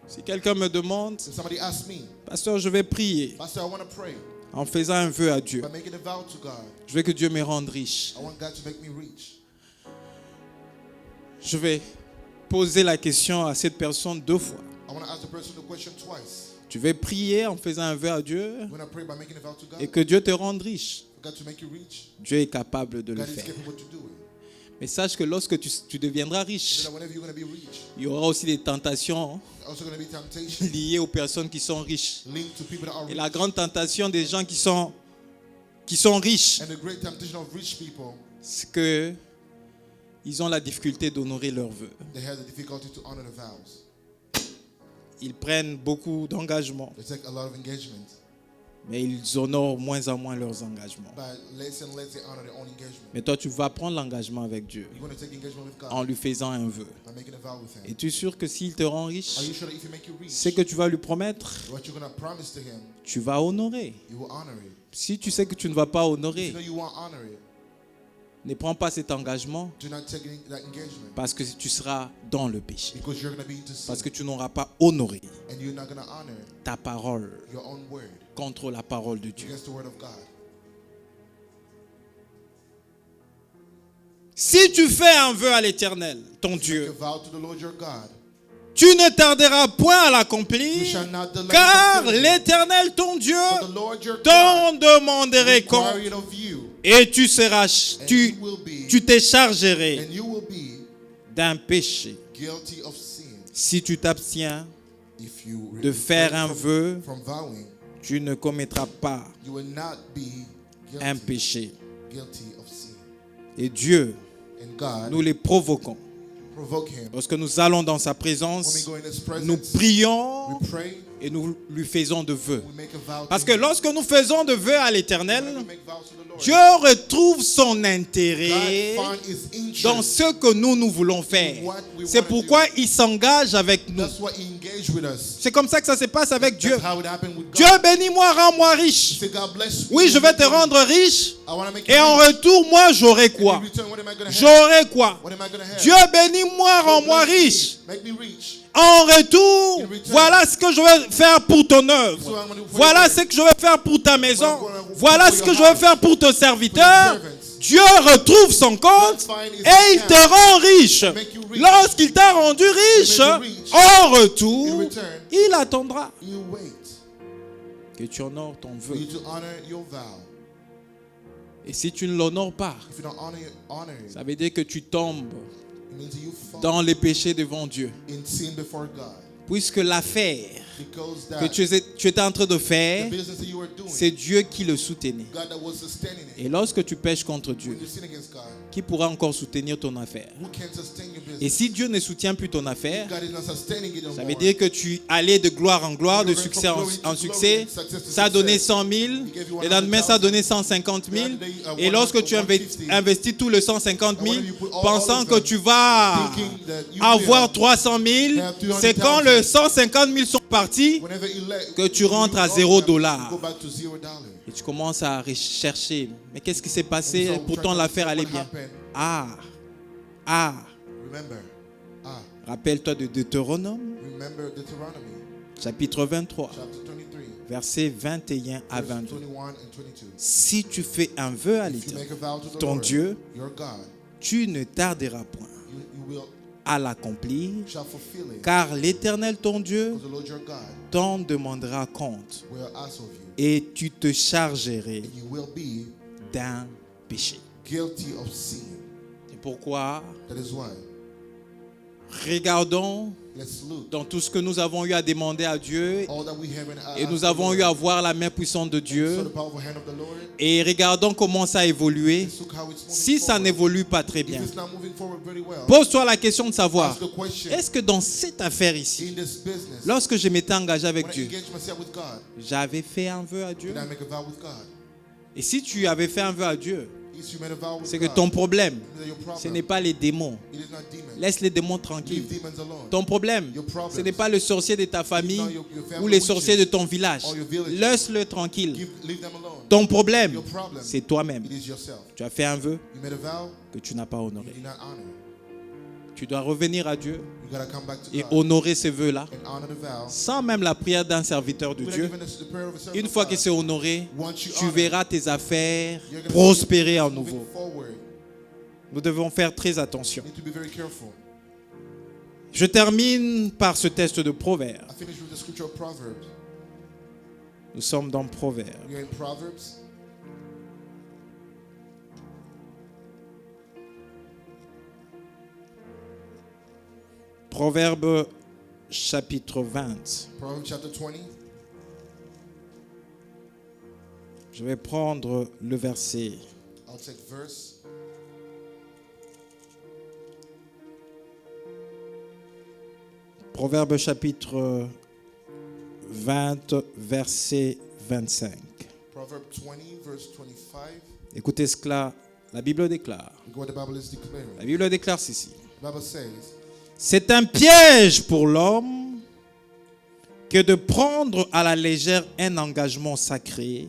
[SPEAKER 1] Si quelqu'un me demande,
[SPEAKER 2] If somebody asks me,
[SPEAKER 1] pasteur, je vais prier
[SPEAKER 2] Pastor, I want to pray
[SPEAKER 1] en faisant un vœu à Dieu.
[SPEAKER 2] by making a vow to God.
[SPEAKER 1] Je veux que Dieu me rende riche.
[SPEAKER 2] I want God to make me rich.
[SPEAKER 1] Je vais poser la question à cette personne 2 fois.
[SPEAKER 2] I want to ask the person the question twice.
[SPEAKER 1] Tu veux prier en faisant un vœu à Dieu
[SPEAKER 2] You want to pray by making a vow to God?
[SPEAKER 1] et que Dieu te rende riche.
[SPEAKER 2] For God to make you rich?
[SPEAKER 1] Dieu est capable de le
[SPEAKER 2] God is
[SPEAKER 1] faire.
[SPEAKER 2] capable to do it.
[SPEAKER 1] Mais sache que lorsque tu deviendras riche,
[SPEAKER 2] So that whenever you're going to be rich,
[SPEAKER 1] il y aura aussi des tentations
[SPEAKER 2] also going to be temptation
[SPEAKER 1] liées aux personnes qui sont riches.
[SPEAKER 2] linked to people that are
[SPEAKER 1] Et
[SPEAKER 2] rich.
[SPEAKER 1] la grande tentation des gens qui sont riches,
[SPEAKER 2] And the great temptation of rich people,
[SPEAKER 1] c'est que ils ont la difficulté d'honorer leurs vœux.
[SPEAKER 2] they have the difficulty to honor the vows.
[SPEAKER 1] Ils prennent beaucoup d'engagements,
[SPEAKER 2] They take a lot of engagement,
[SPEAKER 1] mais ils honorent moins en moins leurs engagements.
[SPEAKER 2] but less and less they honor their own engagement.
[SPEAKER 1] Mais toi, tu vas prendre l'engagement avec Dieu
[SPEAKER 2] You're going to take engagement with God
[SPEAKER 1] en lui faisant un vœu.
[SPEAKER 2] by making a vow with Him.
[SPEAKER 1] Et tu es sûr que s'il te rend riche,
[SPEAKER 2] Are you sure that if you make you rich,
[SPEAKER 1] c'est que tu vas lui promettre,
[SPEAKER 2] what you're going to promise to Him,
[SPEAKER 1] tu vas honorer.
[SPEAKER 2] you will honor it?
[SPEAKER 1] Si tu sais que tu ne vas pas
[SPEAKER 2] If you
[SPEAKER 1] honorer,
[SPEAKER 2] know you won't honor it,
[SPEAKER 1] ne prends pas cet engagement
[SPEAKER 2] do not take that engagement
[SPEAKER 1] parce que tu seras dans le péché.
[SPEAKER 2] because you're going to be into sin
[SPEAKER 1] Parce que tu n'auras pas honoré
[SPEAKER 2] and you're not going to honor
[SPEAKER 1] ta parole
[SPEAKER 2] your own word
[SPEAKER 1] contre la parole de Dieu.
[SPEAKER 2] against the word of God.
[SPEAKER 1] Si tu fais un vœu à l'Éternel, ton
[SPEAKER 2] Make a
[SPEAKER 1] Dieu,
[SPEAKER 2] vow to the Lord your God.
[SPEAKER 1] tu ne tarderas point à
[SPEAKER 2] You
[SPEAKER 1] l'accomplir,
[SPEAKER 2] shall not delay
[SPEAKER 1] car
[SPEAKER 2] fulfilling it.
[SPEAKER 1] l'Éternel, ton Dieu,
[SPEAKER 2] For the Lord your God
[SPEAKER 1] t'en demanderait compte,
[SPEAKER 2] require it of you,
[SPEAKER 1] et tu seras,
[SPEAKER 2] and
[SPEAKER 1] tu,
[SPEAKER 2] you will be,
[SPEAKER 1] tu te chargerais
[SPEAKER 2] and you will be
[SPEAKER 1] d'un péché.
[SPEAKER 2] guilty of sin.
[SPEAKER 1] Si tu t'abstiens
[SPEAKER 2] If you
[SPEAKER 1] de faire un vœu,
[SPEAKER 2] from vowing,
[SPEAKER 1] tu ne commettras pas
[SPEAKER 2] you will not be
[SPEAKER 1] un péché.
[SPEAKER 2] guilty of sin.
[SPEAKER 1] Et Dieu,
[SPEAKER 2] And God,
[SPEAKER 1] nous les provoquons.
[SPEAKER 2] provoke Him.
[SPEAKER 1] Lorsque nous allons dans sa
[SPEAKER 2] When we
[SPEAKER 1] présence,
[SPEAKER 2] go in His
[SPEAKER 1] nous
[SPEAKER 2] presence,
[SPEAKER 1] prions
[SPEAKER 2] we pray,
[SPEAKER 1] et nous lui faisons de vœux.
[SPEAKER 2] we make a vow
[SPEAKER 1] Parce
[SPEAKER 2] to
[SPEAKER 1] que
[SPEAKER 2] Him.
[SPEAKER 1] lorsque nous faisons de vœux à l'Éternel,
[SPEAKER 2] Whenever we make vows to the Lord,
[SPEAKER 1] Dieu retrouve son intérêt
[SPEAKER 2] God finds His interest.
[SPEAKER 1] dans ce que nous voulons faire. C'est pourquoi il s'engage avec nous.
[SPEAKER 2] That's why He engaged with us.
[SPEAKER 1] C'est comme ça que ça se passe avec Dieu.
[SPEAKER 2] That's how it happened with God.
[SPEAKER 1] Dieu, bénis-moi, rends-moi riche.
[SPEAKER 2] Say, God bless you.
[SPEAKER 1] Oui, je vais te rendre riche.
[SPEAKER 2] I want to make
[SPEAKER 1] Et
[SPEAKER 2] you
[SPEAKER 1] en
[SPEAKER 2] rich.
[SPEAKER 1] retour, moi, j'aurai
[SPEAKER 2] In
[SPEAKER 1] quoi?
[SPEAKER 2] return, what am I going to have?
[SPEAKER 1] J'aurai quoi?
[SPEAKER 2] What am I going to have?
[SPEAKER 1] Dieu, bénis-moi,
[SPEAKER 2] God
[SPEAKER 1] rends-moi
[SPEAKER 2] bless me.
[SPEAKER 1] riche.
[SPEAKER 2] Make me rich.
[SPEAKER 1] En retour,
[SPEAKER 2] In return,
[SPEAKER 1] voilà ce que je vais faire pour ton œuvre.
[SPEAKER 2] So I'm gonna do for
[SPEAKER 1] Voilà
[SPEAKER 2] your
[SPEAKER 1] ce que je vais faire pour ta maison.
[SPEAKER 2] For
[SPEAKER 1] Voilà
[SPEAKER 2] your
[SPEAKER 1] ce que je
[SPEAKER 2] house.
[SPEAKER 1] vais faire pour ton serviteur.
[SPEAKER 2] For your servants.
[SPEAKER 1] Dieu retrouve son compte et il te rend riche.
[SPEAKER 2] Make you rich.
[SPEAKER 1] Lorsqu'il t'a rendu riche,
[SPEAKER 2] Make you rich.
[SPEAKER 1] en
[SPEAKER 2] In
[SPEAKER 1] retour,
[SPEAKER 2] return,
[SPEAKER 1] il attendra
[SPEAKER 2] you wait
[SPEAKER 1] que tu honores ton
[SPEAKER 2] for
[SPEAKER 1] vœu.
[SPEAKER 2] you to honor your vow.
[SPEAKER 1] Et si tu ne l'honores pas,
[SPEAKER 2] If you don't honor it,
[SPEAKER 1] ça veut dire que tu tombes
[SPEAKER 2] it means you fall
[SPEAKER 1] dans les péchés devant Dieu.
[SPEAKER 2] in sin before God.
[SPEAKER 1] Puisque l'affaire
[SPEAKER 2] Because
[SPEAKER 1] que
[SPEAKER 2] that
[SPEAKER 1] tu étais en train de
[SPEAKER 2] the
[SPEAKER 1] faire,
[SPEAKER 2] business that you were doing,
[SPEAKER 1] c'est Dieu qui le soutenait.
[SPEAKER 2] God that was sustaining it.
[SPEAKER 1] Et lorsque tu pêches contre Dieu,
[SPEAKER 2] When you sin against God,
[SPEAKER 1] qui pourra encore soutenir ton affaire?
[SPEAKER 2] who can sustain your business?
[SPEAKER 1] Et si Dieu ne soutient plus ton affaire,
[SPEAKER 2] God is not sustaining it
[SPEAKER 1] ça
[SPEAKER 2] anymore.
[SPEAKER 1] veut dire que tu allais de gloire en gloire, de succès en succès. Ça a donné 100 000, le lendemain ça a donné 150 000. Et lorsque tu investis tout le 150 000, pensant que tu vas avoir 300 000, c'est quand le 150 000 sont partis
[SPEAKER 2] Whenever you let
[SPEAKER 1] que tu rentres à $0.
[SPEAKER 2] go back to $0.
[SPEAKER 1] Et tu commences à rechercher. Mais qu'est-ce qui s'est passé? Pourtant l'affaire allait bien. Ah,
[SPEAKER 2] Remember,
[SPEAKER 1] rappelle-toi de Deutéronome,
[SPEAKER 2] remember Deuteronomy
[SPEAKER 1] chapitre 23,
[SPEAKER 2] chapter 23,
[SPEAKER 1] versets 21 à
[SPEAKER 2] verses
[SPEAKER 1] 22.
[SPEAKER 2] 21 and 22.
[SPEAKER 1] Si tu fais un vœu à
[SPEAKER 2] If you
[SPEAKER 1] l'Éternel,
[SPEAKER 2] make a vow to the
[SPEAKER 1] ton
[SPEAKER 2] Lord,
[SPEAKER 1] Dieu,
[SPEAKER 2] your God,
[SPEAKER 1] tu ne tarderas point
[SPEAKER 2] you will
[SPEAKER 1] à l'accomplir,
[SPEAKER 2] shall fulfill it.
[SPEAKER 1] car l'Éternel, ton Dieu,
[SPEAKER 2] Because the Lord your God
[SPEAKER 1] t'en demandera compte,
[SPEAKER 2] will ask of you,
[SPEAKER 1] et tu te chargerais
[SPEAKER 2] and you will be
[SPEAKER 1] d'un péché.
[SPEAKER 2] guilty of sin.
[SPEAKER 1] C'est pourquoi,
[SPEAKER 2] That is why.
[SPEAKER 1] regardons
[SPEAKER 2] Let's look
[SPEAKER 1] dans tout ce que nous avons eu à demander à Dieu,
[SPEAKER 2] all that we have in
[SPEAKER 1] et nous avons eu à voir la main puissante de
[SPEAKER 2] so
[SPEAKER 1] Dieu,
[SPEAKER 2] the powerful hand of the Lord.
[SPEAKER 1] et regardons comment ça a évolué.
[SPEAKER 2] Let's look how it's moving
[SPEAKER 1] Si ça
[SPEAKER 2] forward.
[SPEAKER 1] n'évolue pas très
[SPEAKER 2] If
[SPEAKER 1] bien,
[SPEAKER 2] it's not moving forward very well,
[SPEAKER 1] pose-toi la question de savoir,
[SPEAKER 2] ask the question.
[SPEAKER 1] est-ce que dans cette affaire ici,
[SPEAKER 2] In this business,
[SPEAKER 1] lorsque je m'étais engagé avec
[SPEAKER 2] when I
[SPEAKER 1] Dieu,
[SPEAKER 2] engage myself with God,
[SPEAKER 1] j'avais fait un vœu à Dieu?
[SPEAKER 2] did I make a vow with God?
[SPEAKER 1] Et si tu avais fait un vœu à Dieu,
[SPEAKER 2] If you made a vow with
[SPEAKER 1] c'est que
[SPEAKER 2] God,
[SPEAKER 1] ton problème,
[SPEAKER 2] that your problem,
[SPEAKER 1] ce n'est pas les démons.
[SPEAKER 2] it is not demons.
[SPEAKER 1] Laisse les démons tranquilles.
[SPEAKER 2] Leave demons alone.
[SPEAKER 1] Ton problème,
[SPEAKER 2] Your problems,
[SPEAKER 1] ce n'est pas le sorcier de ta famille
[SPEAKER 2] your family
[SPEAKER 1] ou les
[SPEAKER 2] witches
[SPEAKER 1] sorciers de ton village.
[SPEAKER 2] or your village.
[SPEAKER 1] Laisse-le tranquille.
[SPEAKER 2] leave them alone.
[SPEAKER 1] Ton problème,
[SPEAKER 2] Your problem,
[SPEAKER 1] c'est toi-même.
[SPEAKER 2] it is yourself.
[SPEAKER 1] Tu as fait un vœu
[SPEAKER 2] You made a vow,
[SPEAKER 1] que tu n'as pas
[SPEAKER 2] you
[SPEAKER 1] honoré.
[SPEAKER 2] did not honor.
[SPEAKER 1] Tu dois revenir à Dieu
[SPEAKER 2] You gotta come back to
[SPEAKER 1] et
[SPEAKER 2] God
[SPEAKER 1] honorer ces vœux-là
[SPEAKER 2] and honor the vow.
[SPEAKER 1] sans même la prière d'un serviteur de
[SPEAKER 2] Without
[SPEAKER 1] Dieu.
[SPEAKER 2] even the prayer of a servant
[SPEAKER 1] Une
[SPEAKER 2] of
[SPEAKER 1] fois
[SPEAKER 2] God.
[SPEAKER 1] que c'est honoré,
[SPEAKER 2] Once you
[SPEAKER 1] tu
[SPEAKER 2] honor,
[SPEAKER 1] verras tes affaires
[SPEAKER 2] you're gonna
[SPEAKER 1] prospérer à
[SPEAKER 2] moving
[SPEAKER 1] nouveau.
[SPEAKER 2] forward.
[SPEAKER 1] Nous devons faire très attention.
[SPEAKER 2] You need to be very careful.
[SPEAKER 1] Je termine par ce texte de Proverbes.
[SPEAKER 2] I finished with the scripture of Proverbs.
[SPEAKER 1] Nous sommes dans Proverbes.
[SPEAKER 2] We are in Proverbs.
[SPEAKER 1] Proverbes chapitre 20.
[SPEAKER 2] Proverbs chapter 20.
[SPEAKER 1] Je vais prendre le verset.
[SPEAKER 2] I'll take verse.
[SPEAKER 1] Proverbes chapitre 20, verset 25.
[SPEAKER 2] Proverbs 20, verse 25.
[SPEAKER 1] Écoutez ce que la Bible déclare.
[SPEAKER 2] Look what the Bible is declaring.
[SPEAKER 1] La Bible déclare ceci.
[SPEAKER 2] The Bible says,
[SPEAKER 1] C'est un piège pour l'homme que de prendre à la légère un engagement sacré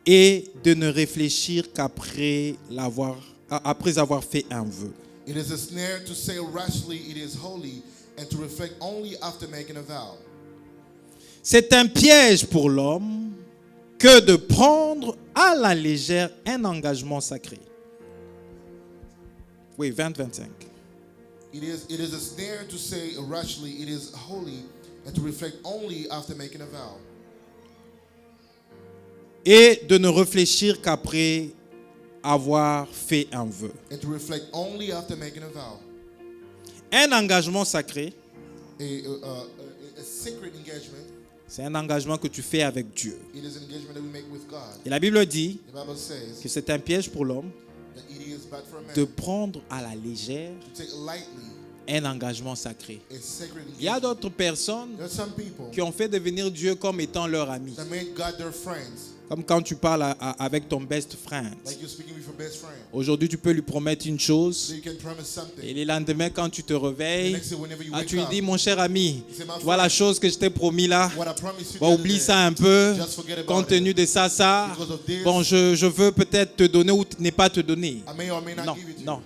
[SPEAKER 1] et de ne réfléchir qu'après avoir fait un vœu.
[SPEAKER 2] it is a snare to say rashly it is holy and to reflect only after making a vow.
[SPEAKER 1] C'est un piège pour l'homme que de prendre à la légère un engagement sacré. Oui, 20-25.
[SPEAKER 2] It is a snare to say rashly it is holy and to reflect only after making a vow.
[SPEAKER 1] Et de ne réfléchir qu'après avoir fait un vœu.
[SPEAKER 2] And to reflect only after making a vow.
[SPEAKER 1] Un engagement sacré,
[SPEAKER 2] A sacred engagement,
[SPEAKER 1] c'est un engagement que tu fais avec Dieu.
[SPEAKER 2] it is an engagement that we make with God.
[SPEAKER 1] Et la Bible dit
[SPEAKER 2] The Bible says
[SPEAKER 1] que c'est un piège pour l'homme
[SPEAKER 2] that it is bad for a man
[SPEAKER 1] de prendre à la légère
[SPEAKER 2] to take lightly
[SPEAKER 1] un engagement sacré.
[SPEAKER 2] a sacred
[SPEAKER 1] Il y a
[SPEAKER 2] engagement.
[SPEAKER 1] d'autres personnes
[SPEAKER 2] There are some people
[SPEAKER 1] qui ont fait devenir Dieu comme étant leur ami.
[SPEAKER 2] that made God their friends,
[SPEAKER 1] Comme quand tu parles avec ton best friend.
[SPEAKER 2] like you're speaking with your best friend.
[SPEAKER 1] Aujourd'hui, tu peux lui promettre une chose
[SPEAKER 2] So you can promise something.
[SPEAKER 1] et le lendemain, quand tu te
[SPEAKER 2] The
[SPEAKER 1] réveilles,
[SPEAKER 2] next day, whenever you
[SPEAKER 1] tu
[SPEAKER 2] wake
[SPEAKER 1] lui dis,
[SPEAKER 2] up,
[SPEAKER 1] mon cher ami,
[SPEAKER 2] you say, my
[SPEAKER 1] voilà la
[SPEAKER 2] friend,
[SPEAKER 1] chose que je t'ai promis là.
[SPEAKER 2] what I promised you
[SPEAKER 1] Bon,
[SPEAKER 2] the other
[SPEAKER 1] oublie
[SPEAKER 2] day,
[SPEAKER 1] ça un peu.
[SPEAKER 2] just forget about
[SPEAKER 1] Compte tenu
[SPEAKER 2] it.
[SPEAKER 1] de ça.
[SPEAKER 2] Because of this,
[SPEAKER 1] Bon, je veux peut-être te donner ou ne pas te donner.
[SPEAKER 2] I may or may not
[SPEAKER 1] Non,
[SPEAKER 2] give it to
[SPEAKER 1] non.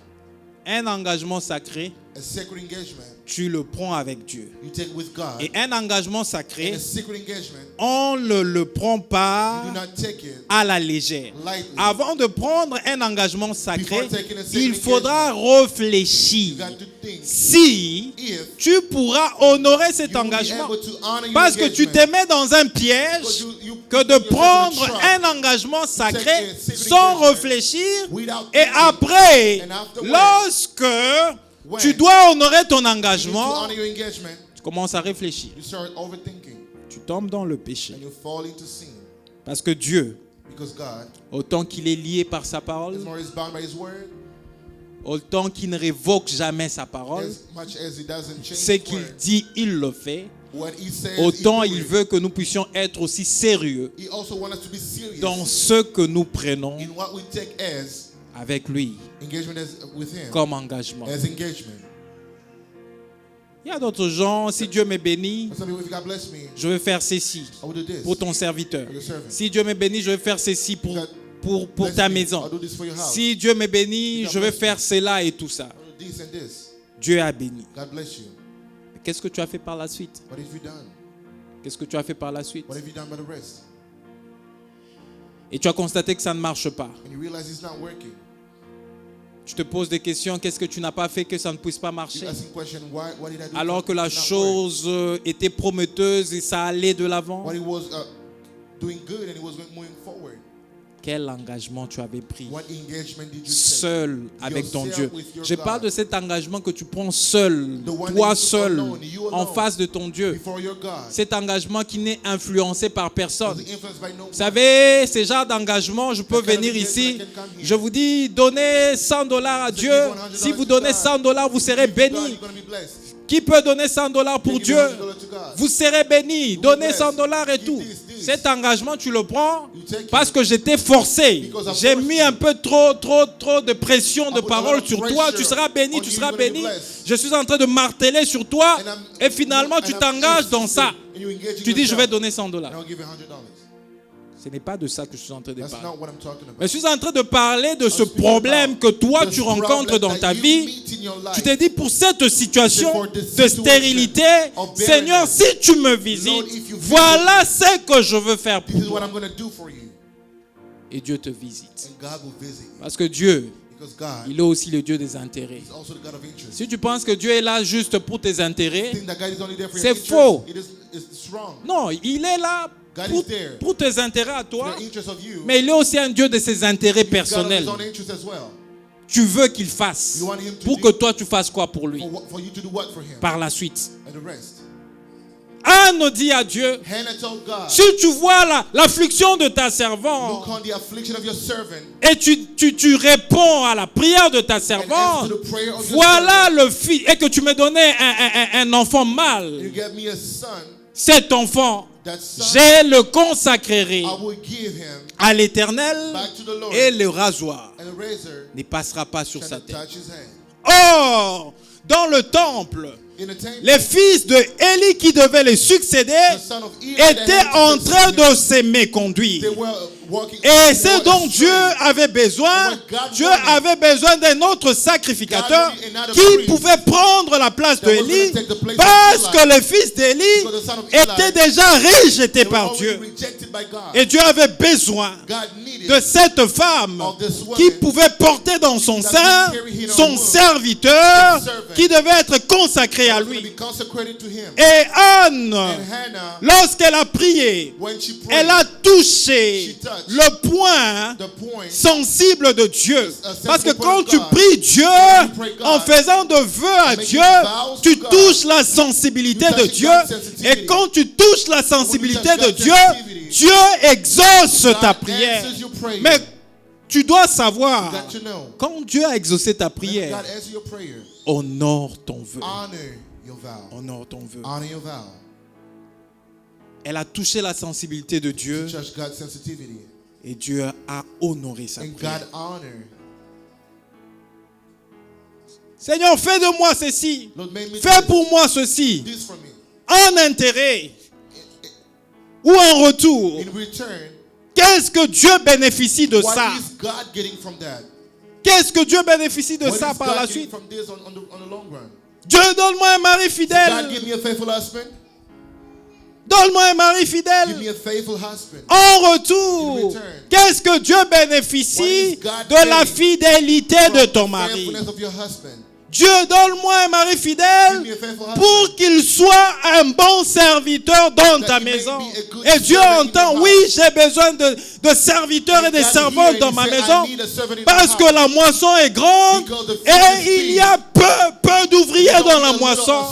[SPEAKER 1] Un engagement sacré,
[SPEAKER 2] you. A sacred engagement
[SPEAKER 1] tu le prends avec Dieu.
[SPEAKER 2] you take with God.
[SPEAKER 1] Et un engagement
[SPEAKER 2] And
[SPEAKER 1] sacré,
[SPEAKER 2] a sacred engagement,
[SPEAKER 1] on ne le prend pas
[SPEAKER 2] you do not take it
[SPEAKER 1] à la légère.
[SPEAKER 2] lightly.
[SPEAKER 1] Avant de prendre un engagement sacré,
[SPEAKER 2] Before taking a sacred
[SPEAKER 1] il faudra
[SPEAKER 2] You
[SPEAKER 1] réfléchir
[SPEAKER 2] got to think
[SPEAKER 1] si
[SPEAKER 2] if
[SPEAKER 1] tu pourras honorer cet
[SPEAKER 2] you will be
[SPEAKER 1] engagement.
[SPEAKER 2] able to honor your
[SPEAKER 1] Parce que tu
[SPEAKER 2] engagement.
[SPEAKER 1] te mets dans un piège
[SPEAKER 2] Because you
[SPEAKER 1] que
[SPEAKER 2] put
[SPEAKER 1] de
[SPEAKER 2] yourself in a
[SPEAKER 1] prendre
[SPEAKER 2] trap
[SPEAKER 1] un engagement
[SPEAKER 2] take
[SPEAKER 1] sacré
[SPEAKER 2] a sacred
[SPEAKER 1] sans
[SPEAKER 2] engagement
[SPEAKER 1] réfléchir
[SPEAKER 2] without
[SPEAKER 1] et
[SPEAKER 2] thinking.
[SPEAKER 1] après,
[SPEAKER 2] And afterwards,
[SPEAKER 1] lorsque
[SPEAKER 2] when
[SPEAKER 1] tu dois honorer ton
[SPEAKER 2] You need to
[SPEAKER 1] engagement,
[SPEAKER 2] honor your engagement.
[SPEAKER 1] tu commences à réfléchir.
[SPEAKER 2] You start overthinking
[SPEAKER 1] Tu tombes dans le péché.
[SPEAKER 2] and you fall into sin.
[SPEAKER 1] Parce que Dieu,
[SPEAKER 2] Because God,
[SPEAKER 1] autant qu'il est lié par sa parole,
[SPEAKER 2] as more is bound by His word,
[SPEAKER 1] autant qu'il ne révoque jamais sa parole,
[SPEAKER 2] as much as He doesn't change
[SPEAKER 1] ce
[SPEAKER 2] His
[SPEAKER 1] qu'il
[SPEAKER 2] word,
[SPEAKER 1] dit, il le fait.
[SPEAKER 2] what He says,
[SPEAKER 1] Autant
[SPEAKER 2] He do
[SPEAKER 1] il
[SPEAKER 2] it.
[SPEAKER 1] veut que nous puissions être aussi sérieux
[SPEAKER 2] He also wants us to be serious
[SPEAKER 1] dans ce que nous prenons
[SPEAKER 2] in what we take as
[SPEAKER 1] avec lui
[SPEAKER 2] engagement with Him,
[SPEAKER 1] comme engagement.
[SPEAKER 2] as engagement.
[SPEAKER 1] Il y a d'autres gens, si Dieu me bénit,
[SPEAKER 2] But some people, if God bless me,
[SPEAKER 1] je vais faire ceci
[SPEAKER 2] I will do this.
[SPEAKER 1] pour ton serviteur.
[SPEAKER 2] For your servant.
[SPEAKER 1] Si Dieu me bénit, je vais faire ceci pour
[SPEAKER 2] Bless
[SPEAKER 1] ta
[SPEAKER 2] me,
[SPEAKER 1] maison.
[SPEAKER 2] I'll do this for your house.
[SPEAKER 1] Si Dieu me bénit,
[SPEAKER 2] God
[SPEAKER 1] je vais
[SPEAKER 2] bless
[SPEAKER 1] faire cela et tout ça.
[SPEAKER 2] I'll do this and this.
[SPEAKER 1] Dieu a béni.
[SPEAKER 2] God bless you.
[SPEAKER 1] Mais qu'est-ce que tu as fait par la suite?
[SPEAKER 2] What have you done?
[SPEAKER 1] Qu'est-ce que tu as fait par la suite?
[SPEAKER 2] What have you done by the rest?
[SPEAKER 1] Et tu as constaté que ça ne marche pas.
[SPEAKER 2] And you realize it's not working.
[SPEAKER 1] Tu te poses des questions, qu'est-ce que tu n'as pas fait que ça ne puisse pas
[SPEAKER 2] You
[SPEAKER 1] marcher?
[SPEAKER 2] asking question, what did I do?
[SPEAKER 1] Alors que la
[SPEAKER 2] It did not work?
[SPEAKER 1] chose était prometteuse et ça allait de l'avant.
[SPEAKER 2] What he was doing good and he was moving forward.
[SPEAKER 1] Quel engagement tu avais pris
[SPEAKER 2] What engagement did you take?
[SPEAKER 1] seul avec ton
[SPEAKER 2] Yourself
[SPEAKER 1] Dieu?
[SPEAKER 2] with your
[SPEAKER 1] Je
[SPEAKER 2] God.
[SPEAKER 1] parle de cet engagement que tu prends seul,
[SPEAKER 2] The one
[SPEAKER 1] toi
[SPEAKER 2] that you
[SPEAKER 1] seul,
[SPEAKER 2] alone, you
[SPEAKER 1] en
[SPEAKER 2] alone,
[SPEAKER 1] face de ton Dieu.
[SPEAKER 2] Before your God.
[SPEAKER 1] Cet engagement qui n'est influencé par personne.
[SPEAKER 2] Was influenced by no
[SPEAKER 1] Vous savez, ces genres d'engagement, je peux
[SPEAKER 2] That kind of
[SPEAKER 1] venir
[SPEAKER 2] engagement
[SPEAKER 1] ici,
[SPEAKER 2] I can come here.
[SPEAKER 1] je vous dis, donnez $100 à Dieu. Si vous donnez $100, vous serez béni.
[SPEAKER 2] You're going to be blessed.
[SPEAKER 1] Qui peut donner $100 pour
[SPEAKER 2] Give
[SPEAKER 1] Dieu?
[SPEAKER 2] $100 to God.
[SPEAKER 1] Vous serez béni.
[SPEAKER 2] be
[SPEAKER 1] Donnez
[SPEAKER 2] blessed.
[SPEAKER 1] $100 et
[SPEAKER 2] Give
[SPEAKER 1] tout.
[SPEAKER 2] this.
[SPEAKER 1] Cet engagement, tu le prends,
[SPEAKER 2] You
[SPEAKER 1] Parce que j'étais forcé. J'ai mis un peu trop de pression de parole sur toi. Tu seras béni, tu seras béni. Je suis en train de marteler sur toi. Et finalement, tu t'engages dans ça. Tu dis, je vais donner $100. Ce n'est pas de ça que je suis en train de parler. Mais je suis en train de parler de ce problème que toi, tu rencontres dans ta vie. Tu te dis, pour cette situation de stérilité, Seigneur, si tu me visites, voilà ce que je veux faire pour toi. Et Dieu te visite. Parce que Dieu, il est aussi le Dieu des intérêts. Si tu penses que Dieu est là juste pour tes intérêts, c'est faux. Non, il est là pour tes intérêts à toi, mais il est aussi un Dieu de ses intérêts personnels. Tu veux qu'il fasse pour que toi tu fasses quoi pour lui par la suite. Anne dit à Dieu, si tu vois l'affliction de ta servante et tu réponds à la prière de ta servante, voilà le fils, et que tu me donnais un enfant mâle, cet enfant, je le consacrerai à l'Éternel et le rasoir ne passera pas sur sa tête. Or, dans le temple, les fils de Élie qui devaient les succéder étaient en train de se méconduire. Et c'est dont Dieu avait besoin. Dieu avait besoin d'un autre sacrificateur qui pouvait prendre la place de Élie, parce que les fils d'Élie étaient déjà rejetés par Dieu. Et Dieu avait besoin de cette femme qui pouvait porter dans son sein son serviteur qui devait être consacré à lui. Et Anne, lorsqu'elle a prié, elle a touché le point sensible de Dieu. Parce que quand tu pries Dieu en faisant de vœux à Dieu, tu touches la sensibilité de Dieu. Et quand tu touches la sensibilité de Dieu, Dieu exauce ta prière. Mais tu dois savoir, quand Dieu a exaucé ta prière, honore ton vœu. Honore ton vœu. Elle a touché la sensibilité de Dieu et Dieu a honoré sa prière. Seigneur, fais de moi ceci. Fais pour moi ceci. En intérêt ou en retour. Qu'est-ce que Dieu bénéficie de ça? Qu'est-ce que Dieu bénéficie de ça par la suite? Dieu, donne-moi un mari fidèle. Donne-moi un mari fidèle. En retour, qu'est-ce que Dieu bénéficie de la fidélité de ton mari? Dieu, donne-moi un mari fidèle pour qu'il soit un bon serviteur dans ta maison. Et Dieu entend, oui, j'ai besoin de serviteurs et de servantes dans ma maison parce que la moisson est grande et il y a peu d'ouvriers dans la moisson.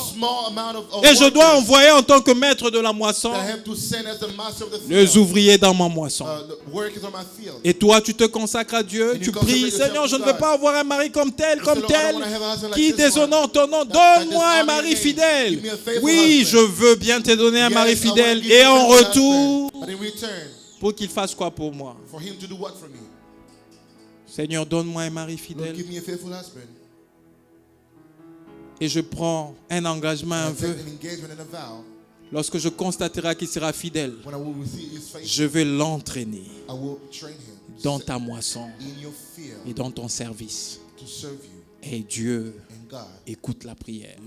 [SPEAKER 1] Et je dois envoyer en tant que maître de la moisson les ouvriers dans ma moisson. Et toi, tu te consacres à Dieu, tu pries, Seigneur, je ne veux pas avoir un mari comme tel, qui déshonore ton nom. Donne-moi un mari fidèle. Oui, je veux bien te donner un mari fidèle. Et en retour, pour qu'il fasse quoi pour moi? Seigneur, donne-moi un mari fidèle. Et je prends un engagement, un vœu. Lorsque je constaterai qu'il sera fidèle, je vais l'entraîner dans ta moisson et dans ton service. Et Dieu écoute la prière.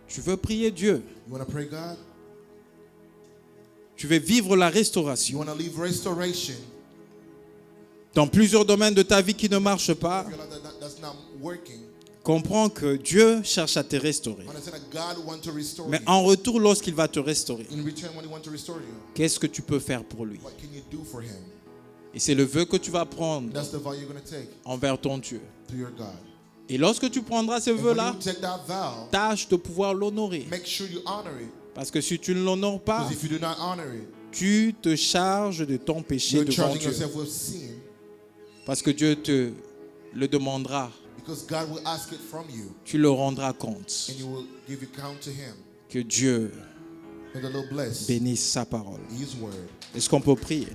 [SPEAKER 1] Tu veux prier Dieu? Tu veux vivre la restauration dans plusieurs domaines de ta vie qui ne marchent pas. Comprends que Dieu cherche à te restaurer. Mais en retour, lorsqu'il va te restaurer, qu'est-ce que tu peux faire pour lui? Et c'est le vœu que tu vas prendre envers ton Dieu. Et lorsque tu prendras ce vœu-là, tâche de pouvoir l'honorer. Parce que si tu ne l'honores pas, tu te charges de ton péché devant Dieu. Parce que Dieu te le demandera. Tu le rendras compte. Que Dieu
[SPEAKER 2] May the Lord bless
[SPEAKER 1] bénisse sa parole.
[SPEAKER 2] His word.
[SPEAKER 1] Est-ce qu'on peut prier?